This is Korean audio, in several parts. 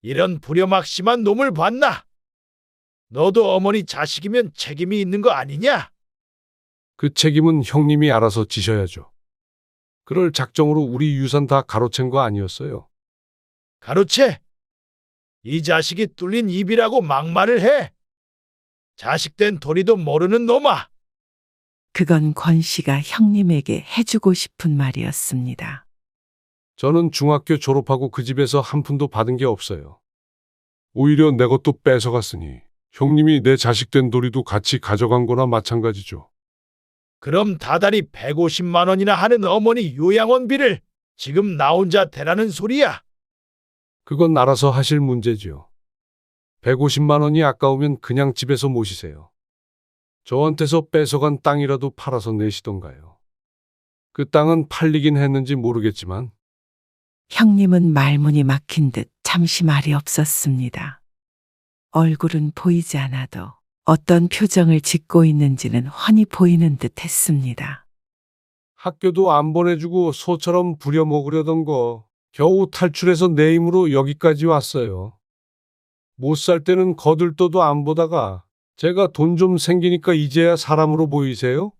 이런 불효막심한 놈을 봤나? 너도 어머니 자식이면 책임이 있는 거 아니냐? 그 책임은 형님이 알아서 지셔야죠. 그럴 작정으로 우리 유산 다 가로챈 거 아니었어요. 가로채? 이 자식이 뚫린 입이라고 막말을 해? 자식된 도리도 모르는 놈아! 그건 권 씨가 형님에게 해주고 싶은 말이었습니다. 저는 중학교 졸업하고 그 집에서 한 푼도 받은 게 없어요. 오히려 내 것도 뺏어갔으니 형님이 내 자식된 도리도 같이 가져간 거나 마찬가지죠. 그럼 다달이 150만 원이나 하는 어머니 요양원비를 지금 나 혼자 대라는 소리야? 그건 알아서 하실 문제지요. 150만 원이 아까우면 그냥 집에서 모시세요. 저한테서 뺏어간 땅이라도 팔아서 내시던가요. 그 땅은 팔리긴 했는지 모르겠지만 형님은 말문이 막힌 듯 잠시 말이 없었습니다. 얼굴은 보이지 않아도 어떤 표정을 짓고 있는지는 훤히 보이는 듯 했습니다. 학교도 안 보내주고 소처럼 부려먹으려던 거 겨우 탈출해서 내 힘으로 여기까지 왔어요. 못 살 때는 거들떠도 안 보다가 제가 돈 좀 생기니까 이제야 사람으로 보이세요?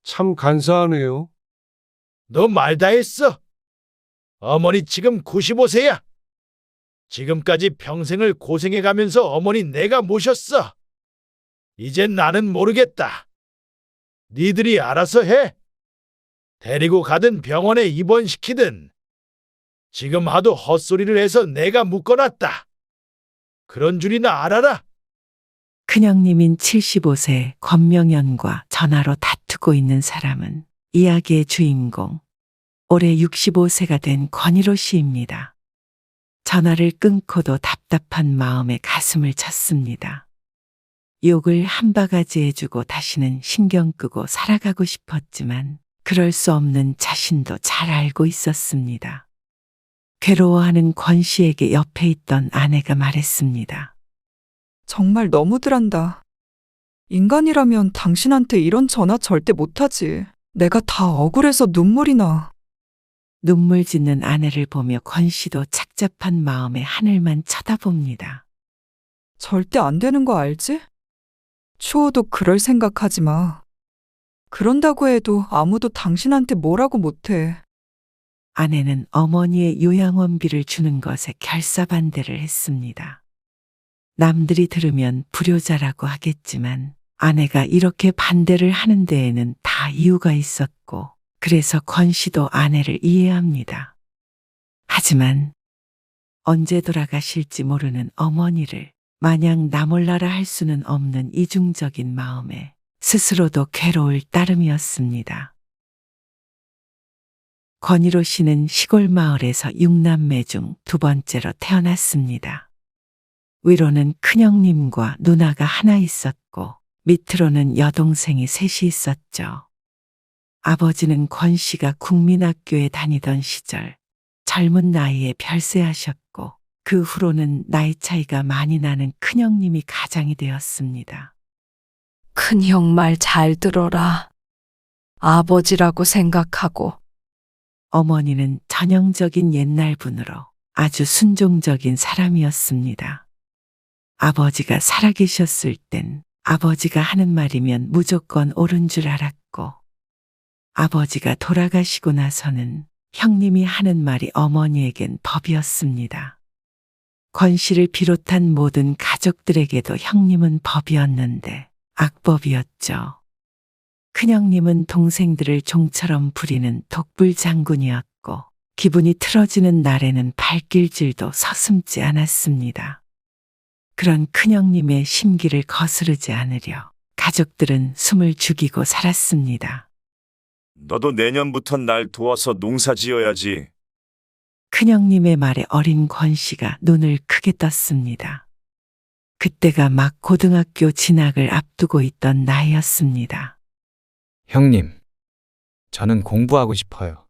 참 간사하네요. 너 말 다 했어. 어머니 지금 95세야. 지금까지 평생을 고생해가면서 어머니 내가 모셨어. 이젠 나는 모르겠다. 니들이 알아서 해. 데리고 가든 병원에 입원시키든. 지금 하도 헛소리를 해서 내가 묶어놨다. 그런 줄이나 알아라. 큰형님인 75세 권명연과 전화로 다투고 있는 사람은 이야기의 주인공, 올해 65세가 된 권희로 씨입니다. 전화를 끊고도 답답한 마음에 가슴을 쳤습니다. 욕을 한 바가지 해주고 다시는 신경 끄고 살아가고 싶었지만 그럴 수 없는 자신도 잘 알고 있었습니다. 괴로워하는 권 씨에게 옆에 있던 아내가 말했습니다. 정말 너무들 한다. 인간이라면 당신한테 이런 전화 절대 못하지. 내가 다 억울해서 눈물이 나. 눈물 짓는 아내를 보며 권 씨도 착잡한 마음에 하늘만 쳐다봅니다. 절대 안 되는 거 알지? 추호도 그럴 생각하지 마. 그런다고 해도 아무도 당신한테 뭐라고 못해. 아내는 어머니의 요양원비를 주는 것에 결사반대를 했습니다. 남들이 들으면 불효자라고 하겠지만 아내가 이렇게 반대를 하는 데에는 다 이유가 있었고 그래서 권 씨도 아내를 이해합니다. 하지만 언제 돌아가실지 모르는 어머니를 마냥 나 몰라라 할 수는 없는 이중적인 마음에 스스로도 괴로울 따름이었습니다. 권희로 씨는 시골 마을에서 6남매 중 두 번째로 태어났습니다. 위로는 큰형님과 누나가 하나 있었고 밑으로는 여동생이 셋이 있었죠. 아버지는 권 씨가 국민학교에 다니던 시절 젊은 나이에 별세하셨고 그 후로는 나이 차이가 많이 나는 큰형님이 가장이 되었습니다. 큰형 말 잘 들어라. 아버지라고 생각하고. 어머니는 전형적인 옛날분으로 아주 순종적인 사람이었습니다. 아버지가 살아계셨을 땐 아버지가 하는 말이면 무조건 옳은 줄 알았고 아버지가 돌아가시고 나서는 형님이 하는 말이 어머니에겐 법이었습니다. 권 씨를 비롯한 모든 가족들에게도 형님은 법이었는데 악법이었죠. 큰형님은 동생들을 종처럼 부리는 독불 장군이었고 기분이 틀어지는 날에는 발길질도 서슴지 않았습니다. 그런 큰형님의 심기를 거스르지 않으려 가족들은 숨을 죽이고 살았습니다. 너도 내년부터 날 도와서 농사 지어야지. 큰형님의 말에 어린 권 씨가 눈을 크게 떴습니다. 그때가 막 고등학교 진학을 앞두고 있던 나이였습니다. 형님, 저는 공부하고 싶어요.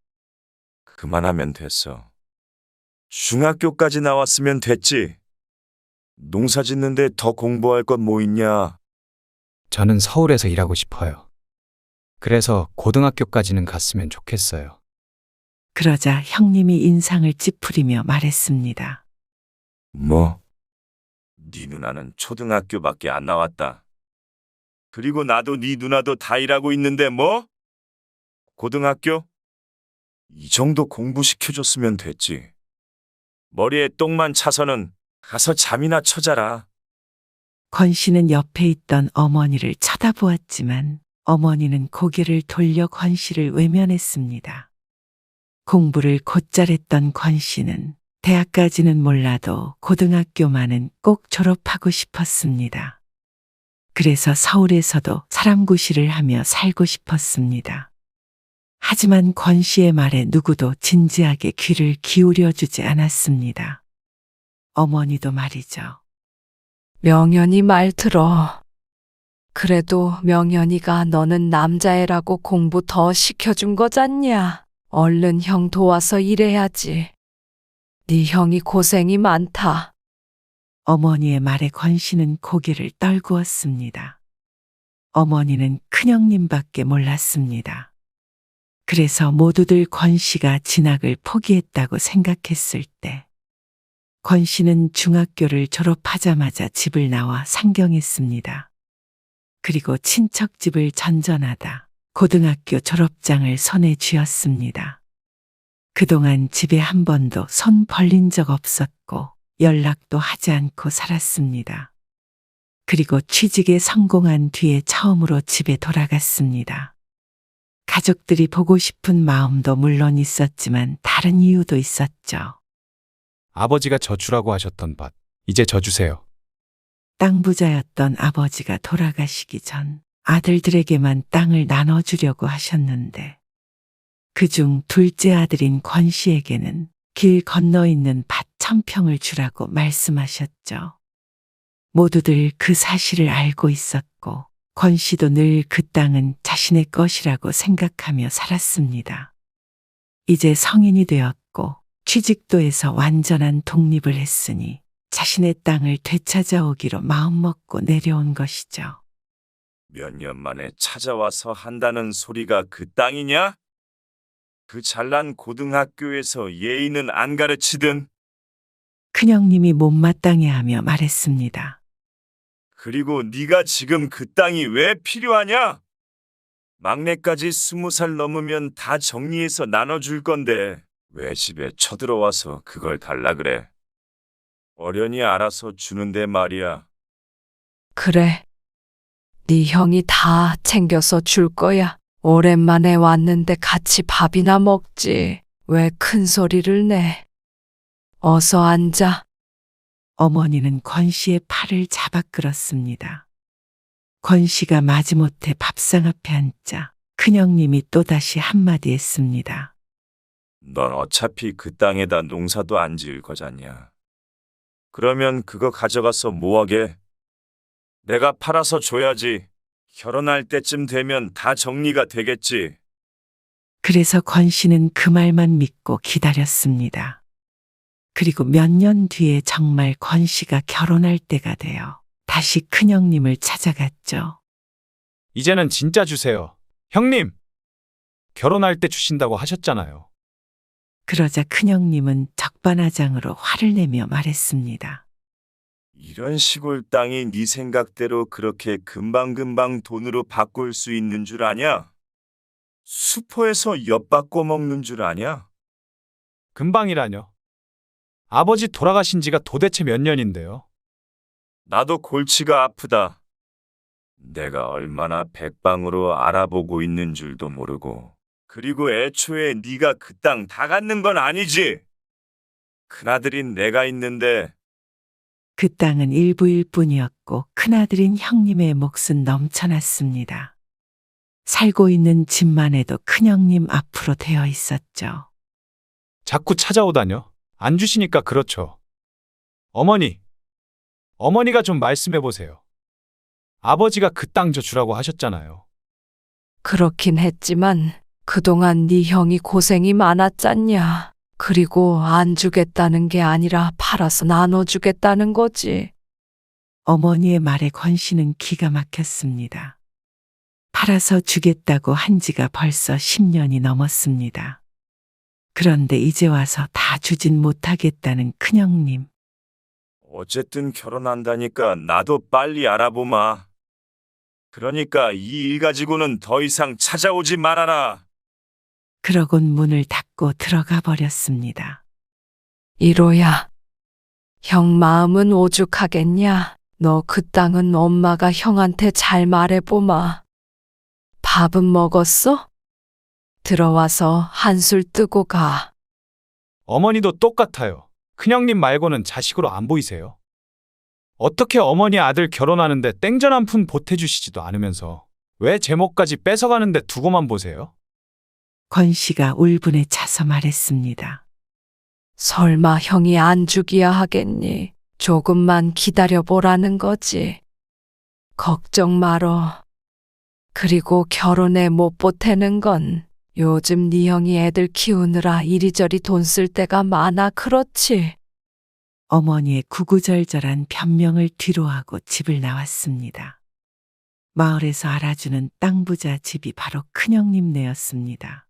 그만하면 됐어. 중학교까지 나왔으면 됐지. 농사 짓는데 더 공부할 것 뭐 있냐? 저는 서울에서 일하고 싶어요. 그래서 고등학교까지는 갔으면 좋겠어요. 그러자 형님이 인상을 찌푸리며 말했습니다. 뭐? 네 누나는 초등학교밖에 안 나왔다. 그리고 나도 네 누나도 다 일하고 있는데 뭐? 고등학교? 이 정도 공부시켜줬으면 됐지. 머리에 똥만 차서는 가서 잠이나 쳐자라. 권 씨는 옆에 있던 어머니를 쳐다보았지만 어머니는 고개를 돌려 권 씨를 외면했습니다. 공부를 곧잘 했던 권 씨는 대학까지는 몰라도 고등학교만은 꼭 졸업하고 싶었습니다. 그래서 서울에서도 사람구실을 하며 살고 싶었습니다. 하지만 권 씨의 말에 누구도 진지하게 귀를 기울여 주지 않았습니다. 어머니도 말이죠. 명연이 말 들어. 그래도 명연이가 너는 남자애라고 공부 더 시켜준 거잖냐. 얼른 형 도와서 일해야지. 네 형이 고생이 많다. 어머니의 말에 권 씨는 고개를 떨구었습니다. 어머니는 큰형님밖에 몰랐습니다. 그래서 모두들 권 씨가 진학을 포기했다고 생각했을 때 권 씨는 중학교를 졸업하자마자 집을 나와 상경했습니다. 그리고 친척 집을 전전하다 고등학교 졸업장을 손에 쥐었습니다. 그동안 집에 한 번도 손 벌린 적 없었고 연락도 하지 않고 살았습니다. 그리고 취직에 성공한 뒤에 처음으로 집에 돌아갔습니다. 가족들이 보고 싶은 마음도 물론 있었지만 다른 이유도 있었죠. 아버지가 저주라고 하셨던 밭, 이제 저 주세요. 땅 부자였던 아버지가 돌아가시기 전 아들들에게만 땅을 나눠주려고 하셨는데 그중 둘째 아들인 권 씨에게는 길 건너 있는 밭 1000평을 주라고 말씀하셨죠. 모두들 그 사실을 알고 있었고 권 씨도 늘 그 땅은 자신의 것이라고 생각하며 살았습니다. 이제 성인이 되었고 취직도 해서 완전한 독립을 했으니 자신의 땅을 되찾아오기로 마음먹고 내려온 것이죠. 몇 년 만에 찾아와서 한다는 소리가 그 땅이냐? 그 잘난 고등학교에서 예의는 안 가르치든 큰형님이 못마땅해하며 말했습니다. 그리고 네가 지금 그 땅이 왜 필요하냐? 막내까지 20살 넘으면 다 정리해서 나눠줄 건데 왜 집에 쳐들어와서 그걸 달라 그래? 어련히 알아서 주는데 말이야. 그래. 네 형이 다 챙겨서 줄 거야. 오랜만에 왔는데 같이 밥이나 먹지. 왜 큰 소리를 내? 어서 앉아. 어머니는 권 씨의 팔을 잡아 끌었습니다. 권 씨가 마지못해 밥상 앞에 앉자 큰형님이 또다시 한마디 했습니다. 넌 어차피 그 땅에다 농사도 안 지을 거잖냐. 그러면 그거 가져가서 뭐하게? 내가 팔아서 줘야지. 결혼할 때쯤 되면 다 정리가 되겠지. 그래서 권 씨는 그 말만 믿고 기다렸습니다. 그리고 몇 년 뒤에 정말 권 씨가 결혼할 때가 되어 다시 큰형님을 찾아갔죠. 이제는 진짜 주세요. 형님! 결혼할 때 주신다고 하셨잖아요. 그러자 큰형님은 적반하장으로 화를 내며 말했습니다. 이런 시골 땅이 네 생각대로 그렇게 금방금방 돈으로 바꿀 수 있는 줄 아냐? 수포에서 엿바꿔 먹는 줄 아냐? 금방이라뇨. 아버지 돌아가신 지가 도대체 몇 년인데요. 나도 골치가 아프다. 내가 얼마나 백방으로 알아보고 있는 줄도 모르고. 그리고 애초에 네가 그 땅 다 갖는 건 아니지. 큰아들인 내가 있는데 그 땅은 일부일 뿐이었고 큰아들인 형님의 몫은 넘쳐났습니다. 살고 있는 집만 해도 큰형님 앞으로 되어 있었죠. 자꾸 찾아오다뇨. 안 주시니까 그렇죠. 어머니가 좀 말씀해 보세요. 아버지가 그 땅 저 주라고 하셨잖아요. 그렇긴 했지만 그동안 네 형이 고생이 많았잖냐. 그리고 안 주겠다는 게 아니라 팔아서 나눠주겠다는 거지. 어머니의 말에 권 씨는 기가 막혔습니다. 팔아서 주겠다고 한 지가 벌써 10년이 넘었습니다. 그런데 이제 와서 다 주진 못하겠다는 큰형님. 어쨌든 결혼한다니까 나도 빨리 알아보마. 그러니까 이 일 가지고는 더 이상 찾아오지 말아라. 그러곤 문을 닫고 들어가 버렸습니다. 이로야, 형 마음은 오죽하겠냐? 너 그 땅은 엄마가 형한테 잘 말해보마. 밥은 먹었어? 들어와서 한술 뜨고 가. 어머니도 똑같아요. 큰형님 말고는 자식으로 안 보이세요. 어떻게 어머니 아들 결혼하는데 땡전 한 푼 보태주시지도 않으면서 왜 제목까지 뺏어가는데 두고만 보세요? 권 씨가 울분에 차서 말했습니다. 설마 형이 안 죽이야 하겠니? 조금만 기다려보라는 거지. 걱정 말어. 그리고 결혼에 못 보태는 건 요즘 네 형이 애들 키우느라 이리저리 돈 쓸 때가 많아 그렇지. 어머니의 구구절절한 변명을 뒤로하고 집을 나왔습니다. 마을에서 알아주는 땅 부자 집이 바로 큰형님네였습니다.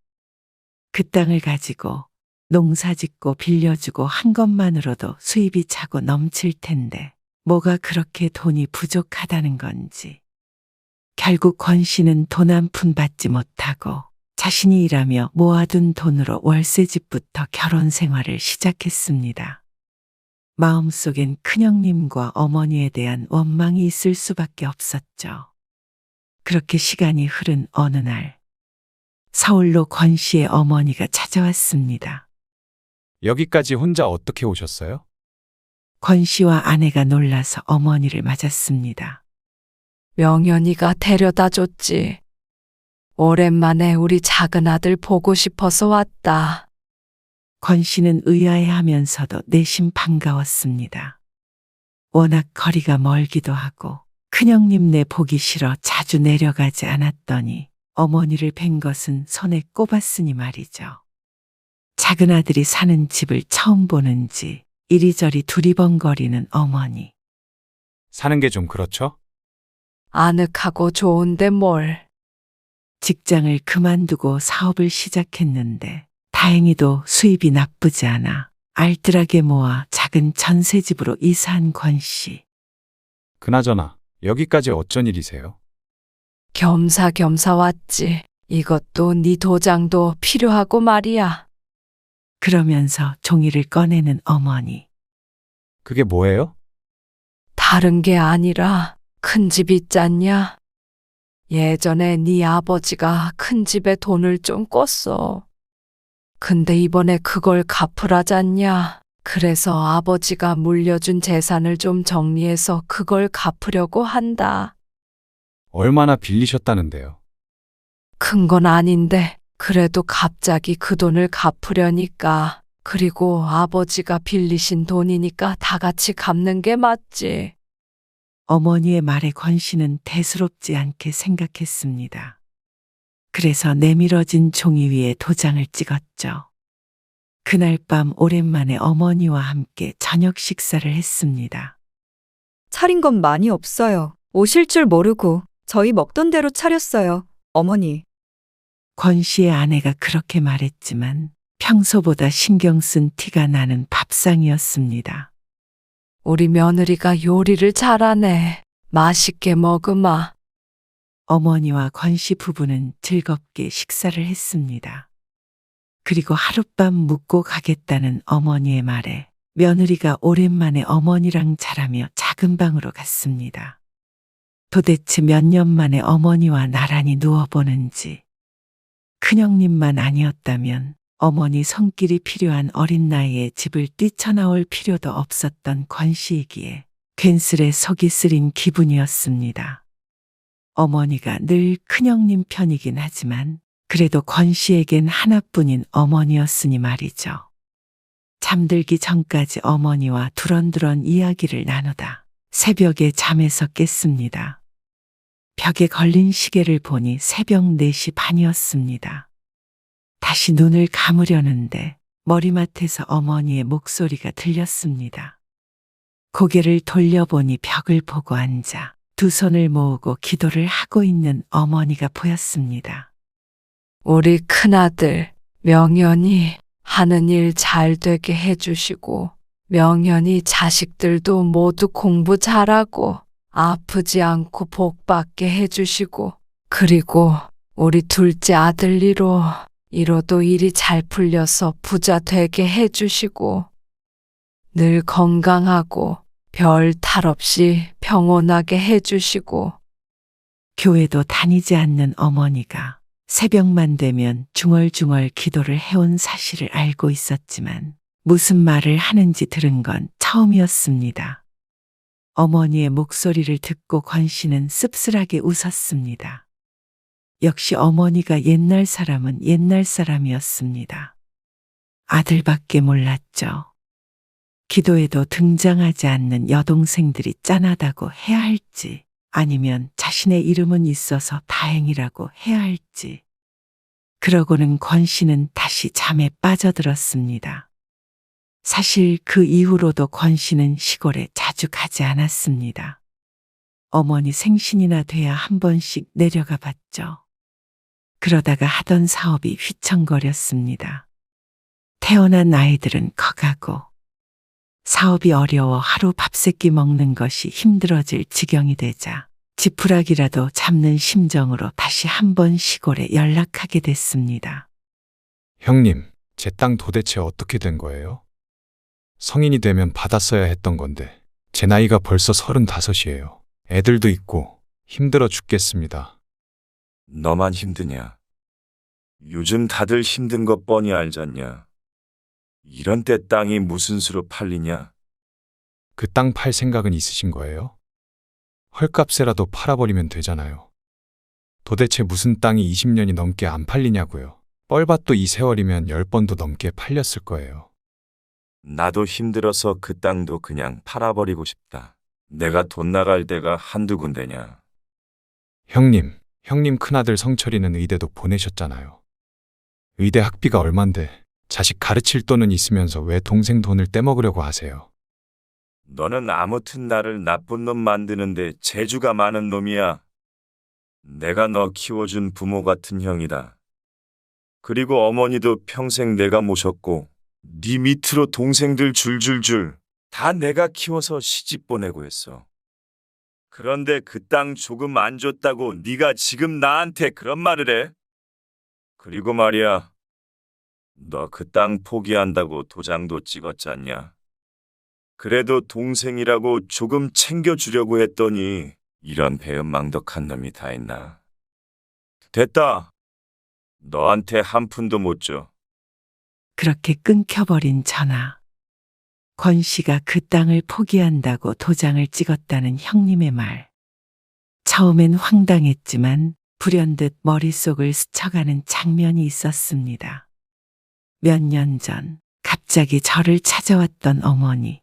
그 땅을 가지고 농사 짓고 빌려주고 한 것만으로도 수입이 차고 넘칠 텐데 뭐가 그렇게 돈이 부족하다는 건지. 결국 권 씨는 돈 한 푼 받지 못하고 자신이 일하며 모아둔 돈으로 월세집부터 결혼 생활을 시작했습니다. 마음속엔 큰형님과 어머니에 대한 원망이 있을 수밖에 없었죠. 그렇게 시간이 흐른 어느 날, 서울로 권 씨의 어머니가 찾아왔습니다. 여기까지 혼자 어떻게 오셨어요? 권 씨와 아내가 놀라서 어머니를 맞았습니다. 명연이가 데려다 줬지. 오랜만에 우리 작은 아들 보고 싶어서 왔다. 권 씨는 의아해하면서도 내심 반가웠습니다. 워낙 거리가 멀기도 하고 큰형님네 보기 싫어 자주 내려가지 않았더니 어머니를 뵌 것은 손에 꼽았으니 말이죠. 작은 아들이 사는 집을 처음 보는지 이리저리 두리번거리는 어머니. 사는 게 좀 그렇죠? 아늑하고 좋은데 뭘. 직장을 그만두고 사업을 시작했는데 다행히도 수입이 나쁘지 않아 알뜰하게 모아 작은 전세집으로 이사한 권 씨. 그나저나 여기까지 어쩐 일이세요? 겸사겸사 왔지. 이것도 네 도장도 필요하고 말이야. 그러면서 종이를 꺼내는 어머니. 그게 뭐예요? 다른 게 아니라 큰 집 있잖냐? 예전에 네 아버지가 큰 집에 돈을 좀 꿨어. 근데 이번에 그걸 갚으라잖냐? 그래서 아버지가 물려준 재산을 좀 정리해서 그걸 갚으려고 한다. 얼마나 빌리셨다는데요? 큰 건 아닌데 그래도 갑자기 그 돈을 갚으려니까. 그리고 아버지가 빌리신 돈이니까 다 같이 갚는 게 맞지. 어머니의 말에 권 씨는 대수롭지 않게 생각했습니다. 그래서 내밀어진 종이 위에 도장을 찍었죠. 그날 밤 오랜만에 어머니와 함께 저녁 식사를 했습니다. 차린 건 많이 없어요. 오실 줄 모르고 저희 먹던 대로 차렸어요. 어머니. 권 씨의 아내가 그렇게 말했지만 평소보다 신경 쓴 티가 나는 밥상이었습니다. 우리 며느리가 요리를 잘하네. 맛있게 먹으마. 어머니와 권 씨 부부는 즐겁게 식사를 했습니다. 그리고 하룻밤 묵고 가겠다는 어머니의 말에 며느리가 오랜만에 어머니랑 자라며 작은 방으로 갔습니다. 도대체 몇 년 만에 어머니와 나란히 누워보는지. 큰형님만 아니었다면 어머니 손길이 필요한 어린 나이에 집을 뛰쳐나올 필요도 없었던 권 씨이기에 괜스레 속이 쓰린 기분이었습니다. 어머니가 늘 큰형님 편이긴 하지만 그래도 권 씨에겐 하나뿐인 어머니였으니 말이죠. 잠들기 전까지 어머니와 두런두런 이야기를 나누다 새벽에 잠에서 깼습니다. 벽에 걸린 시계를 보니 새벽 4시 반이었습니다. 다시 눈을 감으려는데 머리맡에서 어머니의 목소리가 들렸습니다. 고개를 돌려보니 벽을 보고 앉아 두 손을 모으고 기도를 하고 있는 어머니가 보였습니다. 우리 큰아들 명연이 하는 일 잘 되게 해주시고 명현이 자식들도 모두 공부 잘하고 아프지 않고 복 받게 해주시고 그리고 우리 둘째 아들 이로도 일이 잘 풀려서 부자 되게 해주시고 늘 건강하고 별 탈 없이 평온하게 해주시고 교회도 다니지 않는 어머니가 새벽만 되면 중얼중얼 기도를 해온 사실을 알고 있었지만 무슨 말을 하는지 들은 건 처음이었습니다. 어머니의 목소리를 듣고 권 씨는 씁쓸하게 웃었습니다. 역시 어머니가 옛날 사람은 옛날 사람이었습니다. 아들밖에 몰랐죠. 기도에도 등장하지 않는 여동생들이 짠하다고 해야 할지 아니면 자신의 이름은 있어서 다행이라고 해야 할지. 그러고는 권 씨는 다시 잠에 빠져들었습니다. 사실 그 이후로도 권 씨는 시골에 자주 가지 않았습니다. 어머니 생신이나 돼야 한 번씩 내려가 봤죠. 그러다가 하던 사업이 휘청거렸습니다. 태어난 아이들은 커가고 사업이 어려워 하루 밥 세 끼 먹는 것이 힘들어질 지경이 되자 지푸라기라도 잡는 심정으로 다시 한 번 시골에 연락하게 됐습니다. 형님, 제 땅 도대체 어떻게 된 거예요? 성인이 되면 받았어야 했던 건데 제 나이가 벌써 35이에요. 애들도 있고 힘들어 죽겠습니다. 너만 힘드냐? 요즘 다들 힘든 것 뻔히 알잖냐? 이런 때 땅이 무슨 수로 팔리냐? 그 땅 팔 생각은 있으신 거예요? 헐값에라도 팔아버리면 되잖아요. 도대체 무슨 땅이 20년이 넘게 안 팔리냐고요. 뻘밭도 이 세월이면 10번도 넘게 팔렸을 거예요. 나도 힘들어서 그 땅도 그냥 팔아버리고 싶다. 내가 돈 나갈 데가 한두 군데냐? 형님 큰아들 성철이는 의대도 보내셨잖아요. 의대 학비가 얼만데 자식 가르칠 돈은 있으면서 왜 동생 돈을 떼먹으려고 하세요? 너는 아무튼 나를 나쁜 놈 만드는데 재주가 많은 놈이야. 내가 너 키워준 부모 같은 형이다. 그리고 어머니도 평생 내가 모셨고 네 밑으로 동생들 줄줄줄 다 내가 키워서 시집 보내고 했어. 그런데 그 땅 조금 안 줬다고 네가 지금 나한테 그런 말을 해? 그리고 말이야, 너 그 땅 포기한다고 도장도 찍었잖냐? 그래도 동생이라고 조금 챙겨주려고 했더니 이런 배은망덕한 놈이 다 있나? 됐다. 너한테 한 푼도 못 줘. 그렇게 끊겨버린 전화. 권 씨가 그 땅을 포기한다고 도장을 찍었다는 형님의 말. 처음엔 황당했지만 불현듯 머릿속을 스쳐가는 장면이 있었습니다. 몇 년 전 갑자기 저를 찾아왔던 어머니.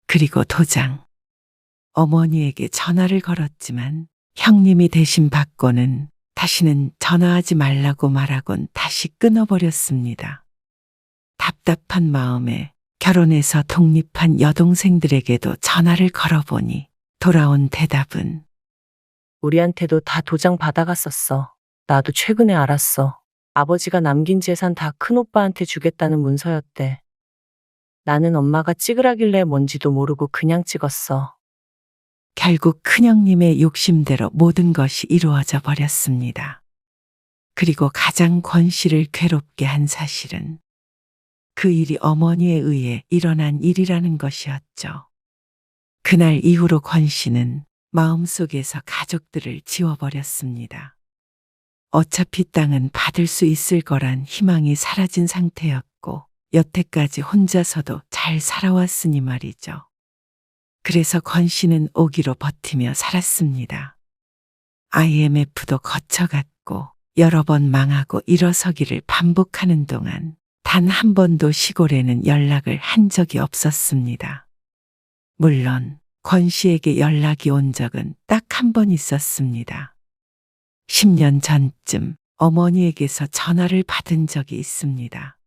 그리고 도장. 어머니에게 전화를 걸었지만 형님이 대신 받고는 다시는 전화하지 말라고 말하곤 다시 끊어버렸습니다. 답답한 마음에 결혼해서 독립한 여동생들에게도 전화를 걸어보니 돌아온 대답은 우리한테도 다 도장 받아갔었어. 나도 최근에 알았어. 아버지가 남긴 재산 다 큰오빠한테 주겠다는 문서였대. 나는 엄마가 찍으라길래 뭔지도 모르고 그냥 찍었어. 결국 큰형님의 욕심대로 모든 것이 이루어져 버렸습니다. 그리고 가장 권 씨를 괴롭게 한 사실은 그 일이 어머니에 의해 일어난 일이라는 것이었죠. 그날 이후로 권 씨는 마음속에서 가족들을 지워버렸습니다. 어차피 땅은 받을 수 있을 거란 희망이 사라진 상태였고 여태까지 혼자서도 잘 살아왔으니 말이죠. 그래서 권 씨는 오기로 버티며 살았습니다. IMF도 거쳐갔고 여러 번 망하고 일어서기를 반복하는 동안 단 한 번도 시골에는 연락을 한 적이 없었습니다. 물론 권 씨에게 연락이 온 적은 딱 한 번 있었습니다. 10년 전쯤 어머니에게서 전화를 받은 적이 있습니다.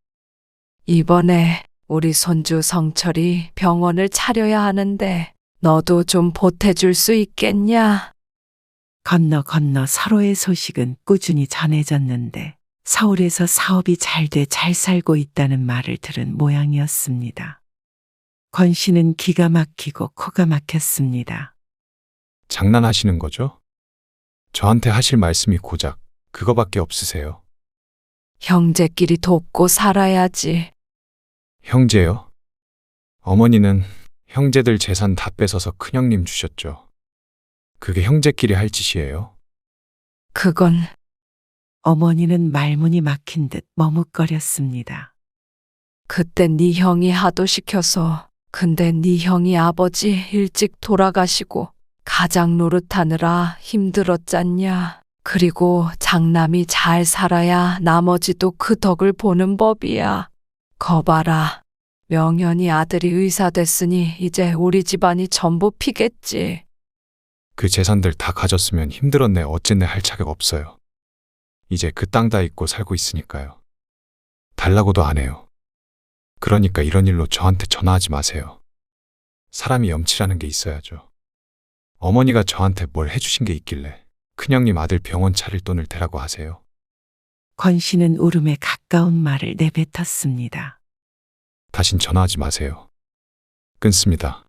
이번에 우리 손주 성철이 병원을 차려야 하는데 너도 좀 보태줄 수 있겠냐? 건너 서로의 소식은 꾸준히 전해졌는데 서울에서 사업이 잘 돼 잘 살고 있다는 말을 들은 모양이었습니다. 권 씨는 기가 막히고 코가 막혔습니다. 장난하시는 거죠? 저한테 하실 말씀이 고작 그거밖에 없으세요. 형제끼리 돕고 살아야지. 형제요? 어머니는 형제들 재산 다 뺏어서 큰형님 주셨죠. 그게 형제끼리 할 짓이에요. 그건 어머니는 말문이 막힌 듯 머뭇거렸습니다. 그때 네 형이 하도 시켜서. 근데 네 형이 아버지 일찍 돌아가시고 가장 노릇하느라 힘들었잖냐. 그리고 장남이 잘 살아야 나머지도 그 덕을 보는 법이야. 거봐라. 명현이 아들이 의사 됐으니 이제 우리 집안이 전부 피겠지. 그 재산들 다 가졌으면 힘들었네 어쨌네 할 자격 없어요. 이제 그 땅 다 있고 살고 있으니까요. 달라고도 안 해요. 그러니까 이런 일로 저한테 전화하지 마세요. 사람이 염치라는 게 있어야죠. 어머니가 저한테 뭘 해주신 게 있길래 큰형님 아들 병원 차릴 돈을 대라고 하세요. 권 씨는 울음에 가까운 말을 내뱉었습니다. 다신 전화하지 마세요. 끊습니다.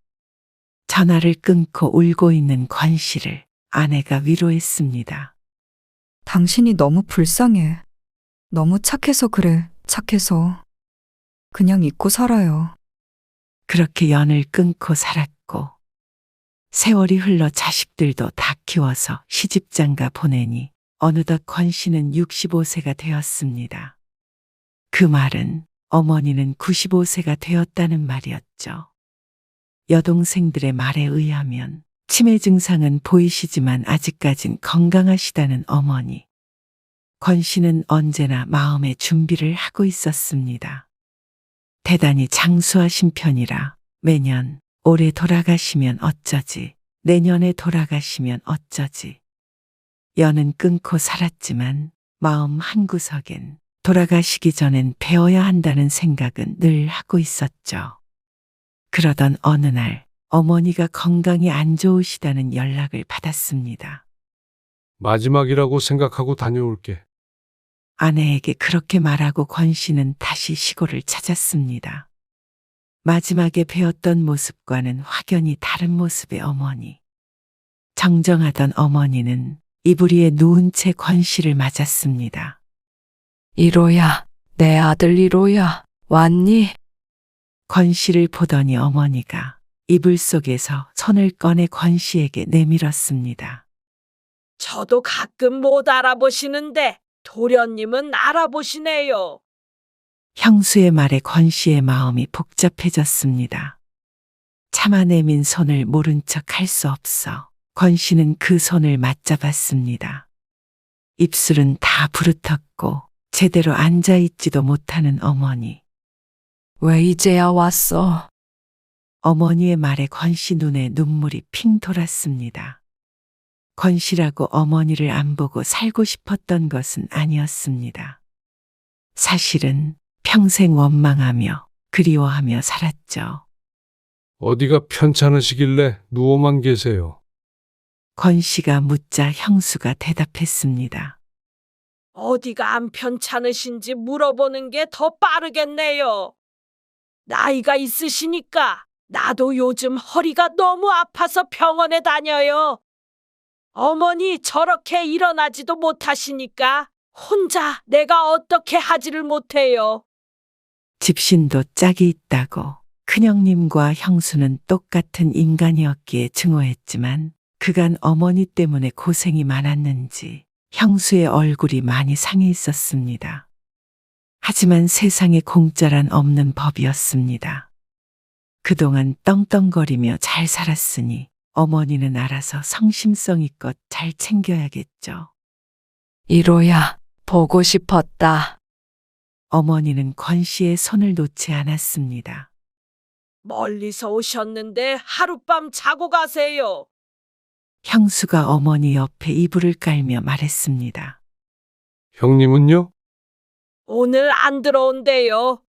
전화를 끊고 울고 있는 권 씨를 아내가 위로했습니다. 당신이 너무 불쌍해. 너무 착해서 그래, 착해서. 그냥 잊고 살아요. 그렇게 연을 끊고 살았고 세월이 흘러 자식들도 다 키워서 시집장가 보내니 어느덧 권 씨는 65세가 되었습니다. 그 말은 어머니는 95세가 되었다는 말이었죠. 여동생들의 말에 의하면 치매 증상은 보이시지만 아직까진 건강하시다는 어머니. 권 씨는 언제나 마음의 준비를 하고 있었습니다. 대단히 장수하신 편이라 매년 올해 돌아가시면 어쩌지, 내년에 돌아가시면 어쩌지. 연은 끊고 살았지만 마음 한구석엔 돌아가시기 전엔 배워야 한다는 생각은 늘 하고 있었죠. 그러던 어느 날 어머니가 건강이 안 좋으시다는 연락을 받았습니다. 마지막이라고 생각하고 다녀올게. 아내에게 그렇게 말하고 권 씨는 다시 시골을 찾았습니다. 마지막에 배웠던 모습과는 확연히 다른 모습의 어머니. 정정하던 어머니는 이불 위에 누운 채 권 씨를 맞았습니다. 이로야, 내 아들 이로야, 왔니? 권 씨를 보더니 어머니가 이불 속에서 손을 꺼내 권 씨에게 내밀었습니다. 저도 가끔 못 알아보시는데 도련님은 알아보시네요. 형수의 말에 권 씨의 마음이 복잡해졌습니다. 차마 내민 손을 모른 척 할 수 없어 권 씨는 그 손을 맞잡았습니다. 입술은 다 부르텄고 제대로 앉아있지도 못하는 어머니. 왜 이제야 왔어? 어머니의 말에 권 씨 눈에 눈물이 핑 돌았습니다. 권 씨라고 어머니를 안 보고 살고 싶었던 것은 아니었습니다. 사실은 평생 원망하며 그리워하며 살았죠. 어디가 편찮으시길래 누워만 계세요. 권 씨가 묻자 형수가 대답했습니다. 어디가 안 편찮으신지 물어보는 게 더 빠르겠네요. 나이가 있으시니까 나도 요즘 허리가 너무 아파서 병원에 다녀요. 어머니 저렇게 일어나지도 못하시니까 혼자 내가 어떻게 하지를 못해요. 집신도 짝이 있다고 큰형님과 형수는 똑같은 인간이었기에 증오했지만 그간 어머니 때문에 고생이 많았는지 형수의 얼굴이 많이 상해 있었습니다. 하지만 세상에 공짜란 없는 법이었습니다. 그동안 떵떵거리며 잘 살았으니 어머니는 알아서 성심성의껏 잘 챙겨야겠죠. 이로야, 보고 싶었다. 어머니는 권 씨의 손을 놓지 않았습니다. 멀리서 오셨는데 하룻밤 자고 가세요. 형수가 어머니 옆에 이불을 깔며 말했습니다. 형님은요? 오늘 안 들어온대요.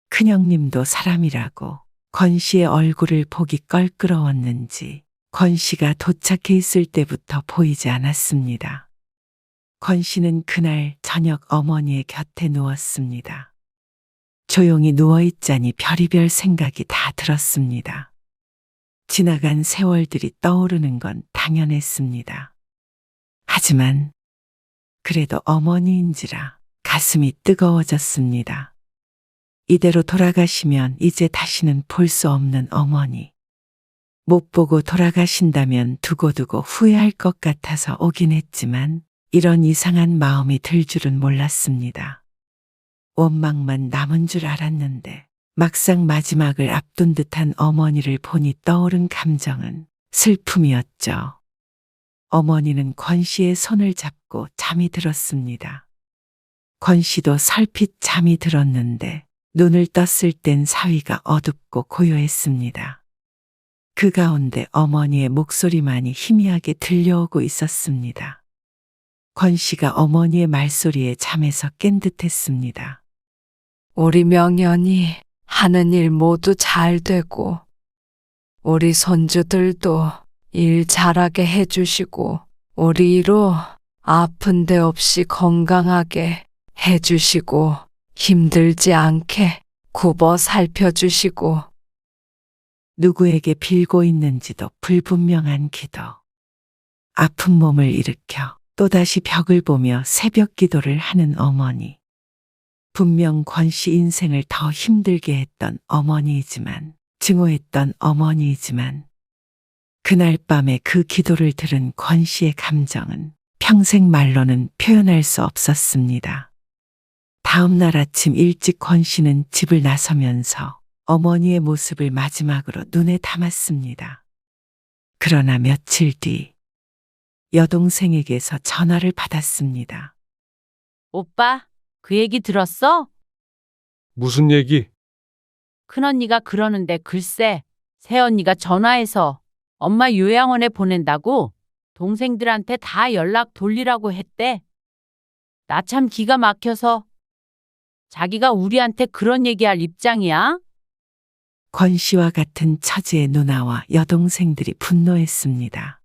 큰형님도 사람이라고 권 씨의 얼굴을 보기 껄끄러웠는지 권 씨가 도착해 있을 때부터 보이지 않았습니다. 권 씨는 그날 저녁 어머니의 곁에 누웠습니다. 조용히 누워있자니 별의별 생각이 다 들었습니다. 지나간 세월들이 떠오르는 건 당연했습니다. 하지만 그래도 어머니인지라 가슴이 뜨거워졌습니다. 이대로 돌아가시면 이제 다시는 볼 수 없는 어머니. 못 보고 돌아가신다면 두고두고 후회할 것 같아서 오긴 했지만 이런 이상한 마음이 들 줄은 몰랐습니다. 원망만 남은 줄 알았는데 막상 마지막을 앞둔 듯한 어머니를 보니 떠오른 감정은 슬픔이었죠. 어머니는 권 씨의 손을 잡고 잠이 들었습니다. 권 씨도 설핏 잠이 들었는데 눈을 떴을 땐 사위가 어둡고 고요했습니다. 그 가운데 어머니의 목소리만이 희미하게 들려오고 있었습니다. 권 씨가 어머니의 말소리에 잠에서 깬 듯했습니다. 우리 명연이 하는 일 모두 잘 되고, 우리 손주들도 일 잘하게 해주시고, 우리로 아픈 데 없이 건강하게 해주시고, 힘들지 않게 굽어 살펴주시고. 누구에게 빌고 있는지도 불분명한 기도. 아픈 몸을 일으켜 또다시 벽을 보며 새벽 기도를 하는 어머니. 분명 권 씨 인생을 더 힘들게 했던 어머니이지만, 증오했던 어머니이지만, 그날 밤에 그 기도를 들은 권 씨의 감정은 평생 말로는 표현할 수 없었습니다. 다음 날 아침 일찍 권 씨는 집을 나서면서 어머니의 모습을 마지막으로 눈에 담았습니다. 그러나 며칠 뒤 여동생에게서 전화를 받았습니다. 오빠, 그 얘기 들었어? 무슨 얘기? 큰언니가 그러는데 글쎄, 새언니가 전화해서 엄마 요양원에 보낸다고 동생들한테 다 연락 돌리라고 했대. 나 참 기가 막혀서. 자기가 우리한테 그런 얘기할 입장이야? 권 씨와 같은 처지의 누나와 여동생들이 분노했습니다.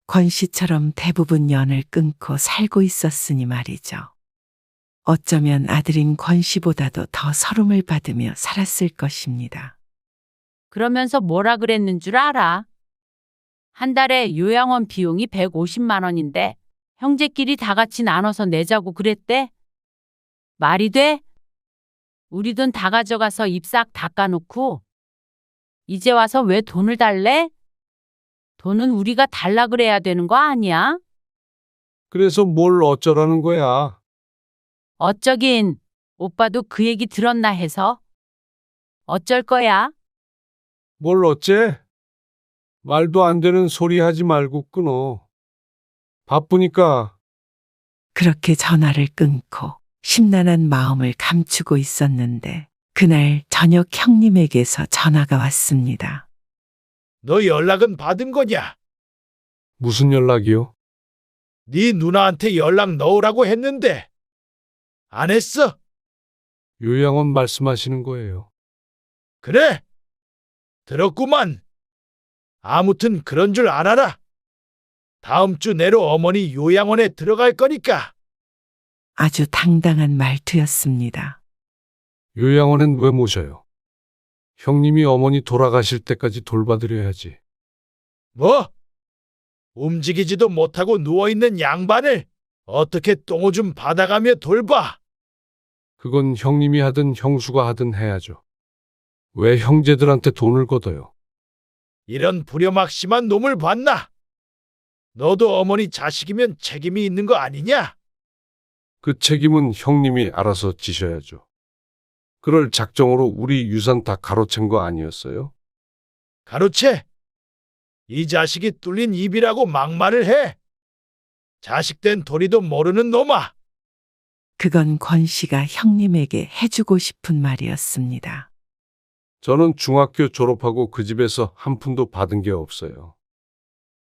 권 씨처럼 대부분 연을 끊고 살고 있었으니 말이죠. 어쩌면 아들인 권 씨보다도 더 서름을 받으며 살았을 것입니다. 그러면서 뭐라 그랬는 줄 알아? 한 달에 요양원 비용이 150만 원인데 형제끼리 다 같이 나눠서 내자고 그랬대? 말이 돼? 우리 돈 다 가져가서 입 싹 닦아놓고 이제 와서 왜 돈을 달래? 돈은 우리가 달라 그래야 되는 거 아니야? 그래서 뭘 어쩌라는 거야? 어쩌긴 오빠도 그 얘기 들었나 해서. 어쩔 거야? 뭘 어째? 말도 안 되는 소리 하지 말고 끊어. 바쁘니까. 그렇게 전화를 끊고 심란한 마음을 감추고 있었는데 그날 저녁 형님에게서 전화가 왔습니다. 너 연락은 받은 거냐? 무슨 연락이요? 네 누나한테 연락 넣으라고 했는데 안 했어? 요양원 말씀하시는 거예요. 그래? 들었구만. 아무튼 그런 줄 알아라. 다음 주 내로 어머니 요양원에 들어갈 거니까. 아주 당당한 말투였습니다. 요양원엔 왜 모셔요? 형님이 어머니 돌아가실 때까지 돌봐드려야지. 뭐? 움직이지도 못하고 누워있는 양반을 어떻게 똥오줌 받아가며 돌봐? 그건 형님이 하든 형수가 하든 해야죠. 왜 형제들한테 돈을 걷어요? 이런 부려막심한 놈을 봤나? 너도 어머니 자식이면 책임이 있는 거 아니냐? 그 책임은 형님이 알아서 지셔야죠. 그럴 작정으로 우리 유산 다 가로챈 거 아니었어요? 가로채? 이 자식이 뚫린 입이라고 막말을 해? 자식된 도리도 모르는 놈아! 그건 권 씨가 형님에게 해주고 싶은 말이었습니다. 저는 중학교 졸업하고 그 집에서 한 푼도 받은 게 없어요.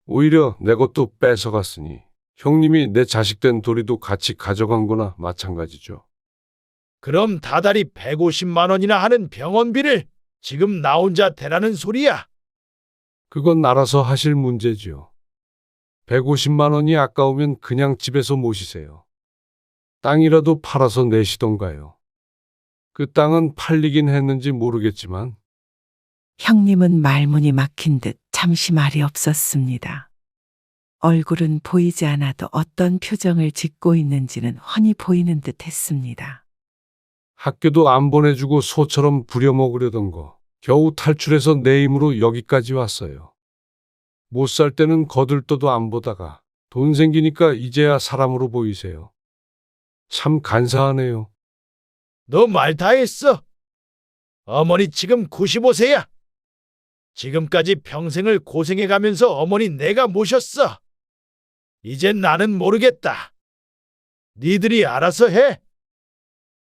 오히려 내 것도 뺏어갔으니 형님이 내 자식된 도리도 같이 가져간 거나 마찬가지죠. 그럼 다달이 150만 원이나 하는 병원비를 지금 나 혼자 대라는 소리야? 그건 알아서 하실 문제지요. 150만 원이 아까우면 그냥 집에서 모시세요. 땅이라도 팔아서 내시던가요. 그 땅은 팔리긴 했는지 모르겠지만 형님은 말문이 막힌 듯 잠시 말이 없었습니다. 얼굴은 보이지 않아도 어떤 표정을 짓고 있는지는 훤히 보이는 듯 했습니다. 학교도 안 보내주고 소처럼 부려먹으려던 거 겨우 탈출해서 내 힘으로 여기까지 왔어요. 못 살 때는 거들떠도 안 보다가 돈 생기니까 이제야 사람으로 보이세요. 참 간사하네요. 너 말 다 했어. 어머니 지금 95세야. 지금까지 평생을 고생해가면서 어머니 내가 모셨어. 이젠 나는 모르겠다. 니들이 알아서 해.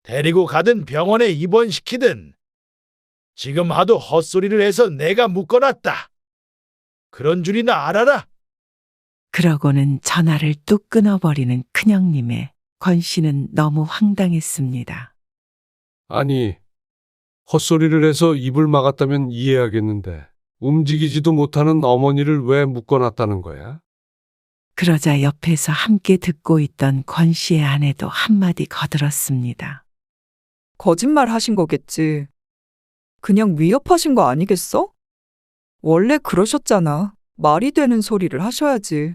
데리고 가든 병원에 입원시키든. 지금 하도 헛소리를 해서 내가 묶어놨다. 그런 줄이나 알아라. 그러고는 전화를 뚝 끊어버리는 큰형님의 권 씨는 너무 황당했습니다. 아니, 헛소리를 해서 입을 막았다면 이해하겠는데 움직이지도 못하는 어머니를 왜 묶어놨다는 거야? 그러자 옆에서 함께 듣고 있던 권 씨의 아내도 한마디 거들었습니다. 거짓말 하신 거겠지. 그냥 위협하신 거 아니겠어? 원래 그러셨잖아. 말이 되는 소리를 하셔야지.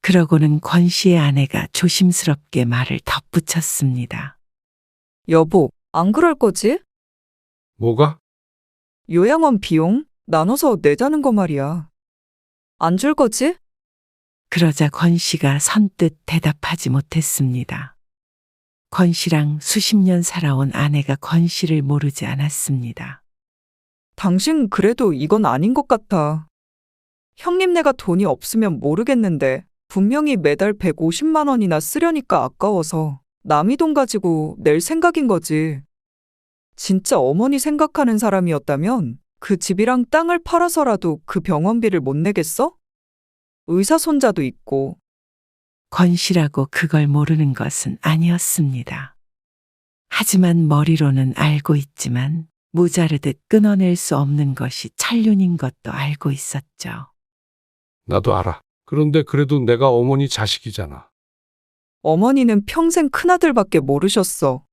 그러고는 권 씨의 아내가 조심스럽게 말을 덧붙였습니다. 여보, 안 그럴 거지? 뭐가? 요양원 비용 나눠서 내자는 거 말이야. 안 줄 거지? 그러자 권 씨가 선뜻 대답하지 못했습니다. 권 씨랑 수십 년 살아온 아내가 권 씨를 모르지 않았습니다. 당신 그래도 이건 아닌 것 같아. 형님네가 돈이 없으면 모르겠는데 분명히 매달 150만 원이나 쓰려니까 아까워서 남의 돈 가지고 낼 생각인 거지. 진짜 어머니 생각하는 사람이었다면 그 집이랑 땅을 팔아서라도 그 병원비를 못 내겠어? 의사 손자도 있고. 권 씨라고 그걸 모르는 것은 아니었습니다. 하지만 머리로는 알고 있지만 모자르듯 끊어낼 수 없는 것이 천륜인 것도 알고 있었죠. 나도 알아. 그런데 그래도 내가 어머니 자식이잖아. 어머니는 평생 큰아들밖에 모르셨어.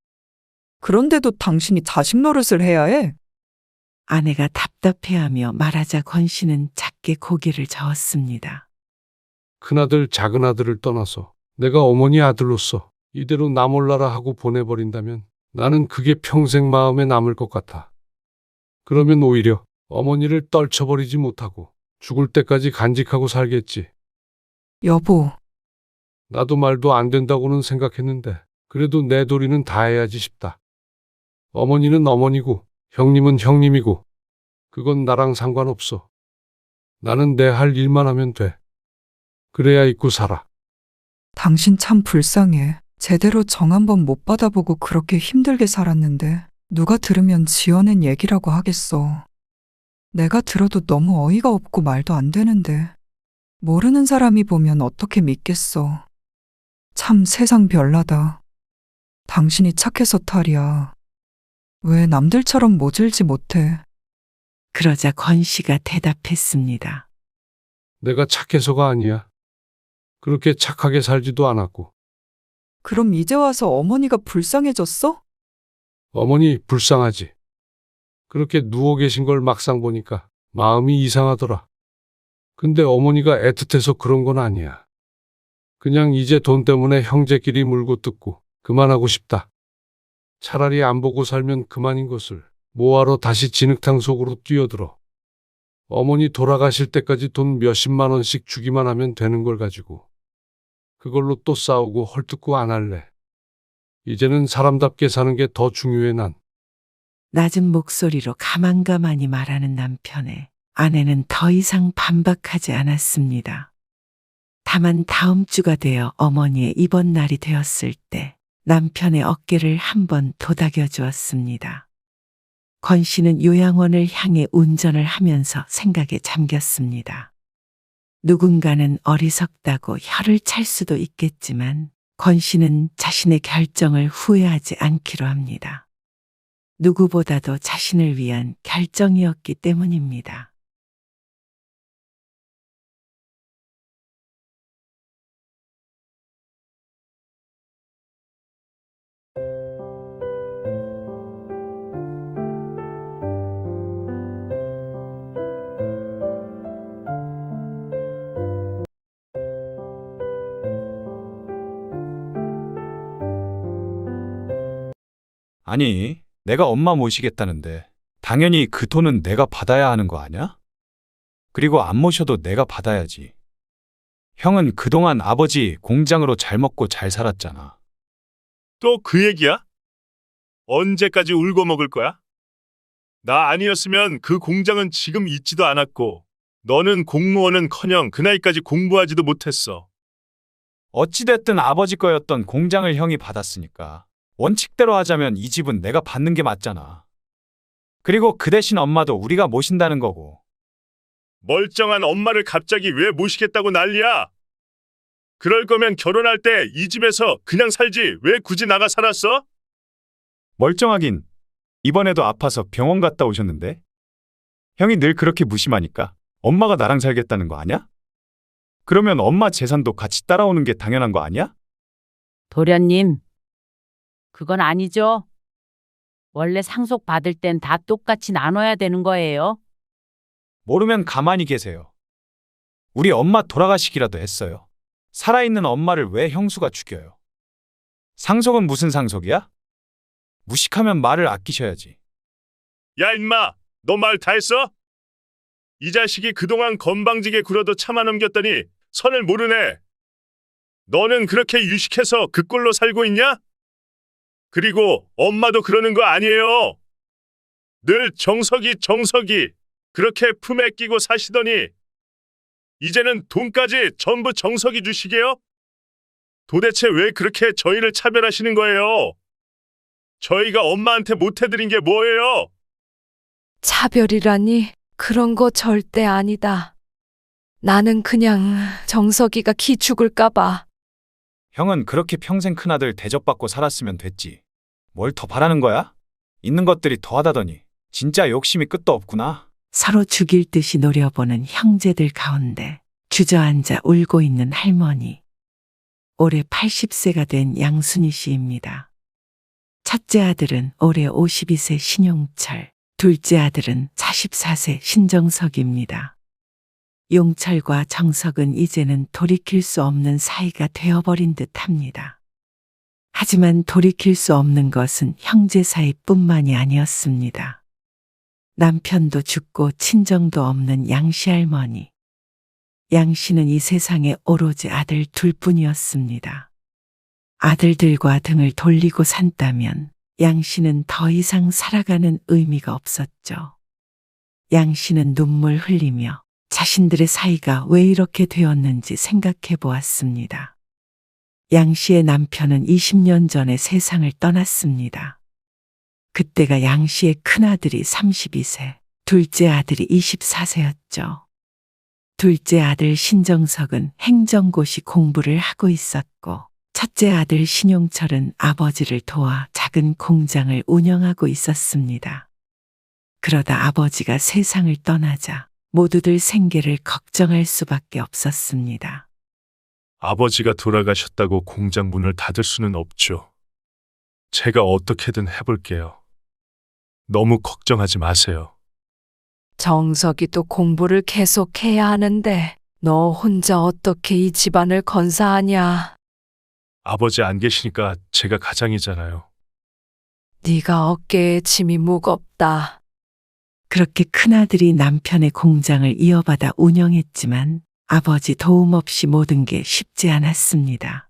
그런데도 당신이 자식 노릇을 해야 해? 아내가 답답해하며 말하자 권 씨는 작게 고개를 저었습니다. 큰아들, 작은아들을 떠나서 내가 어머니 아들로서 이대로 나 몰라라 하고 보내버린다면 나는 그게 평생 마음에 남을 것 같아. 그러면 오히려 어머니를 떨쳐버리지 못하고 죽을 때까지 간직하고 살겠지. 여보, 나도 말도 안 된다고는 생각했는데 그래도 내 도리는 다 해야지 싶다. 어머니는 어머니고 형님은 형님이고 그건 나랑 상관없어. 나는 내 할 일만 하면 돼. 그래야 잊고 살아. 당신 참 불쌍해. 제대로 정 한 번 못 받아보고 그렇게 힘들게 살았는데 누가 들으면 지어낸 얘기라고 하겠어. 내가 들어도 너무 어이가 없고 말도 안 되는데 모르는 사람이 보면 어떻게 믿겠어. 참 세상 별나다. 당신이 착해서 탈이야. 왜 남들처럼 모질지 못해. 그러자 권 씨가 대답했습니다. 내가 착해서가 아니야. 그렇게 착하게 살지도 않았고. 그럼 이제 와서 어머니가 불쌍해졌어? 어머니 불쌍하지. 그렇게 누워 계신 걸 막상 보니까 마음이 이상하더라. 근데 어머니가 애틋해서 그런 건 아니야. 그냥 이제 돈 때문에 형제끼리 물고 뜯고 그만하고 싶다. 차라리 안 보고 살면 그만인 것을 뭐하러 다시 진흙탕 속으로 뛰어들어. 어머니 돌아가실 때까지 돈 몇십만 원씩 주기만 하면 되는 걸 가지고 그걸로 또 싸우고 헐뜯고 안 할래. 이제는 사람답게 사는 게 더 중요해 난. 낮은 목소리로 가만가만히 말하는 남편에 아내는 더 이상 반박하지 않았습니다. 다만 다음 주가 되어 어머니의 입원 날이 되었을 때 남편의 어깨를 한번 도닥여 주었습니다. 권 씨는 요양원을 향해 운전을 하면서 생각에 잠겼습니다. 누군가는 어리석다고 혀를 찰 수도 있겠지만 권 씨는 자신의 결정을 후회하지 않기로 합니다. 누구보다도 자신을 위한 결정이었기 때문입니다. 아니, 내가 엄마 모시겠다는데 당연히 그 돈은 내가 받아야 하는 거 아냐? 그리고 안 모셔도 내가 받아야지. 형은 그동안 아버지 공장으로 잘 먹고 잘 살았잖아. 또 그 얘기야? 언제까지 울고 먹을 거야? 나 아니었으면 그 공장은 지금 있지도 않았고, 너는 공무원은커녕 그 나이까지 공부하지도 못했어. 어찌됐든 아버지 거였던 공장을 형이 받았으니까 원칙대로 하자면 이 집은 내가 받는 게 맞잖아. 그리고 그 대신 엄마도 우리가 모신다는 거고. 멀쩡한 엄마를 갑자기 왜 모시겠다고 난리야? 그럴 거면 결혼할 때 이 집에서 그냥 살지 왜 굳이 나가 살았어? 멀쩡하긴. 이번에도 아파서 병원 갔다 오셨는데? 형이 늘 그렇게 무심하니까 엄마가 나랑 살겠다는 거 아냐? 그러면 엄마 재산도 같이 따라오는 게 당연한 거 아니야? 도련님, 그건 아니죠. 원래 상속 받을 땐 다 똑같이 나눠야 되는 거예요. 모르면 가만히 계세요. 우리 엄마 돌아가시기라도 했어요. 살아있는 엄마를 왜 형수가 죽여요? 상속은 무슨 상속이야? 무식하면 말을 아끼셔야지. 야 임마, 너 말 다 했어? 이 자식이 그동안 건방지게 굴어도 참아 넘겼더니 선을 모르네. 너는 그렇게 유식해서 그 꼴로 살고 있냐? 그리고 엄마도 그러는 거 아니에요. 늘 정석이 그렇게 품에 끼고 사시더니 이제는 돈까지 전부 정석이 주시게요? 도대체 왜 그렇게 저희를 차별하시는 거예요? 저희가 엄마한테 못해드린 게 뭐예요? 차별이라니 그런 거 절대 아니다. 나는 그냥 정석이가 기 죽을까봐. 형은 그렇게 평생 큰아들 대접받고 살았으면 됐지. 뭘 더 바라는 거야? 있는 것들이 더하다더니 진짜 욕심이 끝도 없구나. 서로 죽일 듯이 노려보는 형제들 가운데 주저앉아 울고 있는 할머니. 올해 80세가 된 양순희 씨입니다. 첫째 아들은 올해 52세 신용철, 둘째 아들은 44세 신정석입니다. 용철과 정석은 이제는 돌이킬 수 없는 사이가 되어버린 듯합니다. 하지만 돌이킬 수 없는 것은 형제 사이뿐만이 아니었습니다. 남편도 죽고 친정도 없는 양씨 할머니. 양씨는 이 세상에 오로지 아들 둘뿐이었습니다. 아들들과 등을 돌리고 산다면 양씨는 더 이상 살아가는 의미가 없었죠. 양씨는 눈물 흘리며 자신들의 사이가 왜 이렇게 되었는지 생각해 보았습니다. 양씨의 남편은 20년 전에 세상을 떠났습니다. 그때가 양씨의 큰아들이 32세, 둘째 아들이 24세였죠. 둘째 아들 신정석은 행정고시 공부를 하고 있었고, 첫째 아들 신용철은 아버지를 도와 작은 공장을 운영하고 있었습니다. 그러다 아버지가 세상을 떠나자 모두들 생계를 걱정할 수밖에 없었습니다. 아버지가 돌아가셨다고 공장 문을 닫을 수는 없죠. 제가 어떻게든 해볼게요. 너무 걱정하지 마세요. 정석이도 공부를 계속해야 하는데 너 혼자 어떻게 이 집안을 건사하냐? 아버지 안 계시니까 제가 가장이잖아요. 네가 어깨에 짐이 무겁다. 그렇게 큰아들이 남편의 공장을 이어받아 운영했지만 아버지 도움 없이 모든 게 쉽지 않았습니다.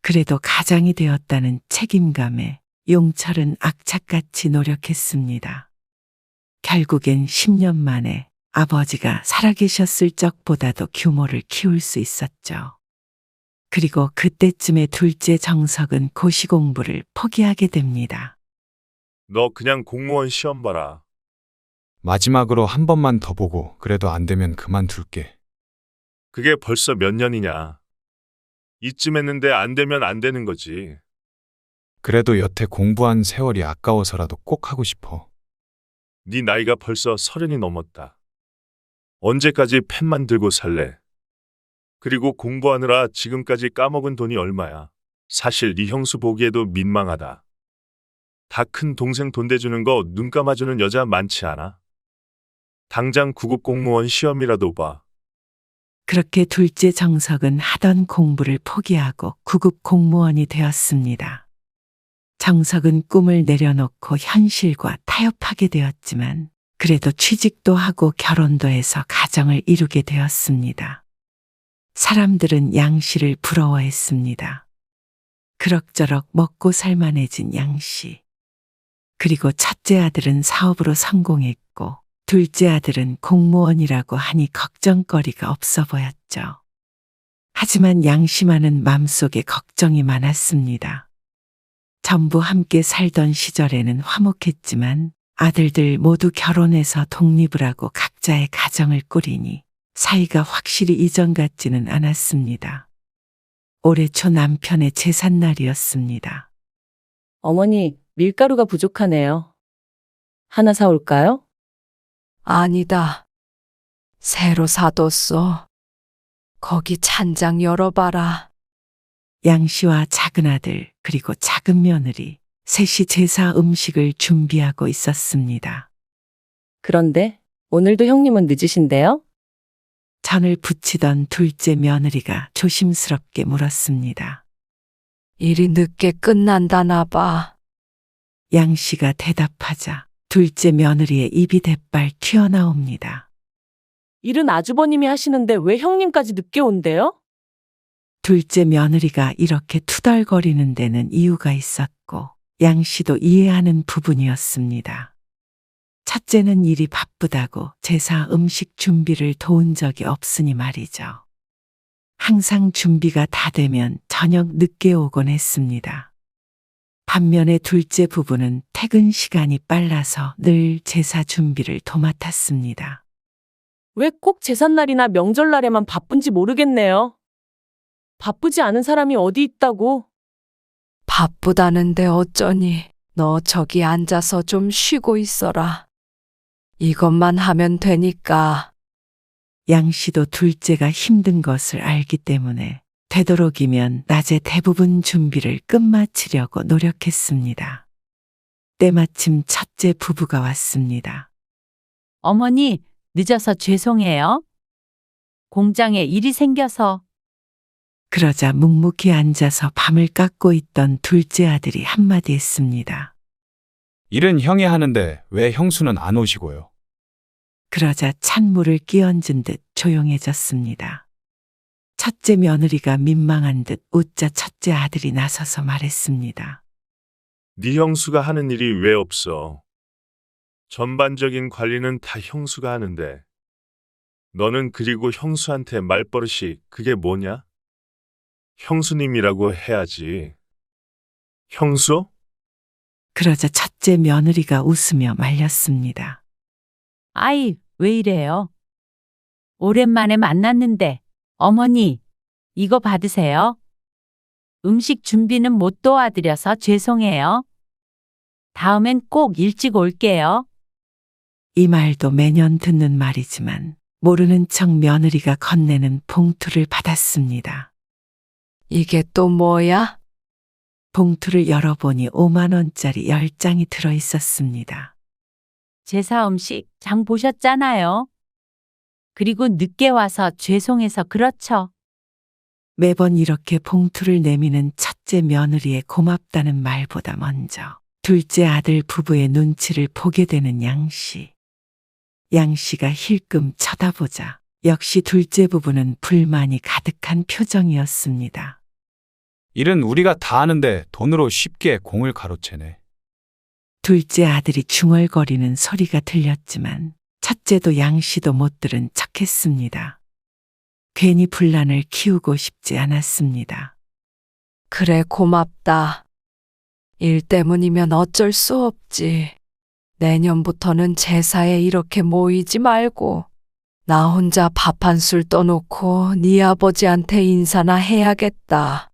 그래도 가장이 되었다는 책임감에 용철은 악착같이 노력했습니다. 결국엔 10년 만에 아버지가 살아계셨을 적보다도 규모를 키울 수 있었죠. 그리고 그때쯤에 둘째 정석은 고시 공부를 포기하게 됩니다. 너 그냥 공무원 시험 봐라. 마지막으로 한 번만 더 보고 그래도 안 되면 그만둘게. 그게 벌써 몇 년이냐. 이쯤 했는데 안 되면 안 되는 거지. 그래도 여태 공부한 세월이 아까워서라도 꼭 하고 싶어. 네 나이가 벌써 30이 넘었다. 언제까지 펜만 들고 살래? 그리고 공부하느라 지금까지 까먹은 돈이 얼마야. 사실 네 형수 보기에도 민망하다. 다 큰 동생 돈 대주는 거 눈 감아주는 여자 많지 않아? 당장 구급 공무원 시험이라도 봐. 그렇게 둘째 정석은 하던 공부를 포기하고 구급 공무원이 되었습니다. 정석은 꿈을 내려놓고 현실과 타협하게 되었지만 그래도 취직도 하고 결혼도 해서 가정을 이루게 되었습니다. 사람들은 양 씨를 부러워했습니다. 그럭저럭 먹고 살만해진 양 씨. 그리고 첫째 아들은 사업으로 성공했고 둘째 아들은 공무원이라고 하니 걱정거리가 없어 보였죠. 하지만 양 씨만은 맘속에 걱정이 많았습니다. 전부 함께 살던 시절에는 화목했지만 아들들 모두 결혼해서 독립을 하고 각자의 가정을 꾸리니 사이가 확실히 이전 같지는 않았습니다. 올해 초 남편의 제삿날이었습니다. 어머니, 밀가루가 부족하네요. 하나 사올까요? 아니다. 새로 사뒀어. 거기 찬장 열어봐라. 양 씨와 작은 아들 그리고 작은 며느리 셋이 제사 음식을 준비하고 있었습니다. 그런데 오늘도 형님은 늦으신데요? 전을 부치던 둘째 며느리가 조심스럽게 물었습니다. 일이 늦게 끝난다나 봐. 양 씨가 대답하자 둘째 며느리의 입이 대빨 튀어나옵니다. 일은 아주버님이 하시는데 왜 형님까지 늦게 온대요? 둘째 며느리가 이렇게 투덜거리는 데는 이유가 있었고 양 씨도 이해하는 부분이었습니다. 첫째는 일이 바쁘다고 제사 음식 준비를 도운 적이 없으니 말이죠. 항상 준비가 다 되면 저녁 늦게 오곤 했습니다. 반면에 둘째 부부는 퇴근 시간이 빨라서 늘 제사 준비를 도맡았습니다. 왜 꼭 제삿날이나 명절날에만 바쁜지 모르겠네요. 바쁘지 않은 사람이 어디 있다고? 바쁘다는데 어쩌니. 너 저기 앉아서 좀 쉬고 있어라. 이것만 하면 되니까. 양 씨도 둘째가 힘든 것을 알기 때문에 되도록이면 낮에 대부분 준비를 끝마치려고 노력했습니다. 때마침 첫째 부부가 왔습니다. 어머니, 늦어서 죄송해요. 공장에 일이 생겨서. 그러자 묵묵히 앉아서 밤을 깎고 있던 둘째 아들이 한마디 했습니다. 일은 형이 하는데 왜 형수는 안 오시고요? 그러자 찬물을 끼얹은 듯 조용해졌습니다. 첫째 며느리가 민망한 듯 웃자 첫째 아들이 나서서 말했습니다. 네 형수가 하는 일이 왜 없어? 전반적인 관리는 다 형수가 하는데. 너는 그리고 형수한테 말버릇이 그게 뭐냐? 형수님이라고 해야지. 형수? 그러자 첫째 며느리가 웃으며 말렸습니다. 아이, 왜 이래요? 오랜만에 만났는데, 어머니, 이거 받으세요. 음식 준비는 못 도와드려서 죄송해요. 다음엔 꼭 일찍 올게요. 이 말도 매년 듣는 말이지만 모르는 척 며느리가 건네는 봉투를 받았습니다. 이게 또 뭐야? 봉투를 열어보니 5만 원짜리 10장이 들어 있었습니다. 제사 음식 장 보셨잖아요. 그리고 늦게 와서 죄송해서 그렇죠. 매번 이렇게 봉투를 내미는 첫째 며느리의 고맙다는 말보다 먼저 둘째 아들 부부의 눈치를 보게 되는 양 씨. 양 씨가 힐끔 쳐다보자 역시 둘째 부부는 불만이 가득한 표정이었습니다. 일은 우리가 다 하는데 돈으로 쉽게 공을 가로채네. 둘째 아들이 중얼거리는 소리가 들렸지만 첫째도 양 씨도 못 들은 척했습니다. 괜히 분란을 키우고 싶지 않았습니다. 그래, 고맙다. 일 때문이면 어쩔 수 없지. 내년부터는 제사에 이렇게 모이지 말고 나 혼자 밥 한 술 떠놓고 네 아버지한테 인사나 해야겠다.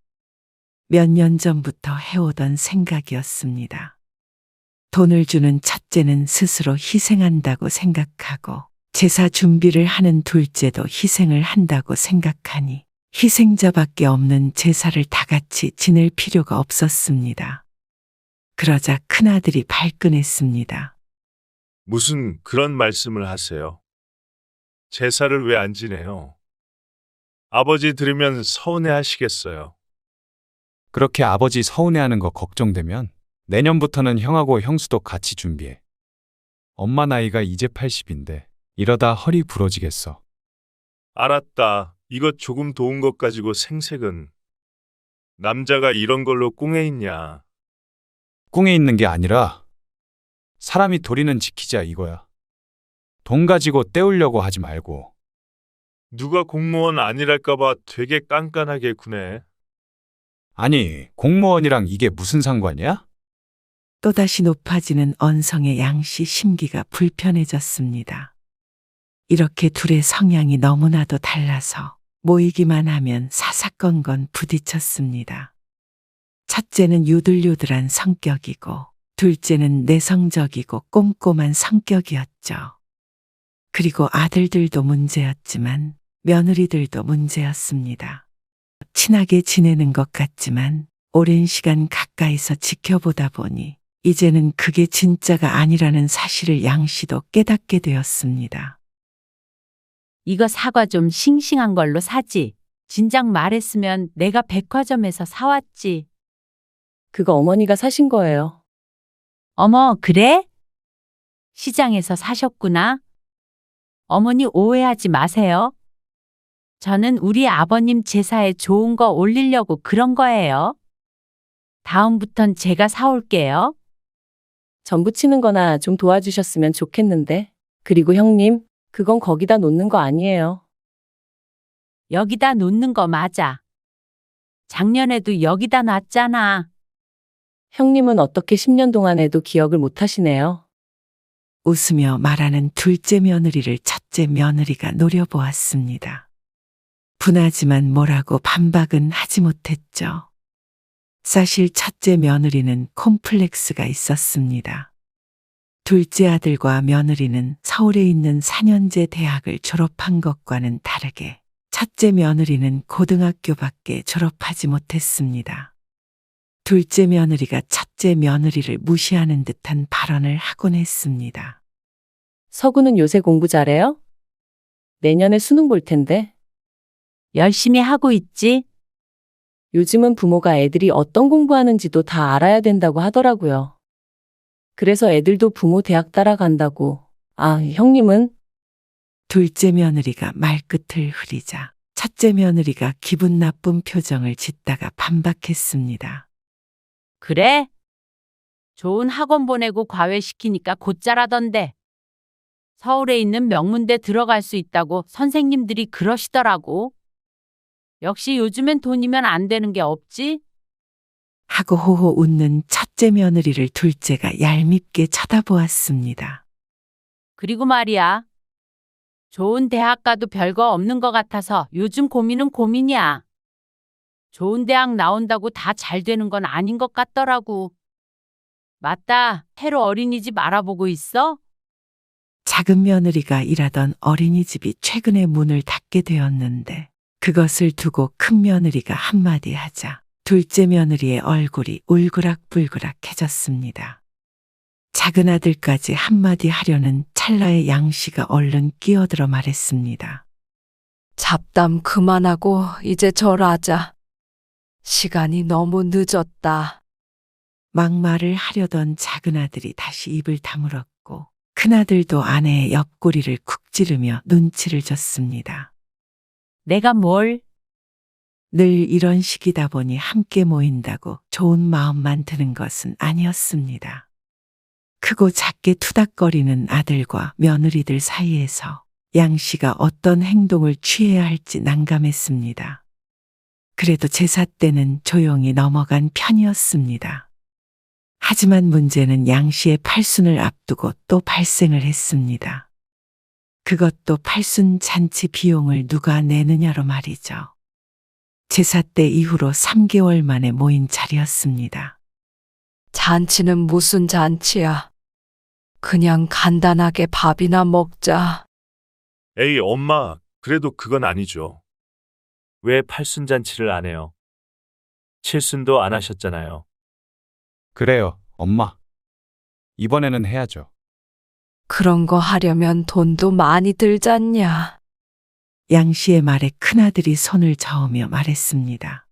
몇 년 전부터 해오던 생각이었습니다. 돈을 주는 첫째는 스스로 희생한다고 생각하고 제사 준비를 하는 둘째도 희생을 한다고 생각하니 희생자밖에 없는 제사를 다 같이 지낼 필요가 없었습니다. 그러자 큰아들이 발끈했습니다. 무슨 그런 말씀을 하세요? 제사를 왜 안 지내요? 아버지 들으면 서운해 하시겠어요. 그렇게 아버지 서운해하는 거 걱정되면 내년부터는 형하고 형수도 같이 준비해. 엄마 나이가 이제 80인데 이러다 허리 부러지겠어. 알았다. 이것 조금 도운 것 가지고 생색은. 남자가 이런 걸로 꿍에 있냐. 꿍에 있는 게 아니라 사람이 도리는 지키자 이거야. 돈 가지고 때우려고 하지 말고. 누가 공무원 아니랄까봐 되게 깐깐하게 구네. 아니, 공무원이랑 이게 무슨 상관이야? 또다시 높아지는 언성의 양씨 심기가 불편해졌습니다. 이렇게 둘의 성향이 너무나도 달라서 모이기만 하면 사사건건 부딪혔습니다. 첫째는 유들유들한 성격이고 둘째는 내성적이고 꼼꼼한 성격이었죠. 그리고 아들들도 문제였지만 며느리들도 문제였습니다. 친하게 지내는 것 같지만 오랜 시간 가까이서 지켜보다 보니 이제는 그게 진짜가 아니라는 사실을 양씨도 깨닫게 되었습니다. 이거 사과 좀 싱싱한 걸로 사지. 진작 말했으면 내가 백화점에서 사왔지. 그거 어머니가 사신 거예요. 어머, 그래? 시장에서 사셨구나. 어머니 오해하지 마세요. 저는 우리 아버님 제사에 좋은 거 올리려고 그런 거예요. 다음부턴 제가 사올게요. 전부 치는 거나 좀 도와주셨으면 좋겠는데. 그리고 형님, 그건 거기다 놓는 거 아니에요. 여기다 놓는 거 맞아. 작년에도 여기다 놨잖아. 형님은 어떻게 10년 동안 해도 기억을 못 하시네요. 웃으며 말하는 둘째 며느리를 첫째 며느리가 노려보았습니다. 분하지만 뭐라고 반박은 하지 못했죠. 사실 첫째 며느리는 콤플렉스가 있었습니다. 둘째 아들과 며느리는 서울에 있는 4년제 대학을 졸업한 것과는 다르게 첫째 며느리는 고등학교밖에 졸업하지 못했습니다. 둘째 며느리가 첫째 며느리를 무시하는 듯한 발언을 하곤 했습니다. 서구는 요새 공부 잘해요? 내년에 수능 볼 텐데. 열심히 하고 있지? 요즘은 부모가 애들이 어떤 공부하는지도 다 알아야 된다고 하더라고요. 그래서 애들도 부모 대학 따라간다고. 아, 형님은? 둘째 며느리가 말끝을 흐리자 첫째 며느리가 기분 나쁜 표정을 짓다가 반박했습니다. 그래? 좋은 학원 보내고 과외시키니까 곧잘하던데. 서울에 있는 명문대 들어갈 수 있다고 선생님들이 그러시더라고. 역시 요즘엔 돈이면 안 되는 게 없지? 하고 호호 웃는 첫째 며느리를 둘째가 얄밉게 쳐다보았습니다. 그리고 말이야. 좋은 대학 가도 별거 없는 것 같아서 요즘 고민은 고민이야. 좋은 대학 나온다고 다 잘 되는 건 아닌 것 같더라고. 맞다. 해로 어린이집 알아보고 있어? 작은 며느리가 일하던 어린이집이 최근에 문을 닫게 되었는데 그것을 두고 큰 며느리가 한마디 하자 둘째 며느리의 얼굴이 울그락불그락해졌습니다. 작은 아들까지 한마디 하려는 찰나에 양씨가 얼른 끼어들어 말했습니다. 잡담 그만하고 이제 절하자. 시간이 너무 늦었다. 막말을 하려던 작은 아들이 다시 입을 다물었고 큰아들도 아내의 옆구리를 쿡 찌르며 눈치를 줬습니다. 내가 뭘? 늘 이런 식이다 보니 함께 모인다고 좋은 마음만 드는 것은 아니었습니다. 크고 작게 투닥거리는 아들과 며느리들 사이에서 양 씨가 어떤 행동을 취해야 할지 난감했습니다. 그래도 제사 때는 조용히 넘어간 편이었습니다. 하지만 문제는 양 씨의 팔순을 앞두고 또 발생을 했습니다. 그것도 팔순 잔치 비용을 누가 내느냐로 말이죠. 제사 때 이후로 3개월 만에 모인 자리였습니다. 잔치는 무슨 잔치야. 그냥 간단하게 밥이나 먹자. 에이, 엄마, 그래도 그건 아니죠. 왜 팔순잔치를 안 해요? 칠순도 안 하셨잖아요. 그래요, 엄마. 이번에는 해야죠. 그런 거 하려면 돈도 많이 들잖냐. 양 씨의 말에 큰아들이 손을 저으며 말했습니다.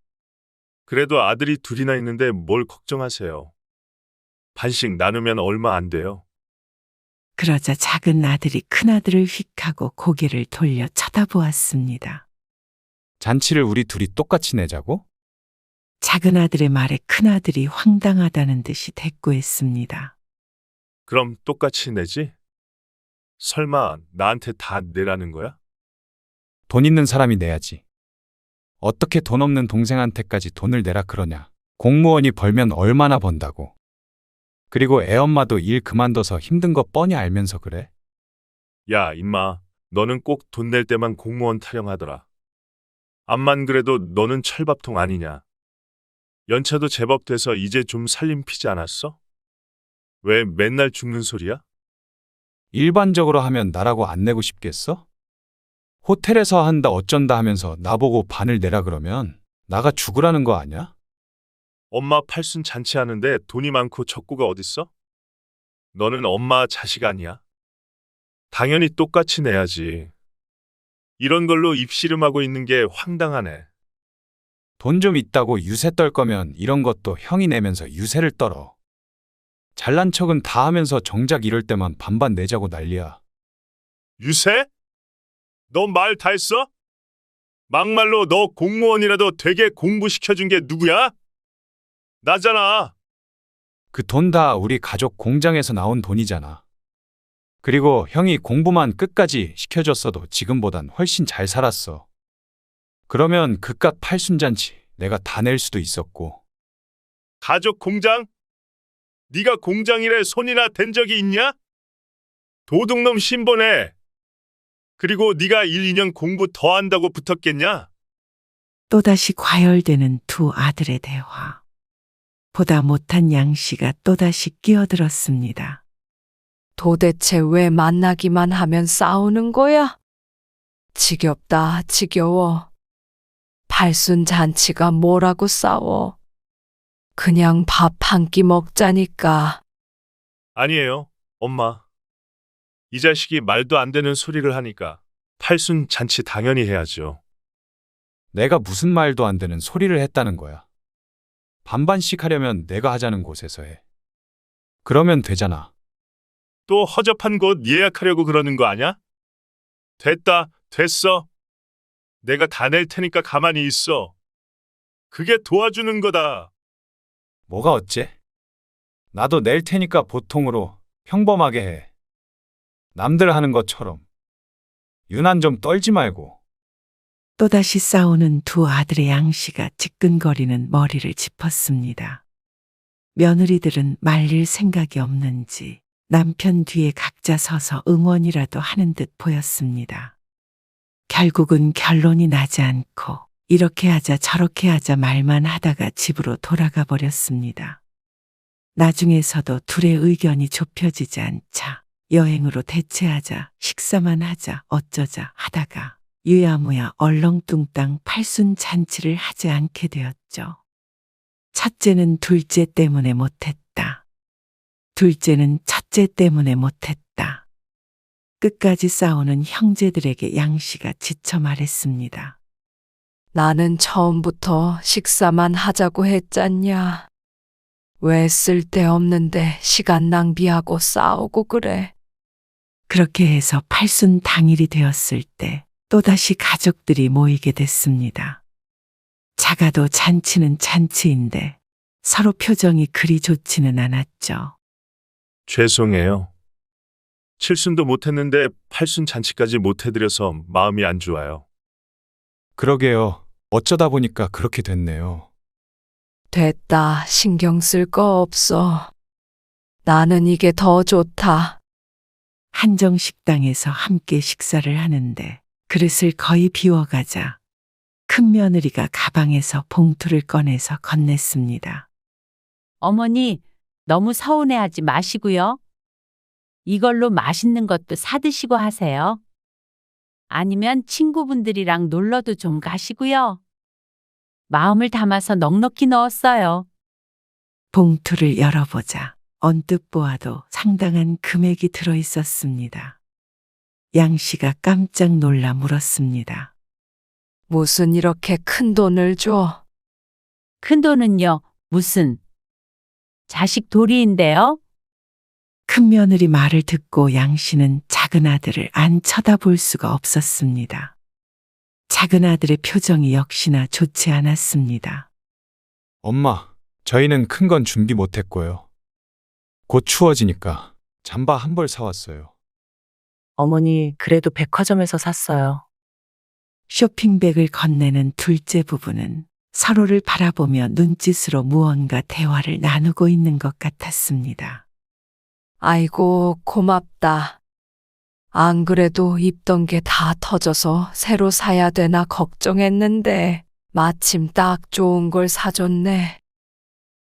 그래도 아들이 둘이나 있는데 뭘 걱정하세요. 반씩 나누면 얼마 안 돼요. 그러자 작은 아들이 큰아들을 휙하고 고개를 돌려 쳐다보았습니다. 잔치를 우리 둘이 똑같이 내자고? 작은 아들의 말에 큰아들이 황당하다는 듯이 대꾸했습니다. 그럼 똑같이 내지? 설마 나한테 다 내라는 거야? 돈 있는 사람이 내야지. 어떻게 돈 없는 동생한테까지 돈을 내라 그러냐. 공무원이 벌면 얼마나 번다고. 그리고 애엄마도 일 그만둬서 힘든 거 뻔히 알면서 그래. 야, 임마. 너는 꼭 돈 낼 때만 공무원 타령하더라. 암만 그래도 너는 철밥통 아니냐. 연차도 제법 돼서 이제 좀 살림 피지 않았어? 왜 맨날 죽는 소리야? 일반적으로 하면 나라고 안 내고 싶겠어? 호텔에서 한다 어쩐다 하면서 나보고 반을 내라 그러면 나가 죽으라는 거 아니야? 엄마 팔순 잔치하는데 돈이 많고 적고가 어딨어? 너는 엄마 자식 아니야? 당연히 똑같이 내야지. 이런 걸로 입씨름하고 있는 게 황당하네. 돈 좀 있다고 유세 떨 거면 이런 것도 형이 내면서 유세를 떨어. 잘난 척은 다 하면서 정작 이럴 때만 반반 내자고 난리야. 유세? 너 말 다 했어? 막말로 너 공무원이라도 되게 공부시켜준 게 누구야? 나잖아. 그 돈 다 우리 가족 공장에서 나온 돈이잖아. 그리고 형이 공부만 끝까지 시켜줬어도 지금보단 훨씬 잘 살았어. 그러면 그깟 팔순잔치 내가 다 낼 수도 있었고. 가족 공장? 네가 공장일에 손이나 댄 적이 있냐? 도둑놈 신보네. 그리고 네가 1, 2년 공부 더 한다고 붙었겠냐? 또다시 과열되는 두 아들의 대화. 보다 못한 양 씨가 또다시 끼어들었습니다. 도대체 왜 만나기만 하면 싸우는 거야? 지겹다, 지겨워. 팔순 잔치가 뭐라고 싸워. 그냥 밥 한 끼 먹자니까. 아니에요, 엄마. 이 자식이 말도 안 되는 소리를 하니까 팔순 잔치 당연히 해야죠. 내가 무슨 말도 안 되는 소리를 했다는 거야. 반반씩 하려면 내가 하자는 곳에서 해. 그러면 되잖아. 또 허접한 곳 예약하려고 그러는 거 아냐? 됐다, 됐어. 내가 다 낼 테니까 가만히 있어. 그게 도와주는 거다. 뭐가 어째? 나도 낼 테니까 보통으로 평범하게 해. 남들 하는 것처럼. 유난 좀 떨지 말고. 또다시 싸우는 두 아들의 양 씨가 지끈거리는 머리를 짚었습니다. 며느리들은 말릴 생각이 없는지 남편 뒤에 각자 서서 응원이라도 하는 듯 보였습니다. 결국은 결론이 나지 않고 이렇게 하자 저렇게 하자 말만 하다가 집으로 돌아가 버렸습니다. 나중에서도 둘의 의견이 좁혀지지 않자 여행으로 대체하자, 식사만 하자, 어쩌자 하다가 유야무야 얼렁뚱땅 팔순 잔치를 하지 않게 되었죠. 첫째는 둘째 때문에 못했다. 둘째는 첫째 때문에 못했다. 끝까지 싸우는 형제들에게 양 씨가 지쳐 말했습니다. 나는 처음부터 식사만 하자고 했잖냐. 왜 쓸데없는데 시간 낭비하고 싸우고 그래. 그렇게 해서 팔순 당일이 되었을 때 또다시 가족들이 모이게 됐습니다. 작아도 잔치는 잔치인데 서로 표정이 그리 좋지는 않았죠. 죄송해요. 칠순도 못했는데 팔순 잔치까지 못해드려서 마음이 안 좋아요. 그러게요. 어쩌다 보니까 그렇게 됐네요. 됐다. 신경 쓸 거 없어. 나는 이게 더 좋다. 한정식당에서 함께 식사를 하는데 그릇을 거의 비워가자 큰 며느리가 가방에서 봉투를 꺼내서 건넸습니다. 어머니, 너무 서운해하지 마시고요. 이걸로 맛있는 것도 사드시고 하세요. 아니면 친구분들이랑 놀러도 좀 가시고요. 마음을 담아서 넉넉히 넣었어요. 봉투를 열어보자 언뜻 보아도 상당한 금액이 들어 있었습니다. 양 씨가 깜짝 놀라 물었습니다. 무슨 이렇게 큰 돈을 줘? 큰 돈은요, 무슨. 자식 도리인데요. 큰 며느리 말을 듣고 양 씨는 작은 아들을 안 쳐다볼 수가 없었습니다. 작은 아들의 표정이 역시나 좋지 않았습니다. 엄마, 저희는 큰 건 준비 못했고요. 곧 추워지니까 잠바 한 벌 사왔어요. 어머니, 그래도 백화점에서 샀어요. 쇼핑백을 건네는 둘째 부부는 서로를 바라보며 눈짓으로 무언가 대화를 나누고 있는 것 같았습니다. 아이고, 고맙다. 안 그래도 입던 게 다 터져서 새로 사야 되나 걱정했는데 마침 딱 좋은 걸 사줬네.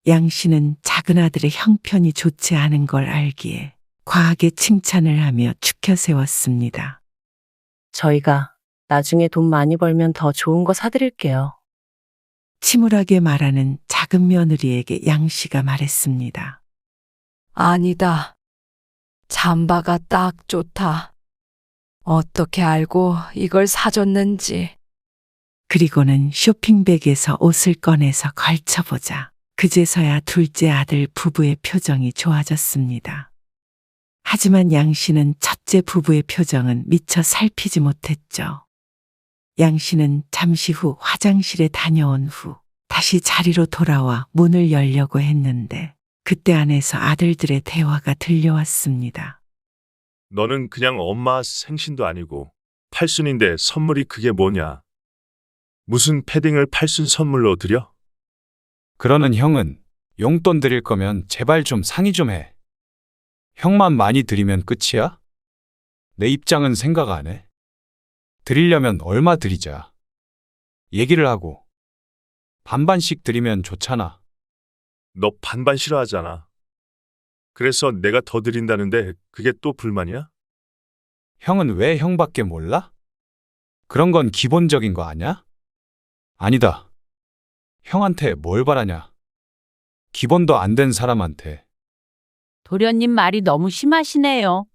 양 씨는 작은 아들의 형편이 좋지 않은 걸 알기에 과하게 칭찬을 하며 축혀 세웠습니다. 저희가 나중에 돈 많이 벌면 더 좋은 거 사드릴게요. 침울하게 말하는 작은 며느리에게 양 씨가 말했습니다. 아니다. 잠바가 딱 좋다. 어떻게 알고 이걸 사줬는지. 그리고는 쇼핑백에서 옷을 꺼내서 걸쳐보자 그제서야 둘째 아들 부부의 표정이 좋아졌습니다. 하지만 양 씨는 첫째 부부의 표정은 미처 살피지 못했죠. 양 씨는 잠시 후 화장실에 다녀온 후 다시 자리로 돌아와 문을 열려고 했는데 그때 안에서 아들들의 대화가 들려왔습니다. 너는 그냥 엄마 생신도 아니고 팔순인데 선물이 그게 뭐냐? 무슨 패딩을 팔순 선물로 드려? 그러는 형은 용돈 드릴 거면 제발 좀 상의 좀 해. 형만 많이 드리면 끝이야? 내 입장은 생각 안 해. 드리려면 얼마 드리자. 얘기를 하고 반반씩 드리면 좋잖아. 너 반반 싫어하잖아. 그래서 내가 더 드린다는데 그게 또 불만이야? 형은 왜 형밖에 몰라? 그런 건 기본적인 거 아냐? 아니다. 형한테 뭘 바라냐? 기본도 안 된 사람한테. 도련님 말이 너무 심하시네요.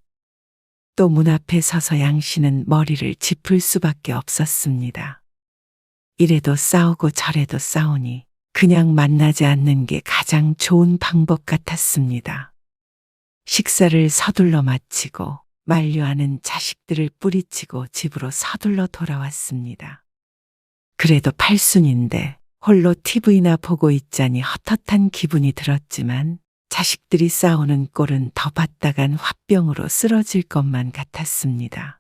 또 문 앞에 서서 양 씨는 머리를 짚을 수밖에 없었습니다. 이래도 싸우고 저래도 싸우니 그냥 만나지 않는 게 가장 좋은 방법 같았습니다. 식사를 서둘러 마치고 만류하는 자식들을 뿌리치고 집으로 서둘러 돌아왔습니다. 그래도 팔순인데 홀로 TV나 보고 있자니 헛헛한 기분이 들었지만 자식들이 싸우는 꼴은 더 받다간 화병으로 쓰러질 것만 같았습니다.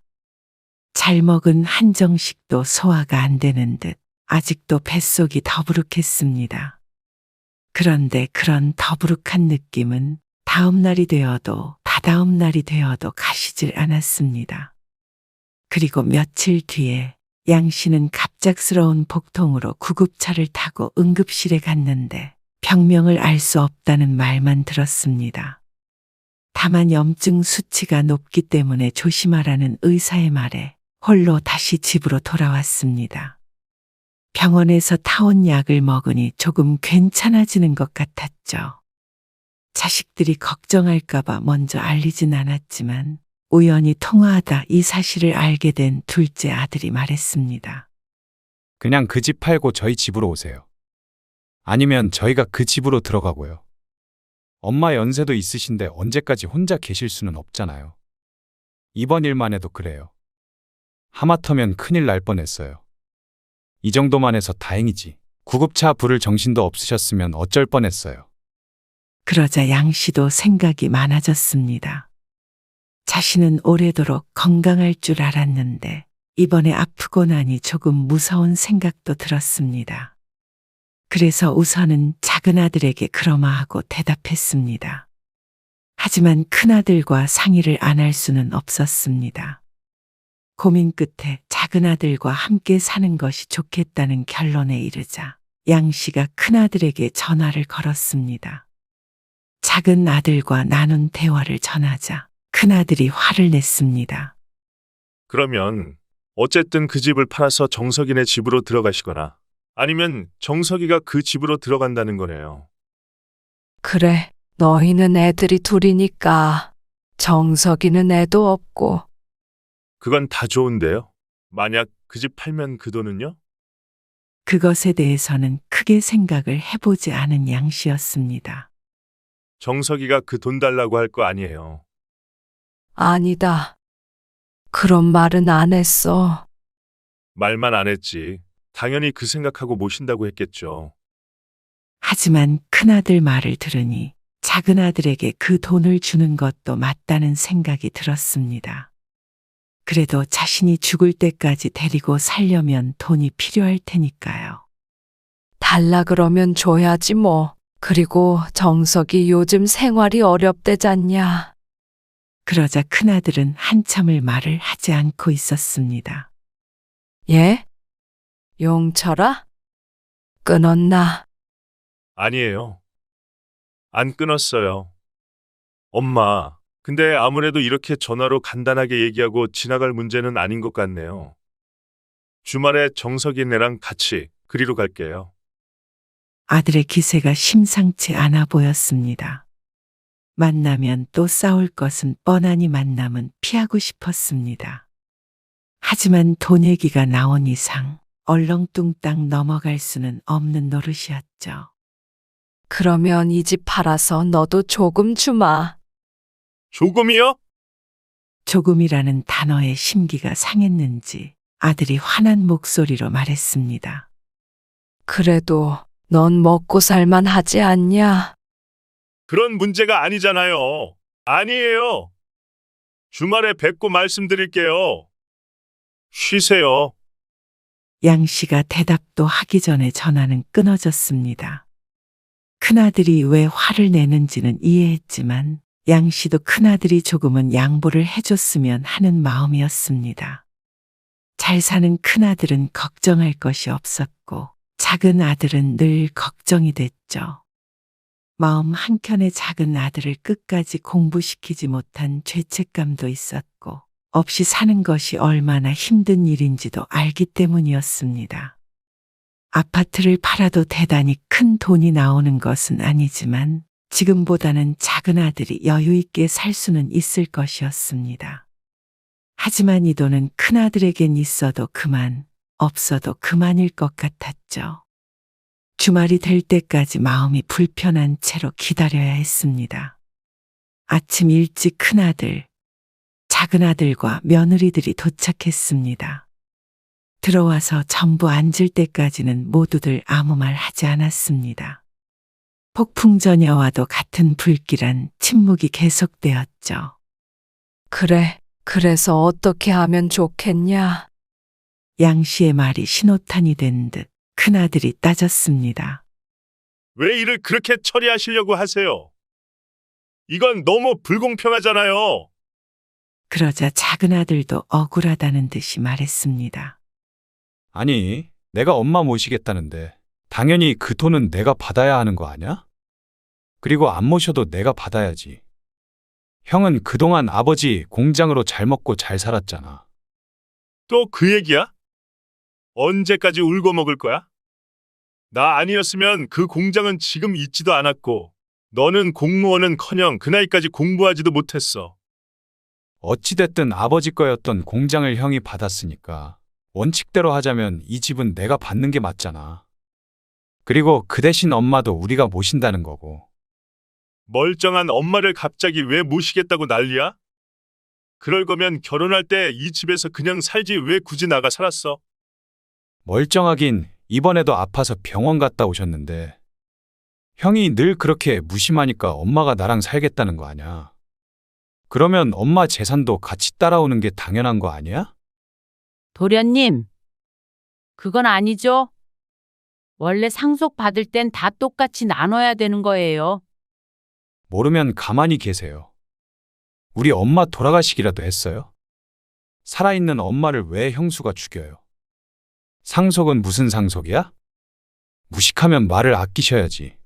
잘 먹은 한정식도 소화가 안 되는 듯 아직도 뱃속이 더부룩했습니다. 그런데 그런 더부룩한 느낌은 다음 날이 되어도 다다음 날이 되어도 가시질 않았습니다. 그리고 며칠 뒤에 양 씨는 갑작스러운 복통으로 구급차를 타고 응급실에 갔는데 병명을 알 수 없다는 말만 들었습니다. 다만 염증 수치가 높기 때문에 조심하라는 의사의 말에 홀로 다시 집으로 돌아왔습니다. 병원에서 타온 약을 먹으니 조금 괜찮아지는 것 같았죠. 자식들이 걱정할까봐 먼저 알리진 않았지만 우연히 통화하다 이 사실을 알게 된 둘째 아들이 말했습니다. 그냥 그 집 팔고 저희 집으로 오세요. 아니면 저희가 그 집으로 들어가고요. 엄마 연세도 있으신데 언제까지 혼자 계실 수는 없잖아요. 이번 일만 해도 그래요. 하마터면 큰일 날 뻔했어요. 이 정도만 해서 다행이지. 구급차 부를 정신도 없으셨으면 어쩔 뻔했어요. 그러자 양 씨도 생각이 많아졌습니다. 자신은 오래도록 건강할 줄 알았는데 이번에 아프고 나니 조금 무서운 생각도 들었습니다. 그래서 우선은 작은 아들에게 그러마하고 대답했습니다. 하지만 큰아들과 상의를 안 할 수는 없었습니다. 고민 끝에 작은 아들과 함께 사는 것이 좋겠다는 결론에 이르자 양 씨가 큰아들에게 전화를 걸었습니다. 작은 아들과 나눈 대화를 전하자 큰아들이 화를 냈습니다. 그러면 어쨌든 그 집을 팔아서 정석이네 집으로 들어가시거나 아니면 정석이가 그 집으로 들어간다는 거네요. 그래, 너희는 애들이 둘이니까 정석이는 애도 없고. 그건 다 좋은데요. 만약 그 집 팔면 그 돈은요? 그것에 대해서는 크게 생각을 해보지 않은 양 씨였습니다. 정석이가 그 돈 달라고 할 거 아니에요. 아니다. 그런 말은 안 했어. 말만 안 했지. 당연히 그 생각하고 모신다고 했겠죠. 하지만 큰아들 말을 들으니 작은아들에게 그 돈을 주는 것도 맞다는 생각이 들었습니다. 그래도 자신이 죽을 때까지 데리고 살려면 돈이 필요할 테니까요. 달라 그러면 줘야지 뭐. 그리고 정석이 요즘 생활이 어렵대잖냐. 그러자 큰아들은 한참을 말을 하지 않고 있었습니다. 예? 용철아? 끊었나? 아니에요. 안 끊었어요. 엄마, 근데 아무래도 이렇게 전화로 간단하게 얘기하고 지나갈 문제는 아닌 것 같네요. 주말에 정석이네랑 같이 그리로 갈게요. 아들의 기세가 심상치 않아 보였습니다. 만나면 또 싸울 것은 뻔하니 만남은 피하고 싶었습니다. 하지만 돈 얘기가 나온 이상 얼렁뚱땅 넘어갈 수는 없는 노릇이었죠. 그러면 이 집 팔아서 너도 조금 주마. 조금이요? 조금이라는 단어에 심기가 상했는지 아들이 화난 목소리로 말했습니다. 그래도 넌 먹고 살만 하지 않냐? 그런 문제가 아니잖아요. 아니에요. 주말에 뵙고 말씀드릴게요. 쉬세요. 양 씨가 대답도 하기 전에 전화는 끊어졌습니다. 큰아들이 왜 화를 내는지는 이해했지만 양 씨도 큰아들이 조금은 양보를 해줬으면 하는 마음이었습니다. 잘 사는 큰아들은 걱정할 것이 없었고 작은 아들은 늘 걱정이 됐죠. 마음 한켠에 작은 아들을 끝까지 공부시키지 못한 죄책감도 있었고 없이 사는 것이 얼마나 힘든 일인지도 알기 때문이었습니다. 아파트를 팔아도 대단히 큰 돈이 나오는 것은 아니지만 지금보다는 작은 아들이 여유 있게 살 수는 있을 것이었습니다. 하지만 이 돈은 큰 아들에겐 있어도 그만, 없어도 그만일 것 같았죠. 주말이 될 때까지 마음이 불편한 채로 기다려야 했습니다. 아침 일찍 큰아들, 작은아들과 며느리들이 도착했습니다. 들어와서 전부 앉을 때까지는 모두들 아무 말 하지 않았습니다. 폭풍전야와도 같은 불길한 침묵이 계속되었죠. 그래, 그래서 어떻게 하면 좋겠냐? 양 씨의 말이 신호탄이 된 듯 큰아들이 따졌습니다. 왜 일을 그렇게 처리하시려고 하세요? 이건 너무 불공평하잖아요. 그러자 작은아들도 억울하다는 듯이 말했습니다. 아니, 내가 엄마 모시겠다는데 당연히 그 돈은 내가 받아야 하는 거 아냐? 그리고 안 모셔도 내가 받아야지. 형은 그동안 아버지 공장으로 잘 먹고 잘 살았잖아. 또 그 얘기야? 언제까지 울고 먹을 거야? 나 아니었으면 그 공장은 지금 있지도 않았고 너는 공무원은커녕 그 나이까지 공부하지도 못했어. 어찌됐든 아버지 거였던 공장을 형이 받았으니까 원칙대로 하자면 이 집은 내가 받는 게 맞잖아. 그리고 그 대신 엄마도 우리가 모신다는 거고. 멀쩡한 엄마를 갑자기 왜 모시겠다고 난리야? 그럴 거면 결혼할 때 이 집에서 그냥 살지 왜 굳이 나가 살았어? 멀쩡하긴 이번에도 아파서 병원 갔다 오셨는데 형이 늘 그렇게 무심하니까 엄마가 나랑 살겠다는 거 아냐? 그러면 엄마 재산도 같이 따라오는 게 당연한 거 아니야? 도련님, 그건 아니죠. 원래 상속 받을 땐 다 똑같이 나눠야 되는 거예요. 모르면 가만히 계세요. 우리 엄마 돌아가시기라도 했어요? 살아있는 엄마를 왜 형수가 죽여요? 상속은 무슨 상속이야? 무식하면 말을 아끼셔야지.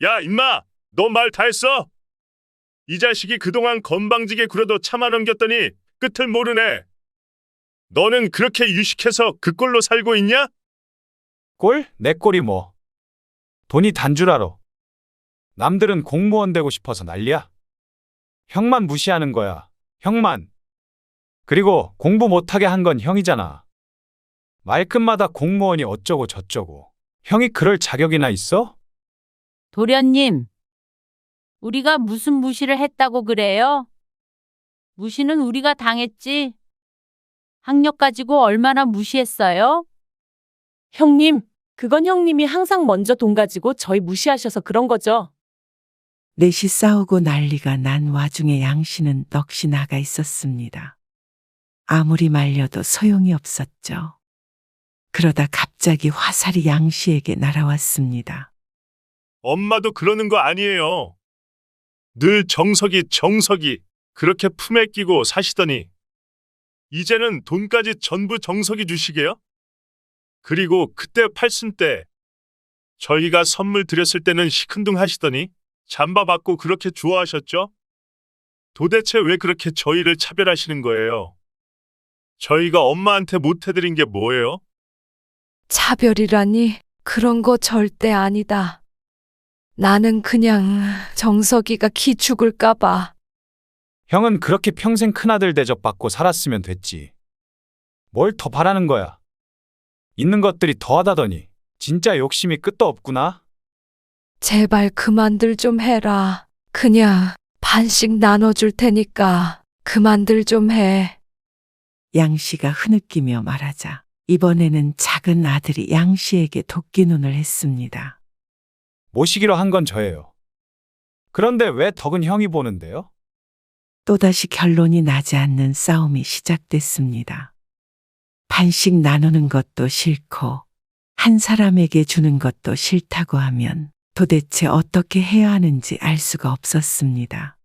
야, 임마! 너 말 다 했어? 이 자식이 그동안 건방지게 굴어도 참아 넘겼더니 끝을 모르네. 너는 그렇게 유식해서 그 꼴로 살고 있냐? 꼴? 내 꼴이 뭐? 돈이 단 줄 알아. 남들은 공무원 되고 싶어서 난리야. 형만 무시하는 거야. 형만. 그리고 공부 못하게 한 건 형이잖아. 말끝마다 공무원이 어쩌고 저쩌고. 형이 그럴 자격이나 있어? 도련님, 우리가 무슨 무시를 했다고 그래요? 무시는 우리가 당했지. 학력 가지고 얼마나 무시했어요? 형님, 그건 형님이 항상 먼저 돈 가지고 저희 무시하셔서 그런 거죠. 넷이 싸우고 난리가 난 와중에 양 씨는 넋이 나가 있었습니다. 아무리 말려도 소용이 없었죠. 그러다 갑자기 화살이 양 씨에게 날아왔습니다. 엄마도 그러는 거 아니에요. 늘 정석이 그렇게 품에 끼고 사시더니 이제는 돈까지 전부 정석이 주시게요? 그리고 그때 팔순 때 저희가 선물 드렸을 때는 시큰둥 하시더니 잠바 받고 그렇게 좋아하셨죠? 도대체 왜 그렇게 저희를 차별하시는 거예요? 저희가 엄마한테 못 해드린 게 뭐예요? 차별이라니 그런 거 절대 아니다. 나는 그냥 정석이가 기 죽을까봐. 형은 그렇게 평생 큰아들 대접받고 살았으면 됐지. 뭘 더 바라는 거야? 있는 것들이 더하다더니 진짜 욕심이 끝도 없구나. 제발 그만들 좀 해라. 그냥 반씩 나눠줄 테니까 그만들 좀 해. 양 씨가 흐느끼며 말하자 이번에는 작은 아들이 양 씨에게 도끼눈을 했습니다. 모시기로 한 건 저예요. 그런데 왜 덕은 형이 보는데요? 또다시 결론이 나지 않는 싸움이 시작됐습니다. 반씩 나누는 것도 싫고 한 사람에게 주는 것도 싫다고 하면 도대체 어떻게 해야 하는지 알 수가 없었습니다.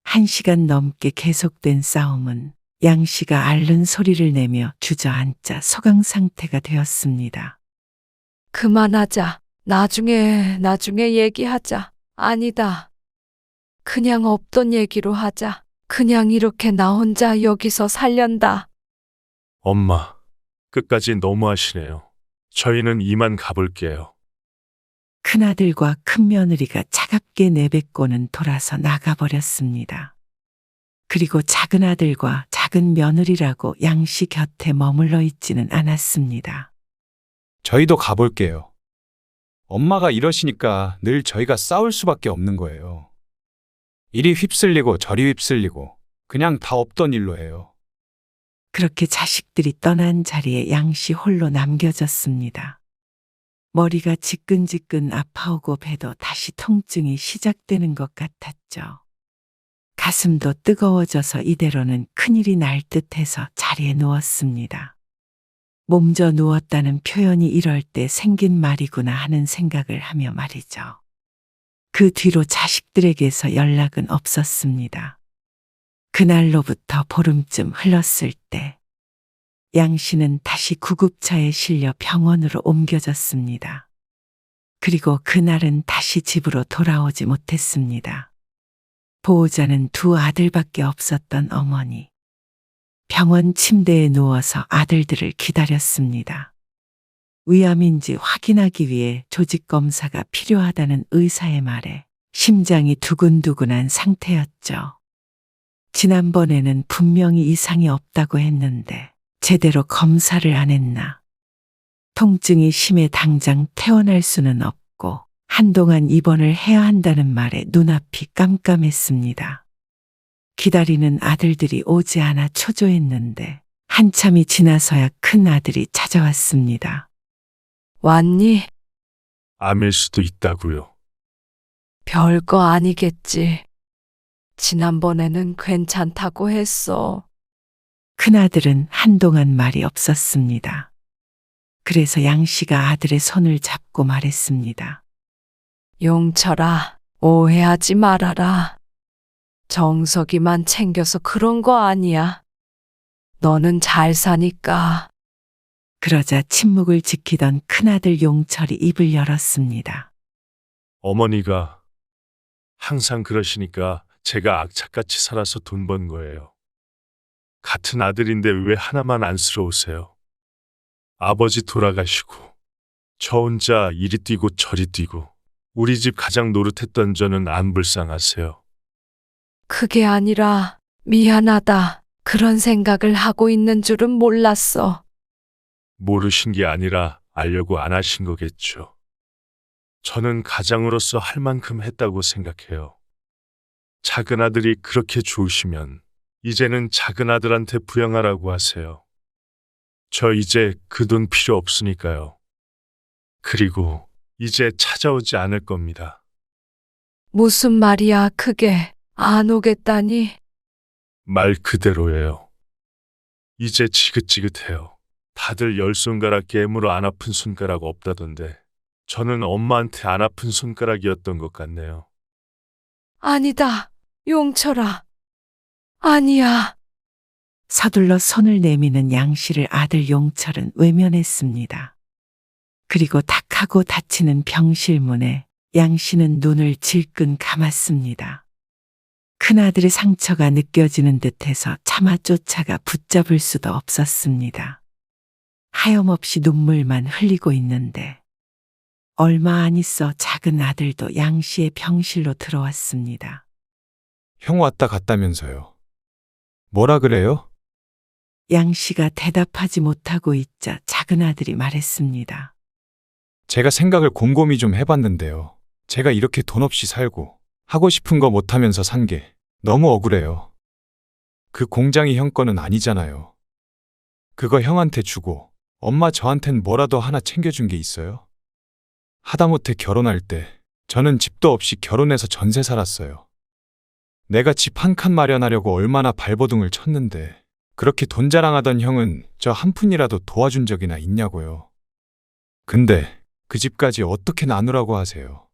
1시간 넘게 계속된 싸움은 양 씨가 앓는 소리를 내며 주저앉자 소강 상태가 되었습니다. 그만하자. 나중에 얘기하자. 아니다. 그냥 없던 얘기로 하자. 그냥 이렇게 나 혼자 여기서 살련다. 엄마, 끝까지 너무하시네요. 저희는 이만 가볼게요. 큰아들과 큰며느리가 차갑게 내뱉고는 돌아서 나가버렸습니다. 그리고 작은 아들과 작은 며느리라고 양 씨 곁에 머물러 있지는 않았습니다. 저희도 가볼게요. 엄마가 이러시니까 늘 저희가 싸울 수밖에 없는 거예요. 이리 휩쓸리고 저리 휩쓸리고 그냥 다 없던 일로 해요. 그렇게 자식들이 떠난 자리에 양 씨 홀로 남겨졌습니다. 머리가 지끈지끈 아파오고 배도 다시 통증이 시작되는 것 같았죠. 가슴도 뜨거워져서 이대로는 큰일이 날 듯해서 자리에 누웠습니다. 몸져 누웠다는 표현이 이럴 때 생긴 말이구나 하는 생각을 하며 말이죠. 그 뒤로 자식들에게서 연락은 없었습니다. 그날로부터 보름쯤 흘렀을 때 양 씨는 다시 구급차에 실려 병원으로 옮겨졌습니다. 그리고 그날은 다시 집으로 돌아오지 못했습니다. 보호자는 두 아들밖에 없었던 어머니. 병원 침대에 누워서 아들들을 기다렸습니다. 위암인지 확인하기 위해 조직검사가 필요하다는 의사의 말에 심장이 두근두근한 상태였죠. 지난번에는 분명히 이상이 없다고 했는데 제대로 검사를 안 했나. 통증이 심해 당장 퇴원할 수는 없고 한동안 입원을 해야 한다는 말에 눈앞이 깜깜했습니다. 기다리는 아들들이 오지 않아 초조했는데 한참이 지나서야 큰 아들이 찾아왔습니다. 왔니? 암일 수도 있다고요. 별거 아니겠지. 지난번에는 괜찮다고 했어. 큰아들은 한동안 말이 없었습니다. 그래서 양 씨가 아들의 손을 잡고 말했습니다. 용철아, 오해하지 말아라. 정석이만 챙겨서 그런 거 아니야. 너는 잘 사니까. 그러자 침묵을 지키던 큰아들 용철이 입을 열었습니다. 어머니가 항상 그러시니까 제가 악착같이 살아서 돈 번 거예요. 같은 아들인데 왜 하나만 안쓰러우세요? 아버지 돌아가시고 저 혼자 이리 뛰고 저리 뛰고 우리 집 가장 노릇했던 저는 안 불쌍하세요. 그게 아니라 미안하다. 그런 생각을 하고 있는 줄은 몰랐어. 모르신 게 아니라 알려고 안 하신 거겠죠. 저는 가장으로서 할 만큼 했다고 생각해요. 작은 아들이 그렇게 좋으시면 이제는 작은 아들한테 부양하라고 하세요. 저 이제 그 돈 필요 없으니까요. 그리고 이제 찾아오지 않을 겁니다. 무슨 말이야, 그게. 안 오겠다니. 말 그대로예요. 이제 지긋지긋해요. 다들 10손가락 깨물어 안 아픈 손가락 없다던데 저는 엄마한테 안 아픈 손가락이었던 것 같네요. 아니다, 용철아. 아니야. 서둘러 손을 내미는 양 씨를 아들 용철은 외면했습니다. 그리고 탁 하고 닫히는 병실문에 양 씨는 눈을 질끈 감았습니다. 큰아들의 상처가 느껴지는 듯해서 차마 쫓아가 붙잡을 수도 없었습니다. 하염없이 눈물만 흘리고 있는데 얼마 안 있어 작은 아들도 양 씨의 병실로 들어왔습니다. 형 왔다 갔다면서요. 뭐라 그래요? 양 씨가 대답하지 못하고 있자 작은 아들이 말했습니다. 제가 생각을 곰곰이 좀 해봤는데요. 제가 이렇게 돈 없이 살고 하고 싶은 거 못하면서 산 게 너무 억울해요. 그 공장이 형 거는 아니잖아요. 그거 형한테 주고 엄마 저한텐 뭐라도 하나 챙겨준 게 있어요? 하다못해 결혼할 때 저는 집도 없이 결혼해서 전세 살았어요. 내가 집 한 칸 마련하려고 얼마나 발버둥을 쳤는데 그렇게 돈 자랑하던 형은 저 한 푼이라도 도와준 적이나 있냐고요. 근데 그 집까지 어떻게 나누라고 하세요?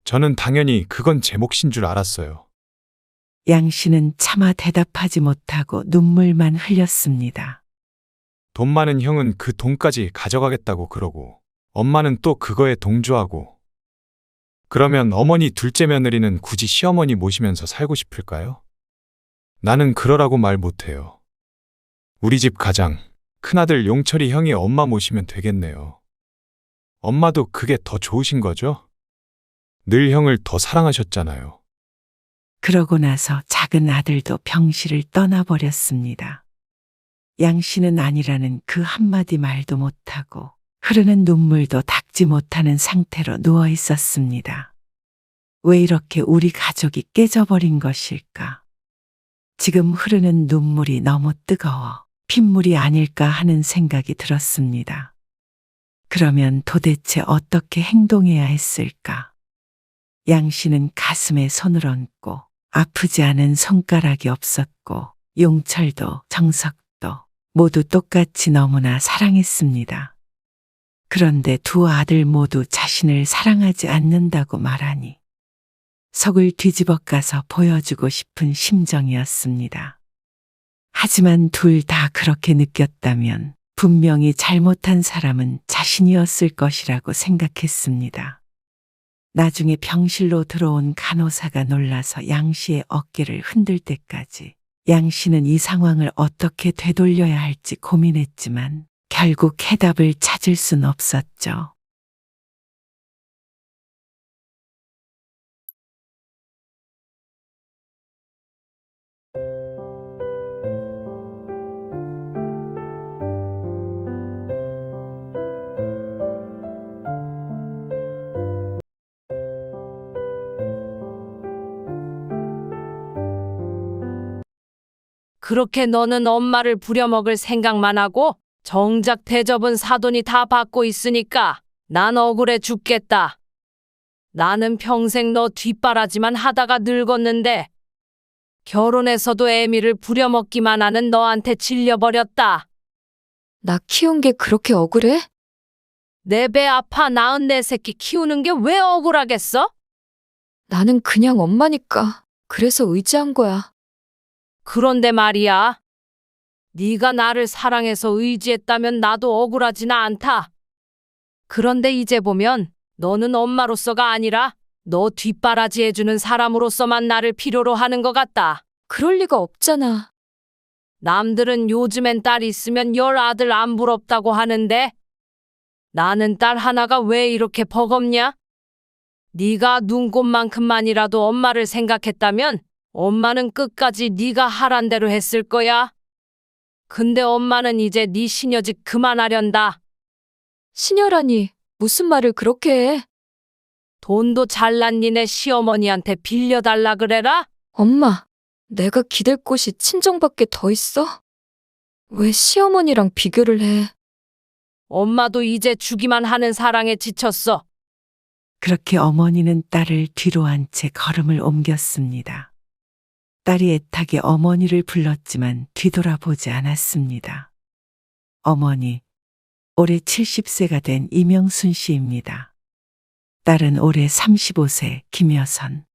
저는 당연히 그건 제 몫인 줄 알았어요. 양 씨는 차마 대답하지 못하고 눈물만 흘렸습니다. 돈 많은 형은 그 돈까지 가져가겠다고 그러고 엄마는 또 그거에 동조하고 그러면 어머니 둘째 며느리는 굳이 시어머니 모시면서 살고 싶을까요? 나는 그러라고 말 못해요. 우리 집 가장 큰아들 용철이 형이 엄마 모시면 되겠네요. 엄마도 그게 더 좋으신 거죠? 늘 형을 더 사랑하셨잖아요. 그러고 나서 작은 아들도 병실을 떠나버렸습니다. 양 씨는 아니라는 그 한마디 말도 못하고 흐르는 눈물도 닦지 못하는 상태로 누워 있었습니다. 왜 이렇게 우리 가족이 깨져버린 것일까? 지금 흐르는 눈물이 너무 뜨거워 핏물이 아닐까 하는 생각이 들었습니다. 그러면 도대체 어떻게 행동해야 했을까? 양 씨는 가슴에 손을 얹고 아프지 않은 손가락이 없었고 용철도 정석도 모두 똑같이 너무나 사랑했습니다. 그런데 두 아들 모두 자신을 사랑하지 않는다고 말하니 속을 뒤집어 까서 보여주고 싶은 심정이었습니다. 하지만 둘 다 그렇게 느꼈다면 분명히 잘못한 사람은 자신이었을 것이라고 생각했습니다. 나중에 병실로 들어온 간호사가 놀라서 양 씨의 어깨를 흔들 때까지 양 씨는 이 상황을 어떻게 되돌려야 할지 고민했지만 결국 해답을 찾을 순 없었죠. 그렇게 너는 엄마를 부려먹을 생각만 하고 정작 대접은 사돈이 다 받고 있으니까 난 억울해 죽겠다. 나는 평생 너 뒷바라지만 하다가 늙었는데 결혼해서도 애미를 부려먹기만 하는 너한테 질려버렸다. 나 키운 게 그렇게 억울해? 내 배 아파 낳은 내 새끼 키우는 게 왜 억울하겠어? 나는 그냥 엄마니까. 그래서 의지한 거야. 그런데 말이야. 네가 나를 사랑해서 의지했다면 나도 억울하지는 않다. 그런데 이제 보면 너는 엄마로서가 아니라 너 뒷바라지 해주는 사람으로서만 나를 필요로 하는 것 같다. 그럴 리가 없잖아. 남들은 요즘엔 딸 있으면 10아들 안 부럽다고 하는데 나는 딸 하나가 왜 이렇게 버겁냐? 네가 눈곱만큼만이라도 엄마를 생각했다면 엄마는 끝까지 네가 하란 대로 했을 거야. 근데 엄마는 이제 네 시녀짓 그만하련다. 시녀라니 무슨 말을 그렇게 해? 돈도 잘난 니네 시어머니한테 빌려달라 그래라? 엄마, 내가 기댈 곳이 친정밖에 더 있어? 왜 시어머니랑 비교를 해? 엄마도 이제 주기만 하는 사랑에 지쳤어. 그렇게 어머니는 딸을 뒤로 한 채 걸음을 옮겼습니다. 딸이 애타게 어머니를 불렀지만 뒤돌아보지 않았습니다. 어머니, 올해 70세가 된 이명순 씨입니다. 딸은 올해 35세 김여선.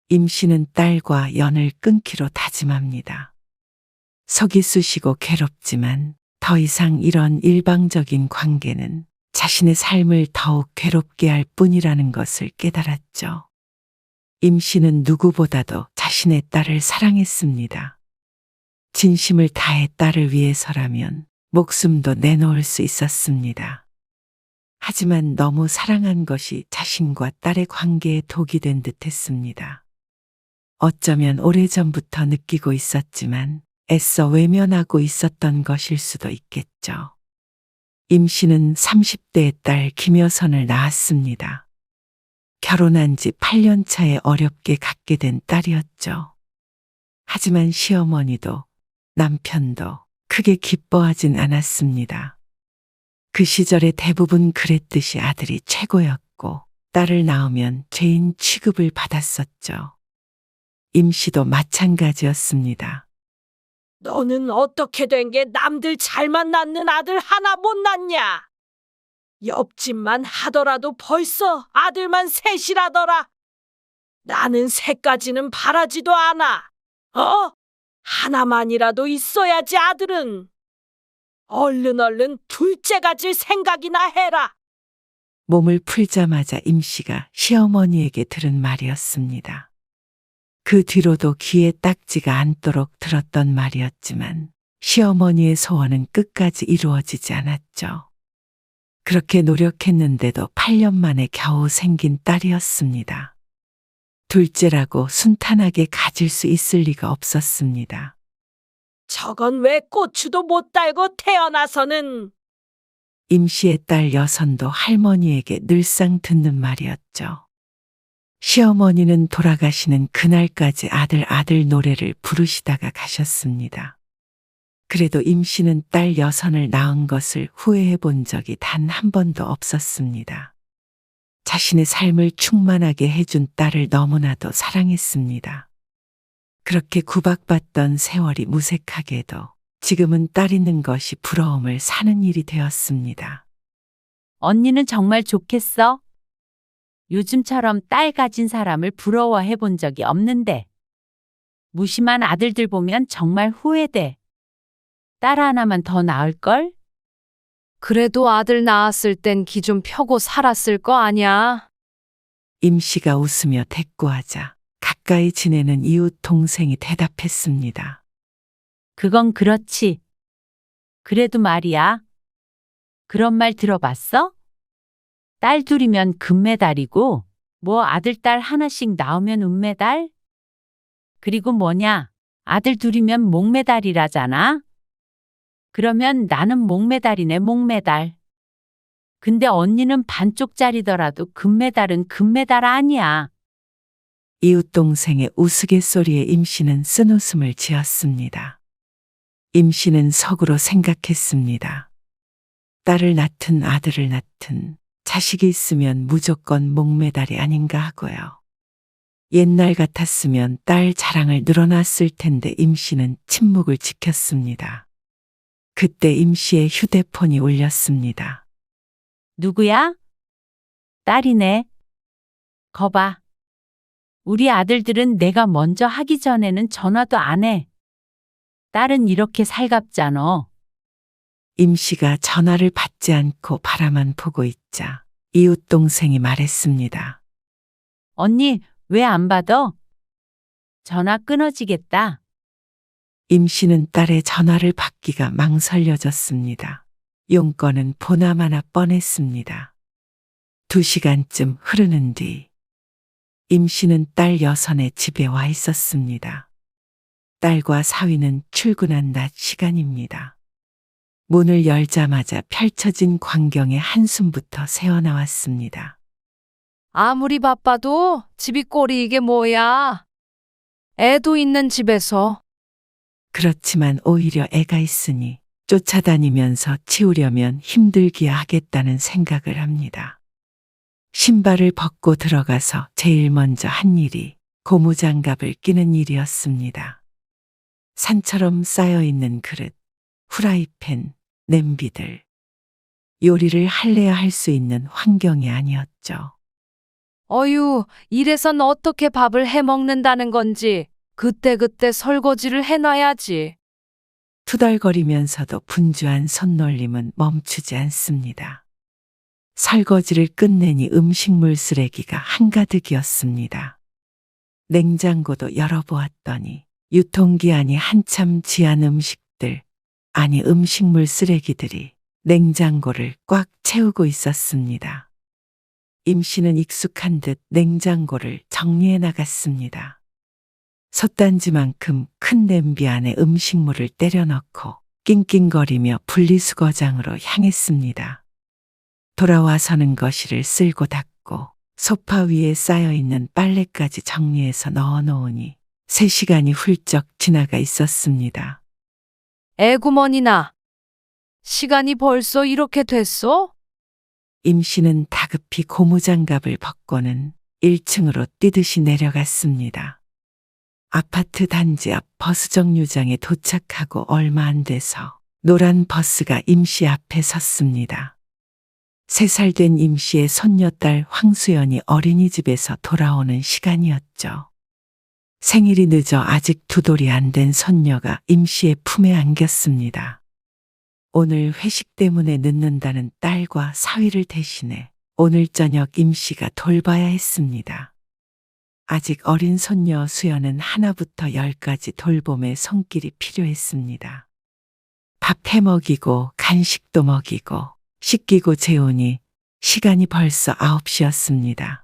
임 씨는 딸과 연을 끊기로 다짐합니다. 속이 쑤시고 괴롭지만 더 이상 이런 일방적인 관계는 자신의 삶을 더욱 괴롭게 할 뿐이라는 것을 깨달았죠. 임 씨는 누구보다도 자신의 딸을 사랑했습니다. 진심을 다해 딸을 위해서라면 목숨도 내놓을 수 있었습니다. 하지만 너무 사랑한 것이 자신과 딸의 관계에 독이 된 듯했습니다. 어쩌면 오래전부터 느끼고 있었지만 애써 외면하고 있었던 것일 수도 있겠죠. 임 씨는 30대의 딸 김여선을 낳았습니다. 결혼한 지 8년 차에 어렵게 갖게 된 딸이었죠. 하지만 시어머니도 남편도 크게 기뻐하진 않았습니다. 그 시절에 대부분 그랬듯이 아들이 최고였고 딸을 낳으면 죄인 취급을 받았었죠. 임 씨도 마찬가지였습니다. 너는 어떻게 된 게 남들 잘만 낳는 아들 하나 못 낳냐? 옆집만 하더라도 벌써 아들만 셋이라더라. 나는 셋까지는 바라지도 않아. 하나만이라도 있어야지 아들은. 얼른 둘째 가질 생각이나 해라. 몸을 풀자마자 임 씨가 시어머니에게 들은 말이었습니다. 그 뒤로도 귀에 딱지가 않도록 들었던 말이었지만 시어머니의 소원은 끝까지 이루어지지 않았죠. 그렇게 노력했는데도 8년 만에 겨우 생긴 딸이었습니다. 둘째라고 순탄하게 가질 수 있을 리가 없었습니다. 저건 왜 고추도 못 달고 태어나서는. 임 씨의 딸 여선도 할머니에게 늘상 듣는 말이었죠. 시어머니는 돌아가시는 그날까지 아들 노래를 부르시다가 가셨습니다. 그래도 임 씨는 딸 여선을 낳은 것을 후회해 본 적이 단 한 번도 없었습니다. 자신의 삶을 충만하게 해준 딸을 너무나도 사랑했습니다. 그렇게 구박받던 세월이 무색하게도 지금은 딸 있는 것이 부러움을 사는 일이 되었습니다. 언니는 정말 좋겠어? 요즘처럼 딸 가진 사람을 부러워해 본 적이 없는데. 무심한 아들들 보면 정말 후회돼. 딸 하나만 더 낳을걸? 그래도 아들 낳았을 땐 기 좀 펴고 살았을 거 아냐? 임 씨가 웃으며 대꾸하자 가까이 지내는 이웃 동생이 대답했습니다. 그건 그렇지. 그래도 말이야. 그런 말 들어봤어? 딸 둘이면 금메달이고, 뭐 아들 딸 하나씩 낳으면 은메달? 그리고 뭐냐, 아들 둘이면 목메달이라잖아? 그러면 나는 목메달이네, 목메달. 근데 언니는 반쪽짜리더라도 금메달은 금메달 아니야. 이웃 동생의 우스갯소리에 임 씨는 쓴웃음을 지었습니다. 임 씨는 속으로 생각했습니다. 딸을 낳든 아들을 낳든 자식이 있으면 무조건 목메달이 아닌가 하고요. 옛날 같았으면 딸 자랑을 늘어놨을 텐데 임 씨는 침묵을 지켰습니다. 그때 임 씨의 휴대폰이 울렸습니다. 누구야? 딸이네. 거봐. 우리 아들들은 내가 먼저 하기 전에는 전화도 안 해. 딸은 이렇게 살갑잖아. 임 씨가 전화를 받지 않고 바라만 보고 있자 이웃 동생이 말했습니다. 언니, 왜 안 받아? 전화 끊어지겠다. 임 씨는 딸의 전화를 받기가 망설여졌습니다. 용건은 보나마나 뻔했습니다. 2시간쯤 흐르는 뒤 임 씨는 딸 여선의 집에 와 있었습니다. 딸과 사위는 출근한 낮 시간입니다. 문을 열자마자 펼쳐진 광경에 한숨부터 새어나왔습니다. 아무리 바빠도 집이 꼴이 이게 뭐야. 애도 있는 집에서. 그렇지만 오히려 애가 있으니 쫓아다니면서 치우려면 힘들기야 하겠다는 생각을 합니다. 신발을 벗고 들어가서 제일 먼저 한 일이 고무장갑을 끼는 일이었습니다. 산처럼 쌓여있는 그릇, 후라이팬, 냄비들. 요리를 할래야 할 수 있는 환경이 아니었죠. 어휴, 이래선 어떻게 밥을 해 먹는다는 건지 그때그때 설거지를 해놔야지. 투덜거리면서도 분주한 손놀림은 멈추지 않습니다. 설거지를 끝내니 음식물 쓰레기가 한가득이었습니다. 냉장고도 열어보았더니 유통기한이 한참 지한 음식들, 아니 음식물 쓰레기들이 냉장고를 꽉 채우고 있었습니다. 임 씨는 익숙한 듯 냉장고를 정리해 나갔습니다. 솥단지만큼 큰 냄비 안에 음식물을 때려넣고 낑낑거리며 분리수거장으로 향했습니다. 돌아와서는 거실을 쓸고 닦고 소파 위에 쌓여있는 빨래까지 정리해서 넣어놓으니 3시간이 훌쩍 지나가 있었습니다. 애구머니나. 시간이 벌써 이렇게 됐어? 임 씨는 다급히 고무장갑을 벗고는 1층으로 뛰듯이 내려갔습니다. 아파트 단지 앞 버스 정류장에 도착하고 얼마 안 돼서 노란 버스가 임 씨 앞에 섰습니다. 3살 된 임 씨의 손녀딸 황수연이 어린이집에서 돌아오는 시간이었죠. 생일이 늦어 아직 2돌이 안 된 손녀가 임 씨의 품에 안겼습니다. 오늘 회식 때문에 늦는다는 딸과 사위를 대신해 오늘 저녁 임 씨가 돌봐야 했습니다. 아직 어린 손녀 수연은 하나부터 10까지 돌봄의 손길이 필요했습니다. 밥 해 먹이고 간식도 먹이고 씻기고 재우니 시간이 벌써 9시였습니다.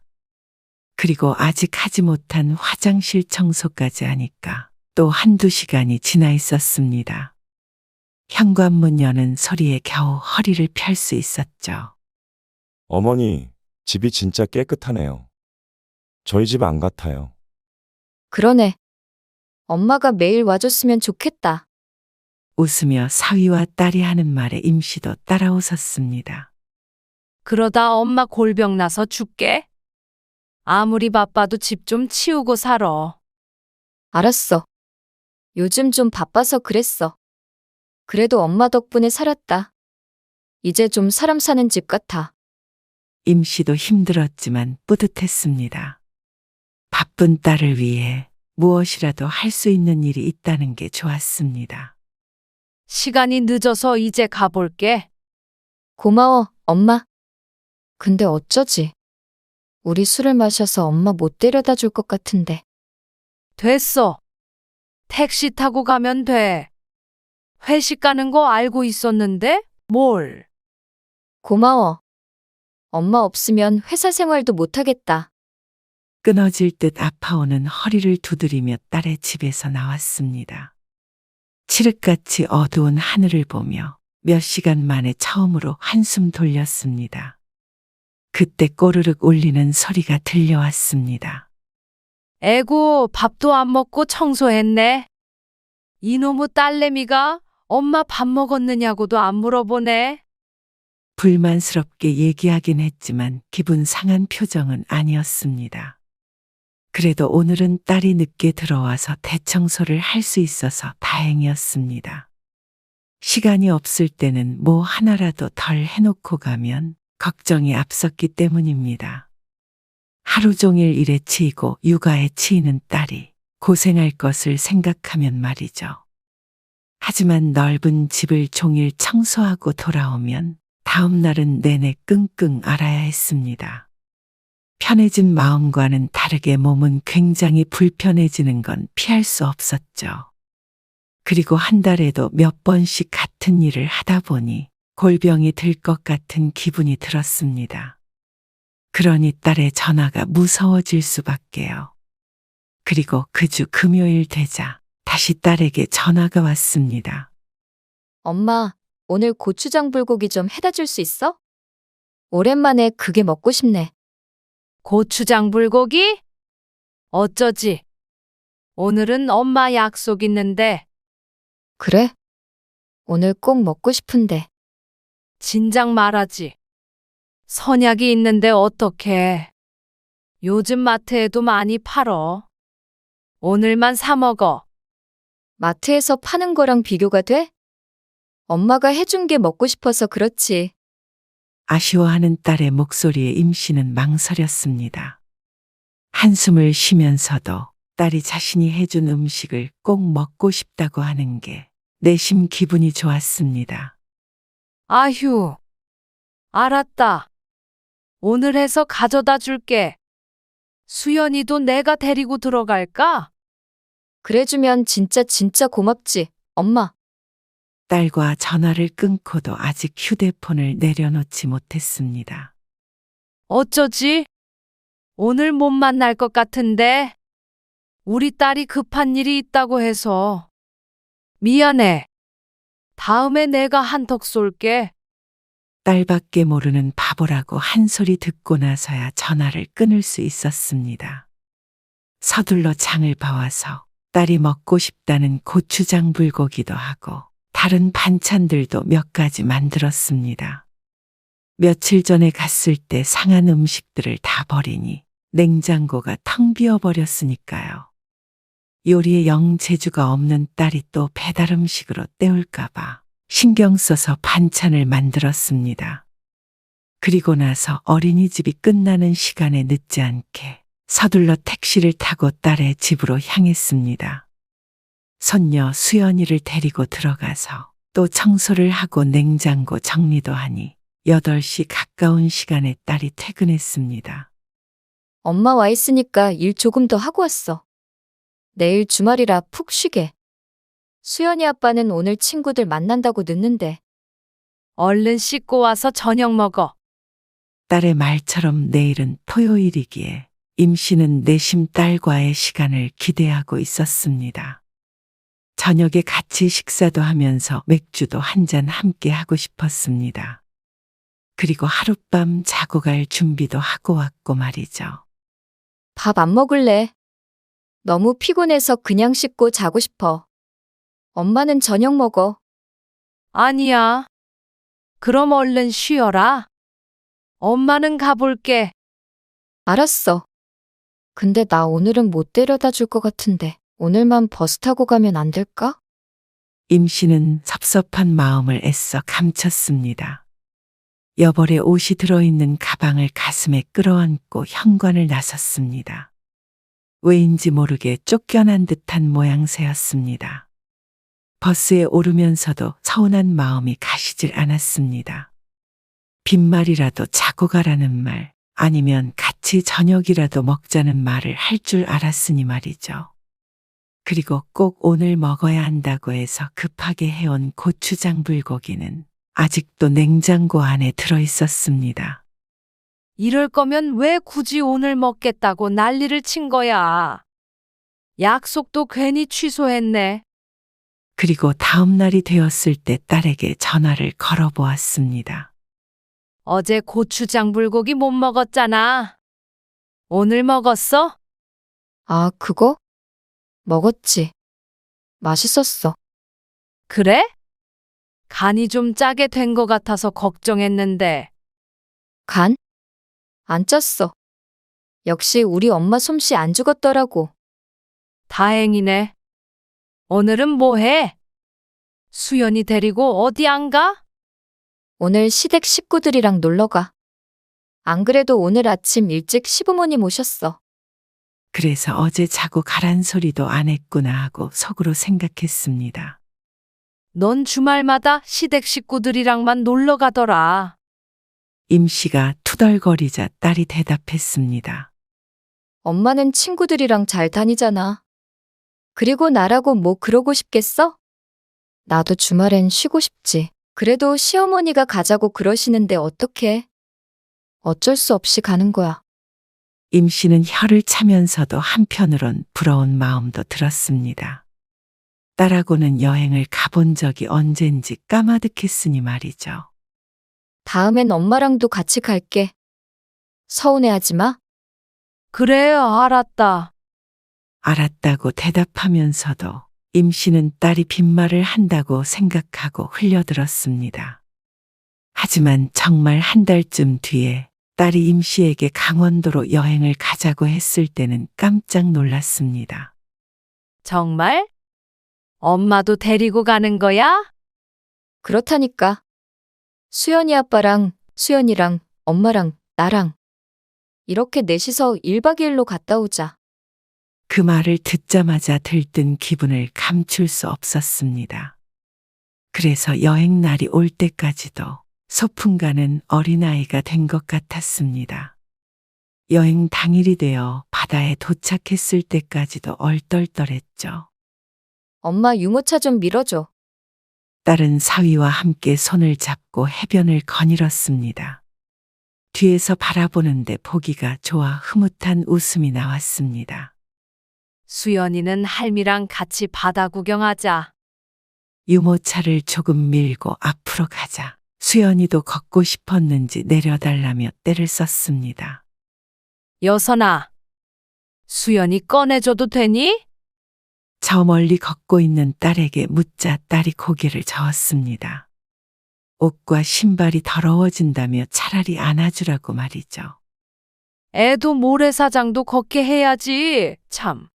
그리고 아직 하지 못한 화장실 청소까지 하니까 또 1~2시간이 지나 있었습니다. 현관문 여는 소리에 겨우 허리를 펼 수 있었죠. 어머니, 집이 진짜 깨끗하네요. 저희 집 안 같아요. 그러네. 엄마가 매일 와줬으면 좋겠다. 웃으며 사위와 딸이 하는 말에 임 씨도 따라 웃었습니다. 그러다 엄마 골병 나서 죽게. 아무리 바빠도 집 좀 치우고 살아. 알았어. 요즘 좀 바빠서 그랬어. 그래도 엄마 덕분에 살았다. 이제 좀 사람 사는 집 같아. 임 씨도 힘들었지만 뿌듯했습니다. 바쁜 딸을 위해 무엇이라도 할 수 있는 일이 있다는 게 좋았습니다. 시간이 늦어서 이제 가볼게. 고마워, 엄마. 근데 어쩌지? 우리 술을 마셔서 엄마 못 데려다 줄 것 같은데. 됐어. 택시 타고 가면 돼. 회식 가는 거 알고 있었는데 뭘. 고마워. 엄마 없으면 회사 생활도 못하겠다. 끊어질 듯 아파오는 허리를 두드리며 딸의 집에서 나왔습니다. 칠흑같이 어두운 하늘을 보며 몇 시간 만에 처음으로 한숨 돌렸습니다. 그때 꼬르륵 울리는 소리가 들려왔습니다. 에고, 밥도 안 먹고 청소했네. 이놈의 딸내미가 엄마 밥 먹었느냐고도 안 물어보네. 불만스럽게 얘기하긴 했지만 기분 상한 표정은 아니었습니다. 그래도 오늘은 딸이 늦게 들어와서 대청소를 할 수 있어서 다행이었습니다. 시간이 없을 때는 뭐 하나라도 덜 해놓고 가면 걱정이 앞섰기 때문입니다. 하루 종일 일에 치이고 육아에 치이는 딸이 고생할 것을 생각하면 말이죠. 하지만 넓은 집을 종일 청소하고 돌아오면 다음 날은 내내 끙끙 앓아야 했습니다. 편해진 마음과는 다르게 몸은 굉장히 불편해지는 건 피할 수 없었죠. 그리고 한 달에도 몇 번씩 같은 일을 하다 보니 골병이 들 것 같은 기분이 들었습니다. 그러니 딸의 전화가 무서워질 수밖에요. 그리고 그 주 금요일 되자 다시 딸에게 전화가 왔습니다. 엄마, 오늘 고추장 불고기 좀 해다 줄 수 있어? 오랜만에 그게 먹고 싶네. 고추장 불고기? 어쩌지? 오늘은 엄마 약속 있는데. 그래? 오늘 꼭 먹고 싶은데. 진작 말하지. 선약이 있는데 어떡해. 요즘 마트에도 많이 팔어. 오늘만 사 먹어. 마트에서 파는 거랑 비교가 돼? 엄마가 해준 게 먹고 싶어서 그렇지. 아쉬워하는 딸의 목소리에 임 씨는 망설였습니다. 한숨을 쉬면서도 딸이 자신이 해준 음식을 꼭 먹고 싶다고 하는 게 내심 기분이 좋았습니다. 아휴. 알았다. 오늘 해서 가져다 줄게. 수연이도 내가 데리고 들어갈까? 그래주면 진짜 고맙지, 엄마. 딸과 전화를 끊고도 아직 휴대폰을 내려놓지 못했습니다. 어쩌지? 오늘 못 만날 것 같은데. 우리 딸이 급한 일이 있다고 해서. 미안해. 다음에 내가 한턱 쏠게. 딸밖에 모르는 바보라고 한 소리 듣고 나서야 전화를 끊을 수 있었습니다. 서둘러 장을 봐와서 딸이 먹고 싶다는 고추장 불고기도 하고 다른 반찬들도 몇 가지 만들었습니다. 며칠 전에 갔을 때 상한 음식들을 다 버리니 냉장고가 텅 비어버렸으니까요. 요리에 영 재주가 없는 딸이 또 배달 음식으로 때울까봐 신경 써서 반찬을 만들었습니다. 그리고 나서 어린이집이 끝나는 시간에 늦지 않게 서둘러 택시를 타고 딸의 집으로 향했습니다. 손녀 수연이를 데리고 들어가서 또 청소를 하고 냉장고 정리도 하니 8시 가까운 시간에 딸이 퇴근했습니다. 엄마 와 있으니까 일 조금 더 하고 왔어. 내일 주말이라 푹 쉬게. 수연이 아빠는 오늘 친구들 만난다고 늦는데. 얼른 씻고 와서 저녁 먹어. 딸의 말처럼 내일은 토요일이기에 임 씨는 내심 딸과의 시간을 기대하고 있었습니다. 저녁에 같이 식사도 하면서 맥주도 한 잔 함께 하고 싶었습니다. 그리고 하룻밤 자고 갈 준비도 하고 왔고 말이죠. 밥 안 먹을래? 너무 피곤해서 그냥 씻고 자고 싶어. 엄마는 저녁 먹어. 아니야. 그럼 얼른 쉬어라. 엄마는 가볼게. 알았어. 근데 나 오늘은 못 데려다 줄 것 같은데 오늘만 버스 타고 가면 안 될까? 임 씨는 섭섭한 마음을 애써 감췄습니다. 여벌의 옷이 들어있는 가방을 가슴에 끌어안고 현관을 나섰습니다. 왜인지 모르게 쫓겨난 듯한 모양새였습니다. 버스에 오르면서도 서운한 마음이 가시질 않았습니다. 빈말이라도 자고 가라는 말, 아니면 같이 저녁이라도 먹자는 말을 할 줄 알았으니 말이죠. 그리고 꼭 오늘 먹어야 한다고 해서 급하게 해온 고추장 불고기는 아직도 냉장고 안에 들어 있었습니다. 이럴 거면 왜 굳이 오늘 먹겠다고 난리를 친 거야. 약속도 괜히 취소했네. 그리고 다음 날이 되었을 때 딸에게 전화를 걸어보았습니다. 어제 고추장 불고기 못 먹었잖아. 오늘 먹었어? 아, 그거? 먹었지. 맛있었어. 그래? 간이 좀 짜게 된 것 같아서 걱정했는데. 간? 안 짰어. 역시 우리 엄마 솜씨 안 죽었더라고. 다행이네. 오늘은 뭐 해? 수연이 데리고 어디 안 가? 오늘 시댁 식구들이랑 놀러 가. 안 그래도 오늘 아침 일찍 시부모님 오셨어. 그래서 어제 자고 가란 소리도 안 했구나 하고 속으로 생각했습니다. 넌 주말마다 시댁 식구들이랑만 놀러 가더라. 임 씨가 투덜거리자 딸이 대답했습니다. 엄마는 친구들이랑 잘 다니잖아. 그리고 나라고 뭐 그러고 싶겠어? 나도 주말엔 쉬고 싶지. 그래도 시어머니가 가자고 그러시는데 어떡해. 어쩔 수 없이 가는 거야. 임 씨는 혀를 차면서도 한편으론 부러운 마음도 들었습니다. 딸하고는 여행을 가본 적이 언젠지 까마득했으니 말이죠. 다음엔 엄마랑도 같이 갈게. 서운해하지 마. 그래요, 알았다. 알았다고 대답하면서도 임 씨는 딸이 빈말을 한다고 생각하고 흘려들었습니다. 하지만 정말 한 달쯤 뒤에 딸이 임 씨에게 강원도로 여행을 가자고 했을 때는 깜짝 놀랐습니다. 정말? 엄마도 데리고 가는 거야? 그렇다니까. 수연이 아빠랑 수연이랑 엄마랑 나랑 이렇게 넷이서 1박 2일로 갔다 오자. 그 말을 듣자마자 들뜬 기분을 감출 수 없었습니다. 그래서 여행 날이 올 때까지도 소풍 가는 어린아이가 된 것 같았습니다. 여행 당일이 되어 바다에 도착했을 때까지도 얼떨떨했죠. 엄마 유모차 좀 밀어줘. 딸은 사위와 함께 손을 잡고 해변을 거닐었습니다. 뒤에서 바라보는데 보기가 좋아 흐뭇한 웃음이 나왔습니다. 수연이는 할미랑 같이 바다 구경하자. 유모차를 조금 밀고 앞으로 가자. 수연이도 걷고 싶었는지 내려달라며 떼를 썼습니다. 여선아, 수연이 꺼내줘도 되니? 저 멀리 걷고 있는 딸에게 묻자 딸이 고개를 저었습니다. 옷과 신발이 더러워진다며 차라리 안아주라고 말이죠. 애도 모래사장도 걷게 해야지. 참.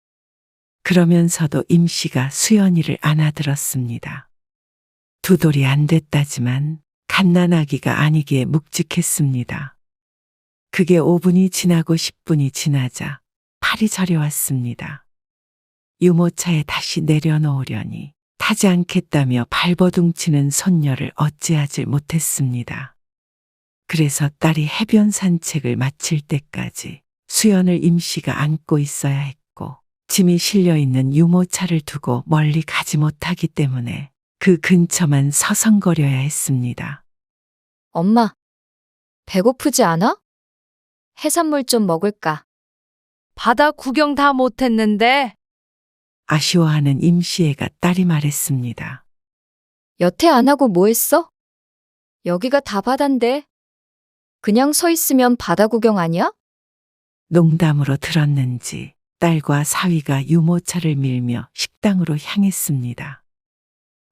그러면서도 임 씨가 수연이를 안아들었습니다. 두 돌이 안 됐다지만 갓난아기가 아니기에 묵직했습니다. 그게 5분이 지나고 10분이 지나자 팔이 저려왔습니다. 유모차에 다시 내려놓으려니 타지 않겠다며 발버둥치는 손녀를 어찌하질 못했습니다. 그래서 딸이 해변 산책을 마칠 때까지 수연을 임 씨가 안고 있어야 했고 짐이 실려있는 유모차를 두고 멀리 가지 못하기 때문에 그 근처만 서성거려야 했습니다. 엄마, 배고프지 않아? 해산물 좀 먹을까? 바다 구경 다 못했는데. 아쉬워하는 임 씨애가 딸이 말했습니다. 여태 안 하고 뭐 했어? 여기가 다 바다인데. 그냥 서 있으면 바다 구경 아니야? 농담으로 들었는지 딸과 사위가 유모차를 밀며 식당으로 향했습니다.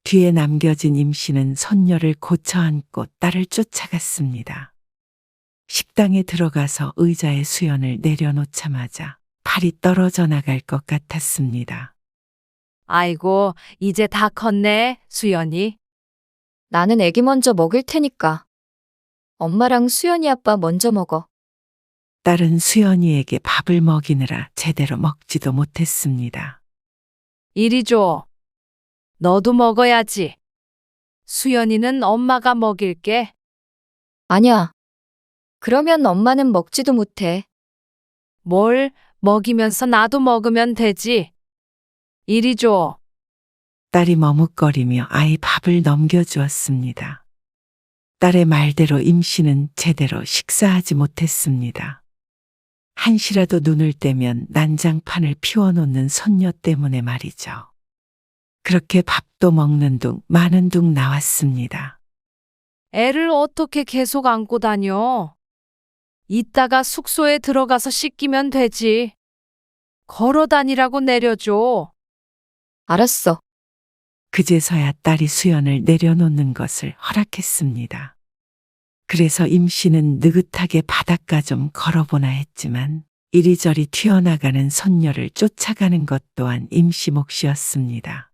뒤에 남겨진 임 씨는 손녀를 고쳐 안고 딸을 쫓아갔습니다. 식당에 들어가서 의자에 수연을 내려놓자마자 팔이 떨어져 나갈 것 같았습니다. 아이고, 이제 다 컸네, 수연이. 나는 애기 먼저 먹일 테니까. 엄마랑 수연이 아빠 먼저 먹어. 딸은 수연이에게 밥을 먹이느라 제대로 먹지도 못했습니다. 이리 줘. 너도 먹어야지. 수연이는 엄마가 먹일게. 아니야. 그러면 엄마는 먹지도 못해. 뭘 먹이면서 나도 먹으면 되지. 이리 줘. 딸이 머뭇거리며 아이 밥을 넘겨주었습니다. 딸의 말대로 임 씨는 제대로 식사하지 못했습니다. 한시라도 눈을 떼면 난장판을 피워놓는 손녀 때문에 말이죠. 그렇게 밥도 먹는 둥 마는 둥 나왔습니다. 애를 어떻게 계속 안고 다녀? 이따가 숙소에 들어가서 씻기면 되지. 걸어 다니라고 내려줘. 알았어. 그제서야 딸이 수연을 내려놓는 것을 허락했습니다. 그래서 임 씨는 느긋하게 바닷가 좀 걸어보나 했지만 이리저리 튀어나가는 손녀를 쫓아가는 것 또한 임 씨 몫이었습니다.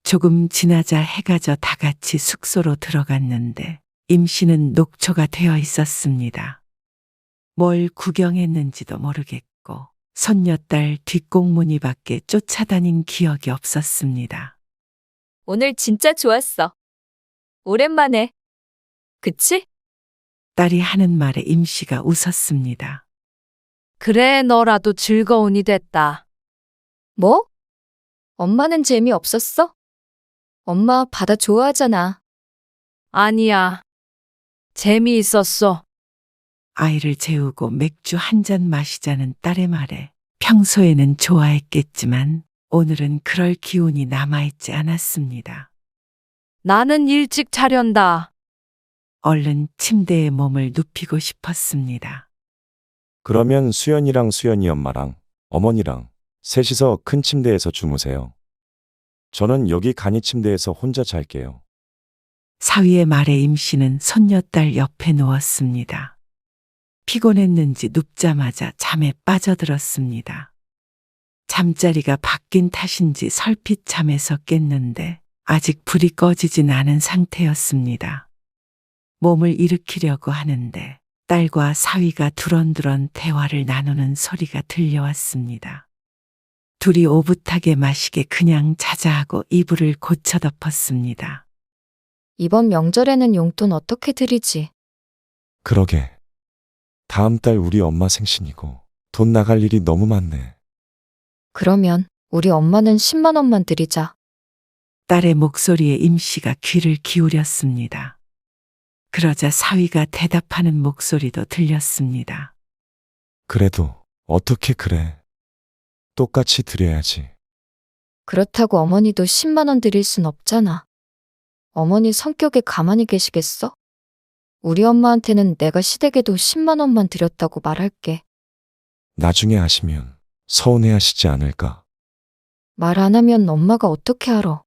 조금 지나자 해가 져 다 같이 숙소로 들어갔는데 임 씨는 녹초가 되어 있었습니다. 뭘 구경했는지도 모르겠고 손녀딸 뒷공무니 밖에 쫓아다닌 기억이 없었습니다. 오늘 진짜 좋았어. 오랜만에. 그치? 딸이 하는 말에 임 씨가 웃었습니다. 그래, 너라도 즐거운이 됐다. 뭐? 엄마는 재미없었어? 엄마 바다 좋아하잖아. 아니야. 재미있었어. 아이를 재우고 맥주 한 잔 마시자는 딸의 말에 평소에는 좋아했겠지만 오늘은 그럴 기운이 남아있지 않았습니다. 나는 일찍 자련다. 얼른 침대에 몸을 눕히고 싶었습니다. 그러면 수연이 엄마랑 어머니랑 셋이서 큰 침대에서 주무세요. 저는 여기 간이 침대에서 혼자 잘게요. 사위의 말에 임씨는 손녀딸 옆에 누웠습니다. 피곤했는지 눕자마자 잠에 빠져들었습니다. 잠자리가 바뀐 탓인지 설핏 잠에서 깼는데 아직 불이 꺼지진 않은 상태였습니다. 몸을 일으키려고 하는데 딸과 사위가 두런두런 대화를 나누는 소리가 들려왔습니다. 둘이 오붓하게 마시게 그냥 자자하고 이불을 고쳐 덮었습니다. 이번 명절에는 용돈 어떻게 드리지? 그러게. 다음 달 우리 엄마 생신이고 돈 나갈 일이 너무 많네. 그러면 우리 엄마는 10만 원만 드리자. 딸의 목소리에 임씨가 귀를 기울였습니다. 그러자 사위가 대답하는 목소리도 들렸습니다. 그래도 어떻게 그래? 똑같이 드려야지. 그렇다고 어머니도 10만 원 드릴 순 없잖아. 어머니 성격에 가만히 계시겠어? 우리 엄마한테는 내가 시댁에도 10만 원만 드렸다고 말할게. 나중에 아시면 서운해하시지 않을까? 말 안 하면 엄마가 어떻게 알아?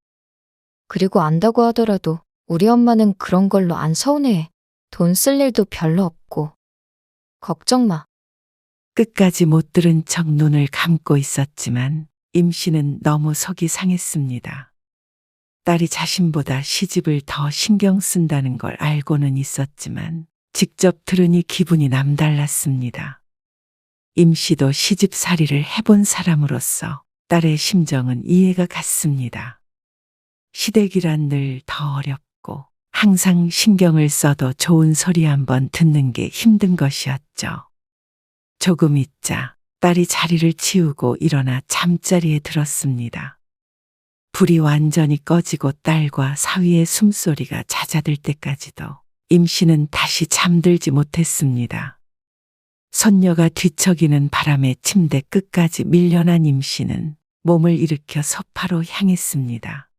그리고 안다고 하더라도 우리 엄마는 그런 걸로 안 서운해. 돈 쓸 일도 별로 없고. 걱정 마. 끝까지 못 들은 척 눈을 감고 있었지만 임씨는 너무 속이 상했습니다. 딸이 자신보다 시집을 더 신경 쓴다는 걸 알고는 있었지만 직접 들으니 기분이 남달랐습니다. 임씨도 시집살이를 해본 사람으로서 딸의 심정은 이해가 갔습니다. 시댁이란 늘 더 어렵고 항상 신경을 써도 좋은 소리 한번 듣는 게 힘든 것이었죠. 조금 있자 딸이 자리를 치우고 일어나 잠자리에 들었습니다. 불이 완전히 꺼지고 딸과 사위의 숨소리가 잦아들 때까지도 임씨는 다시 잠들지 못했습니다. 손녀가 뒤척이는 바람에 침대 끝까지 밀려난 임씨는 몸을 일으켜 소파로 향했습니다.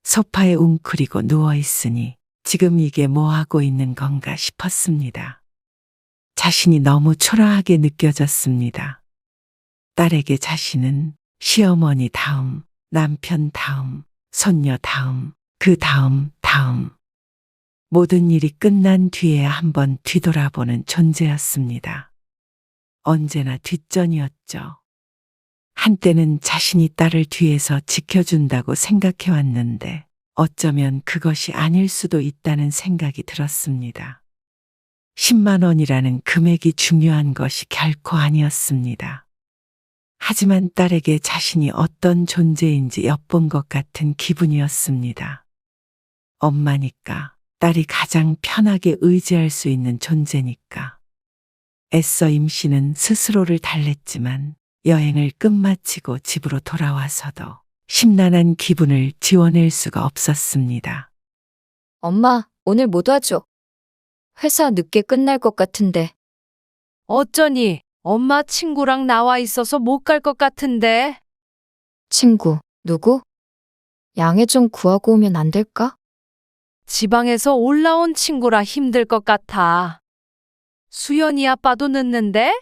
소파에 웅크리고 누워있으니 지금 이게 뭐하고 있는 건가 싶었습니다. 자신이 너무 초라하게 느껴졌습니다. 딸에게 자신은 시어머니 다음, 남편 다음, 손녀 다음, 그 다음. 모든 일이 끝난 뒤에야 한번 뒤돌아보는 존재였습니다. 언제나 뒷전이었죠. 한때는 자신이 딸을 뒤에서 지켜준다고 생각해왔는데 어쩌면 그것이 아닐 수도 있다는 생각이 들었습니다. 10만 원이라는 금액이 중요한 것이 결코 아니었습니다. 하지만 딸에게 자신이 어떤 존재인지 엿본 것 같은 기분이었습니다. 엄마니까, 딸이 가장 편하게 의지할 수 있는 존재니까. 애써 임씨는 스스로를 달랬지만 여행을 끝마치고 집으로 돌아와서도 심란한 기분을 지워낼 수가 없었습니다. 엄마, 오늘 못 와줘. 회사 늦게 끝날 것 같은데. 어쩌니? 엄마 친구랑 나와 있어서 못 갈 것 같은데. 친구, 누구? 양해 좀 구하고 오면 안 될까? 지방에서 올라온 친구라 힘들 것 같아. 수연이 아빠도 늦는데?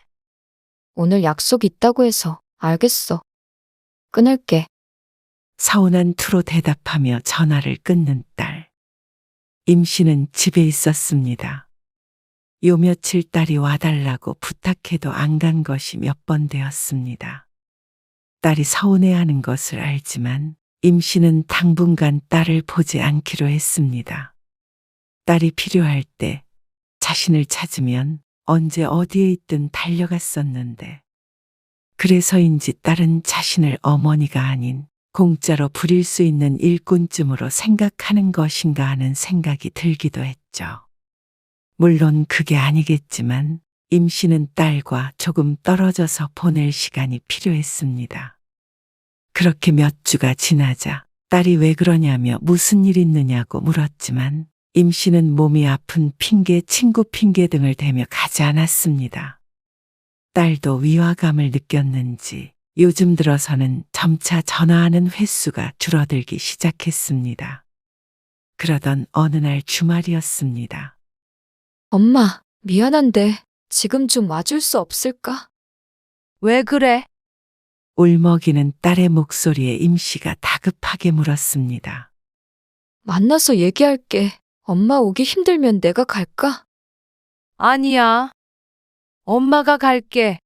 오늘 약속 있다고 해서 알겠어. 끊을게. 서운한 투로 대답하며 전화를 끊는 딸. 임씨는 집에 있었습니다. 요 며칠 딸이 와달라고 부탁해도 안 간 것이 몇 번 되었습니다. 딸이 서운해하는 것을 알지만 임씨는 당분간 딸을 보지 않기로 했습니다. 딸이 필요할 때 자신을 찾으면 언제 어디에 있든 달려갔었는데 그래서인지 딸은 자신을 어머니가 아닌 공짜로 부릴 수 있는 일꾼쯤으로 생각하는 것인가 하는 생각이 들기도 했죠. 물론 그게 아니겠지만 임씨는 딸과 조금 떨어져서 보낼 시간이 필요했습니다. 그렇게 몇 주가 지나자 딸이 왜 그러냐며 무슨 일 있느냐고 물었지만 임씨는 몸이 아픈 핑계, 친구 핑계 등을 대며 가지 않았습니다. 딸도 위화감을 느꼈는지 요즘 들어서는 점차 전화하는 횟수가 줄어들기 시작했습니다. 그러던 어느 날 주말이었습니다. 엄마, 미안한데 지금 좀 와줄 수 없을까? 왜 그래? 울먹이는 딸의 목소리에 임씨가 다급하게 물었습니다. 만나서 얘기할게. 엄마 오기 힘들면 내가 갈까? 아니야. 엄마가 갈게.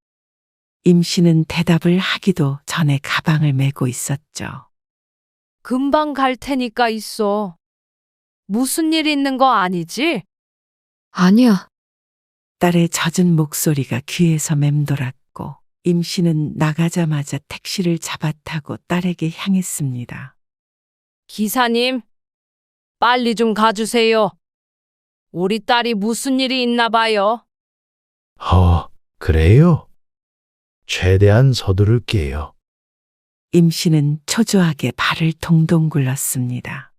임씨는 대답을 하기도 전에 가방을 메고 있었죠. 금방 갈 테니까 있어. 무슨 일 있는 거 아니지? 아니야. 딸의 젖은 목소리가 귀에서 맴돌았고 임씨는 나가자마자 택시를 잡아타고 딸에게 향했습니다. 기사님, 빨리 좀 가주세요. 우리 딸이 무슨 일이 있나 봐요. 그래요? 최대한 서두를게요. 임씨는 초조하게 발을 동동 굴렀습니다.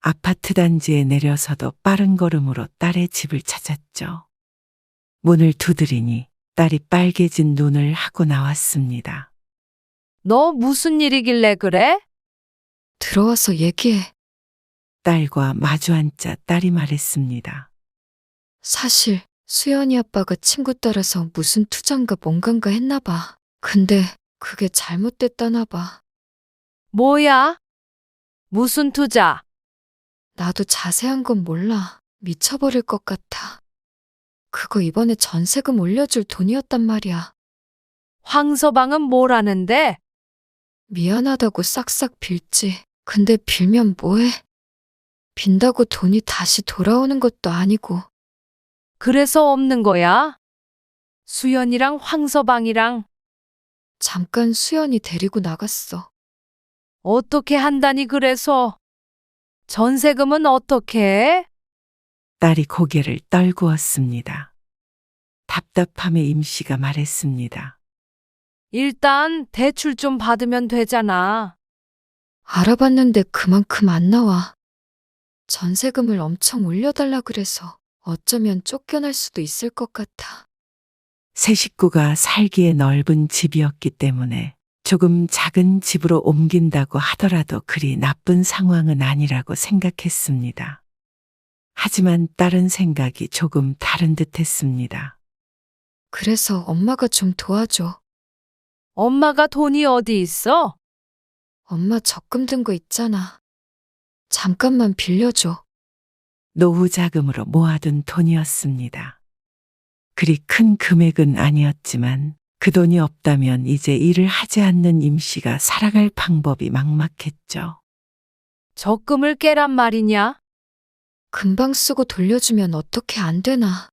아파트 단지에 내려서도 빠른 걸음으로 딸의 집을 찾았죠. 문을 두드리니 딸이 빨개진 눈을 하고 나왔습니다. 너 무슨 일이길래 그래? 들어와서 얘기해. 딸과 마주 앉자 딸이 말했습니다. 사실 수연이 아빠가 친구 따라서 무슨 투자인가 뭔가인가 했나 봐. 근데 그게 잘못됐다나 봐. 뭐야? 무슨 투자? 나도 자세한 건 몰라. 미쳐버릴 것 같아. 그거 이번에 전세금 올려줄 돈이었단 말이야. 황서방은 뭐라는데? 미안하다고 싹싹 빌지. 근데 빌면 뭐해? 빈다고 돈이 다시 돌아오는 것도 아니고. 그래서 없는 거야? 수연이랑 황서방이랑 잠깐 수연이 데리고 나갔어. 어떻게 한다니 그래서? 전세금은 어떻게 해? 딸이 고개를 떨구었습니다. 답답함에 임씨가 말했습니다. 일단 대출 좀 받으면 되잖아. 알아봤는데 그만큼 안 나와. 전세금을 엄청 올려달라 그래서 어쩌면 쫓겨날 수도 있을 것 같아. 세 식구가 살기에 넓은 집이었기 때문에 조금 작은 집으로 옮긴다고 하더라도 그리 나쁜 상황은 아니라고 생각했습니다. 하지만 딸은 생각이 조금 다른 듯 했습니다. 그래서 엄마가 좀 도와줘. 엄마가 돈이 어디 있어? 엄마 적금 든 거 있잖아. 잠깐만 빌려줘. 노후 자금으로 모아둔 돈이었습니다. 그리 큰 금액은 아니었지만 그 돈이 없다면 이제 일을 하지 않는 임씨가 살아갈 방법이 막막했죠. 적금을 깨란 말이냐? 금방 쓰고 돌려주면 어떻게 안 되나.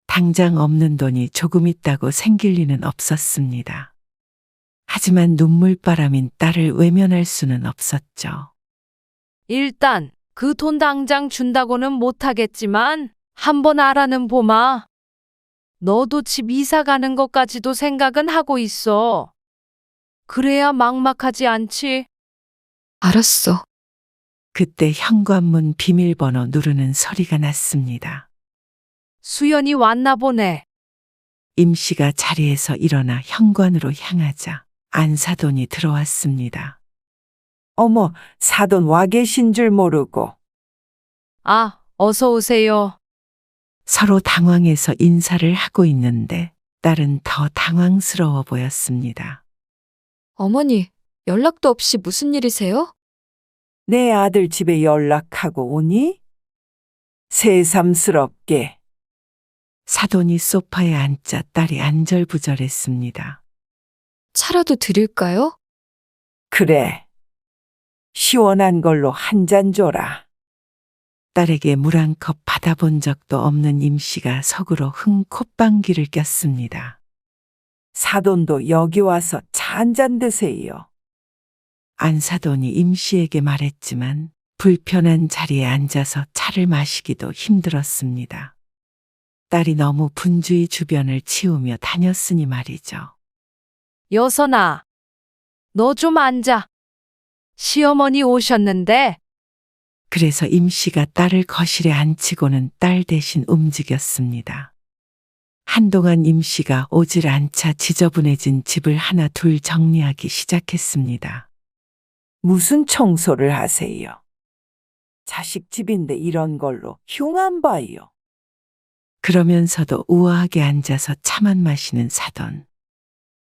당장 없는 돈이 조금 있다고 생길 리는 없었습니다. 하지만 눈물바람인 딸을 외면할 수는 없었죠. 일단 그 돈 당장 준다고는 못하겠지만 한번 알아는 보마. 너도 집 이사 가는 것까지도 생각은 하고 있어. 그래야 막막하지 않지. 알았어. 그때 현관문 비밀번호 누르는 소리가 났습니다. 수연이 왔나 보네. 임씨가 자리에서 일어나 현관으로 향하자 안사돈이 들어왔습니다. 어머, 사돈 와 계신 줄 모르고. 아, 어서 오세요. 서로 당황해서 인사를 하고 있는데 딸은 더 당황스러워 보였습니다. 어머니, 연락도 없이 무슨 일이세요? 내 아들 집에 연락하고 오니? 새삼스럽게. 사돈이 소파에 앉자 딸이 안절부절했습니다. 차라도 드릴까요? 그래. 시원한 걸로 한 잔 줘라. 딸에게 물 한 컵 받아본 적도 없는 임씨가 속으로 흥 콧방귀를 꼈습니다. 사돈도 여기 와서 차 한 잔 드세요. 안사돈이 임씨에게 말했지만 불편한 자리에 앉아서 차를 마시기도 힘들었습니다. 딸이 너무 분주히 주변을 치우며 다녔으니 말이죠. 여선아, 너 좀 앉아. 시어머니 오셨는데. 그래서 임씨가 딸을 거실에 앉히고는 딸 대신 움직였습니다. 한동안 임씨가 오질 않자 지저분해진 집을 하나 둘 정리하기 시작했습니다. 무슨 청소를 하세요? 자식 집인데 이런 걸로 흉 안 봐요. 그러면서도 우아하게 앉아서 차만 마시는 사돈.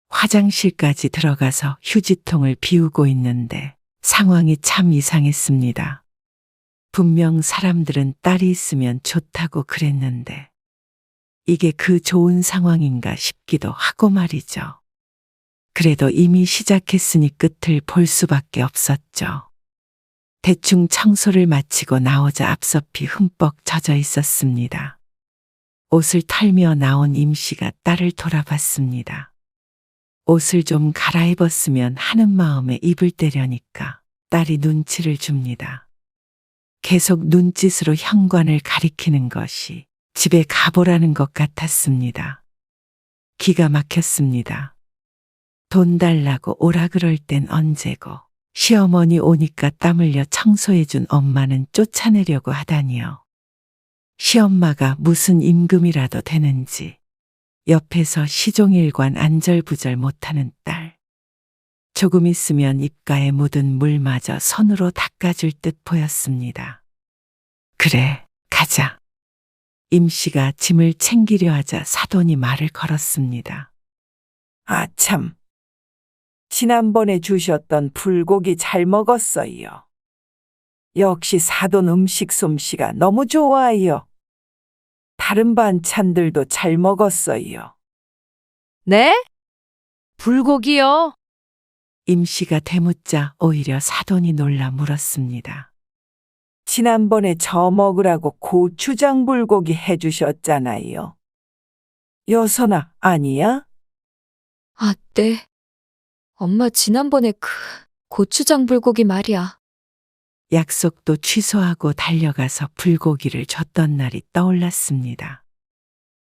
화장실까지 들어가서 휴지통을 비우고 있는데 상황이 참 이상했습니다. 분명 사람들은 딸이 있으면 좋다고 그랬는데 이게 그 좋은 상황인가 싶기도 하고 말이죠. 그래도 이미 시작했으니 끝을 볼 수밖에 없었죠. 대충 청소를 마치고 나오자 앞섭이 흠뻑 젖어 있었습니다. 옷을 털며 나온 임씨가 딸을 돌아봤습니다. 옷을 좀 갈아입었으면 하는 마음에 입을 때려니까 딸이 눈치를 줍니다. 계속 눈짓으로 현관을 가리키는 것이 집에 가보라는 것 같았습니다. 기가 막혔습니다. 돈 달라고 오라 그럴 땐 언제고 시어머니 오니까 땀 흘려 청소해준 엄마는 쫓아내려고 하다니요. 시엄마가 무슨 임금이라도 되는지 옆에서 시종일관 안절부절 못하는 딸. 조금 있으면 입가에 묻은 물마저 손으로 닦아줄 듯 보였습니다. 그래, 가자. 임씨가 짐을 챙기려 하자 사돈이 말을 걸었습니다. 아, 참. 지난번에 주셨던 불고기 잘 먹었어요. 역시 사돈 음식 솜씨가 너무 좋아요. 다른 반찬들도 잘 먹었어요. 네? 불고기요? 임씨가 되묻자 오히려 사돈이 놀라 물었습니다. 지난번에 저 먹으라고 고추장 불고기 해주셨잖아요. 여선아, 아니야? 아, 네. 엄마 지난번에 고추장 불고기 말이야. 약속도 취소하고 달려가서 불고기를 줬던 날이 떠올랐습니다.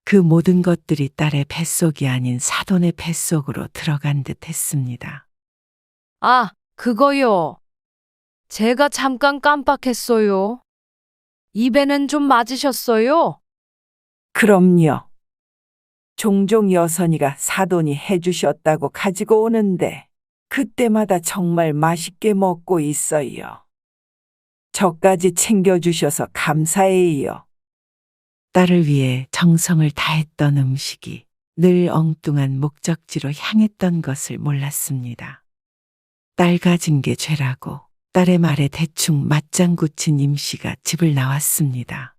그 모든 것들이 딸의 뱃속이 아닌 사돈의 뱃속으로 들어간 듯 했습니다. 아, 그거요. 제가 잠깐 깜빡했어요. 입에는 좀 맞으셨어요? 그럼요. 종종 여선이가 사돈이 해주셨다고 가지고 오는데 그때마다 정말 맛있게 먹고 있어요. 저까지 챙겨주셔서 감사해요. 딸을 위해 정성을 다했던 음식이 늘 엉뚱한 목적지로 향했던 것을 몰랐습니다. 딸 가진 게 죄라고 딸의 말에 대충 맞장구 친 임씨가 집을 나왔습니다.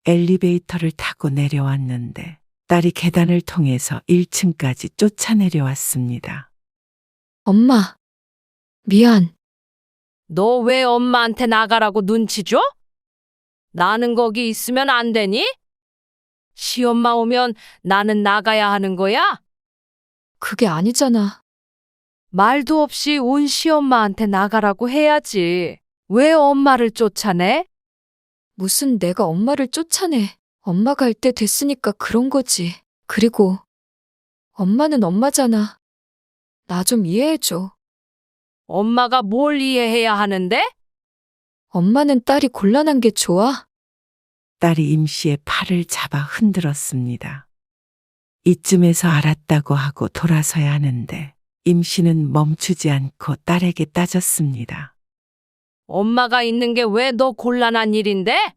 엘리베이터를 타고 내려왔는데 딸이 계단을 통해서 1층까지 쫓아내려왔습니다. 엄마, 미안. 너 왜 엄마한테 나가라고 눈치 줘? 나는 거기 있으면 안 되니? 시엄마 오면 나는 나가야 하는 거야? 그게 아니잖아. 말도 없이 온 시엄마한테 나가라고 해야지. 왜 엄마를 쫓아내? 무슨 내가 엄마를 쫓아내. 엄마 갈 때 됐으니까 그런 거지. 그리고 엄마는 엄마잖아. 나 좀 이해해줘. 엄마가 뭘 이해해야 하는데? 엄마는 딸이 곤란한 게 좋아? 딸이 임씨의 팔을 잡아 흔들었습니다. 이쯤에서 알았다고 하고 돌아서야 하는데 임씨는 멈추지 않고 딸에게 따졌습니다. 엄마가 있는 게 왜 너 곤란한 일인데?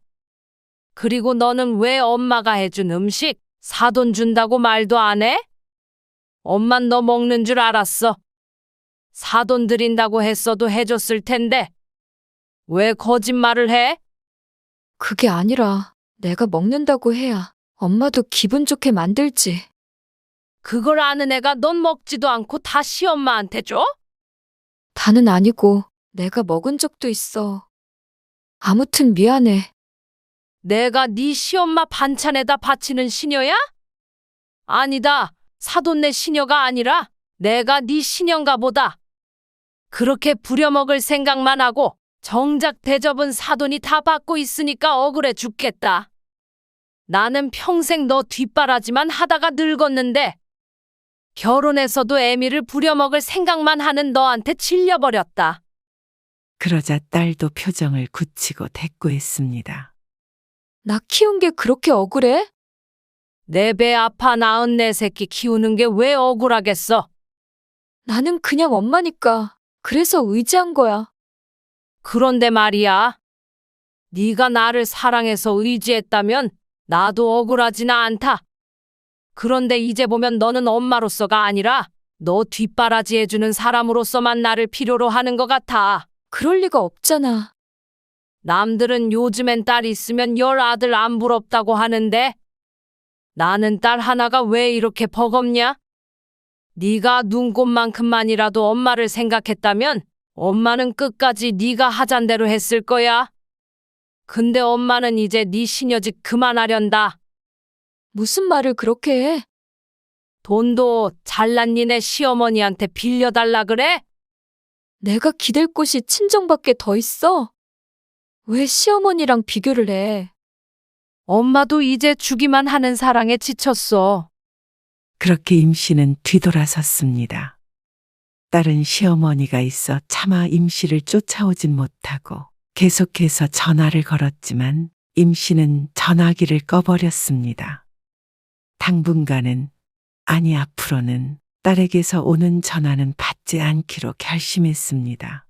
그리고 너는 왜 엄마가 해준 음식 사돈 준다고 말도 안 해? 엄만 너 먹는 줄 알았어. 사돈 드린다고 했어도 해줬을 텐데. 왜 거짓말을 해? 그게 아니라 내가 먹는다고 해야 엄마도 기분 좋게 만들지. 그걸 아는 애가 넌 먹지도 않고 다 시엄마한테 줘? 다는 아니고 내가 먹은 적도 있어. 아무튼 미안해. 내가 네 시엄마 반찬에다 바치는 시녀야? 아니다. 사돈네 시녀가 아니라 내가 네 시녀인가 보다. 그렇게 부려먹을 생각만 하고 정작 대접은 사돈이 다 받고 있으니까 억울해 죽겠다. 나는 평생 너 뒷바라지만 하다가 늙었는데 결혼해서도 애미를 부려먹을 생각만 하는 너한테 질려버렸다. 그러자 딸도 표정을 굳히고 대꾸했습니다. 나 키운 게 그렇게 억울해? 내 배 아파 낳은 내 새끼 키우는 게 왜 억울하겠어? 나는 그냥 엄마니까. 그래서 의지한 거야. 그런데 말이야. 네가 나를 사랑해서 의지했다면 나도 억울하지나 않다. 그런데 이제 보면 너는 엄마로서가 아니라 너 뒷바라지 해주는 사람으로서만 나를 필요로 하는 것 같아. 그럴 리가 없잖아. 남들은 요즘엔 딸 있으면 열 아들 안 부럽다고 하는데 나는 딸 하나가 왜 이렇게 버겁냐? 네가 눈곱만큼만이라도 엄마를 생각했다면 엄마는 끝까지 네가 하잔 대로 했을 거야. 근데 엄마는 이제 네 시녀집 그만하련다. 무슨 말을 그렇게 해? 돈도 잘난 니네 시어머니한테 빌려달라 그래? 내가 기댈 곳이 친정밖에 더 있어? 왜 시어머니랑 비교를 해? 엄마도 이제 주기만 하는 사랑에 지쳤어. 그렇게 임 씨는 뒤돌아섰습니다. 딸은 시어머니가 있어 차마 임 씨를 쫓아오진 못하고 계속해서 전화를 걸었지만 임 씨는 전화기를 꺼버렸습니다. 당분간은, 아니 앞으로는 딸에게서 오는 전화는 받지 않기로 결심했습니다.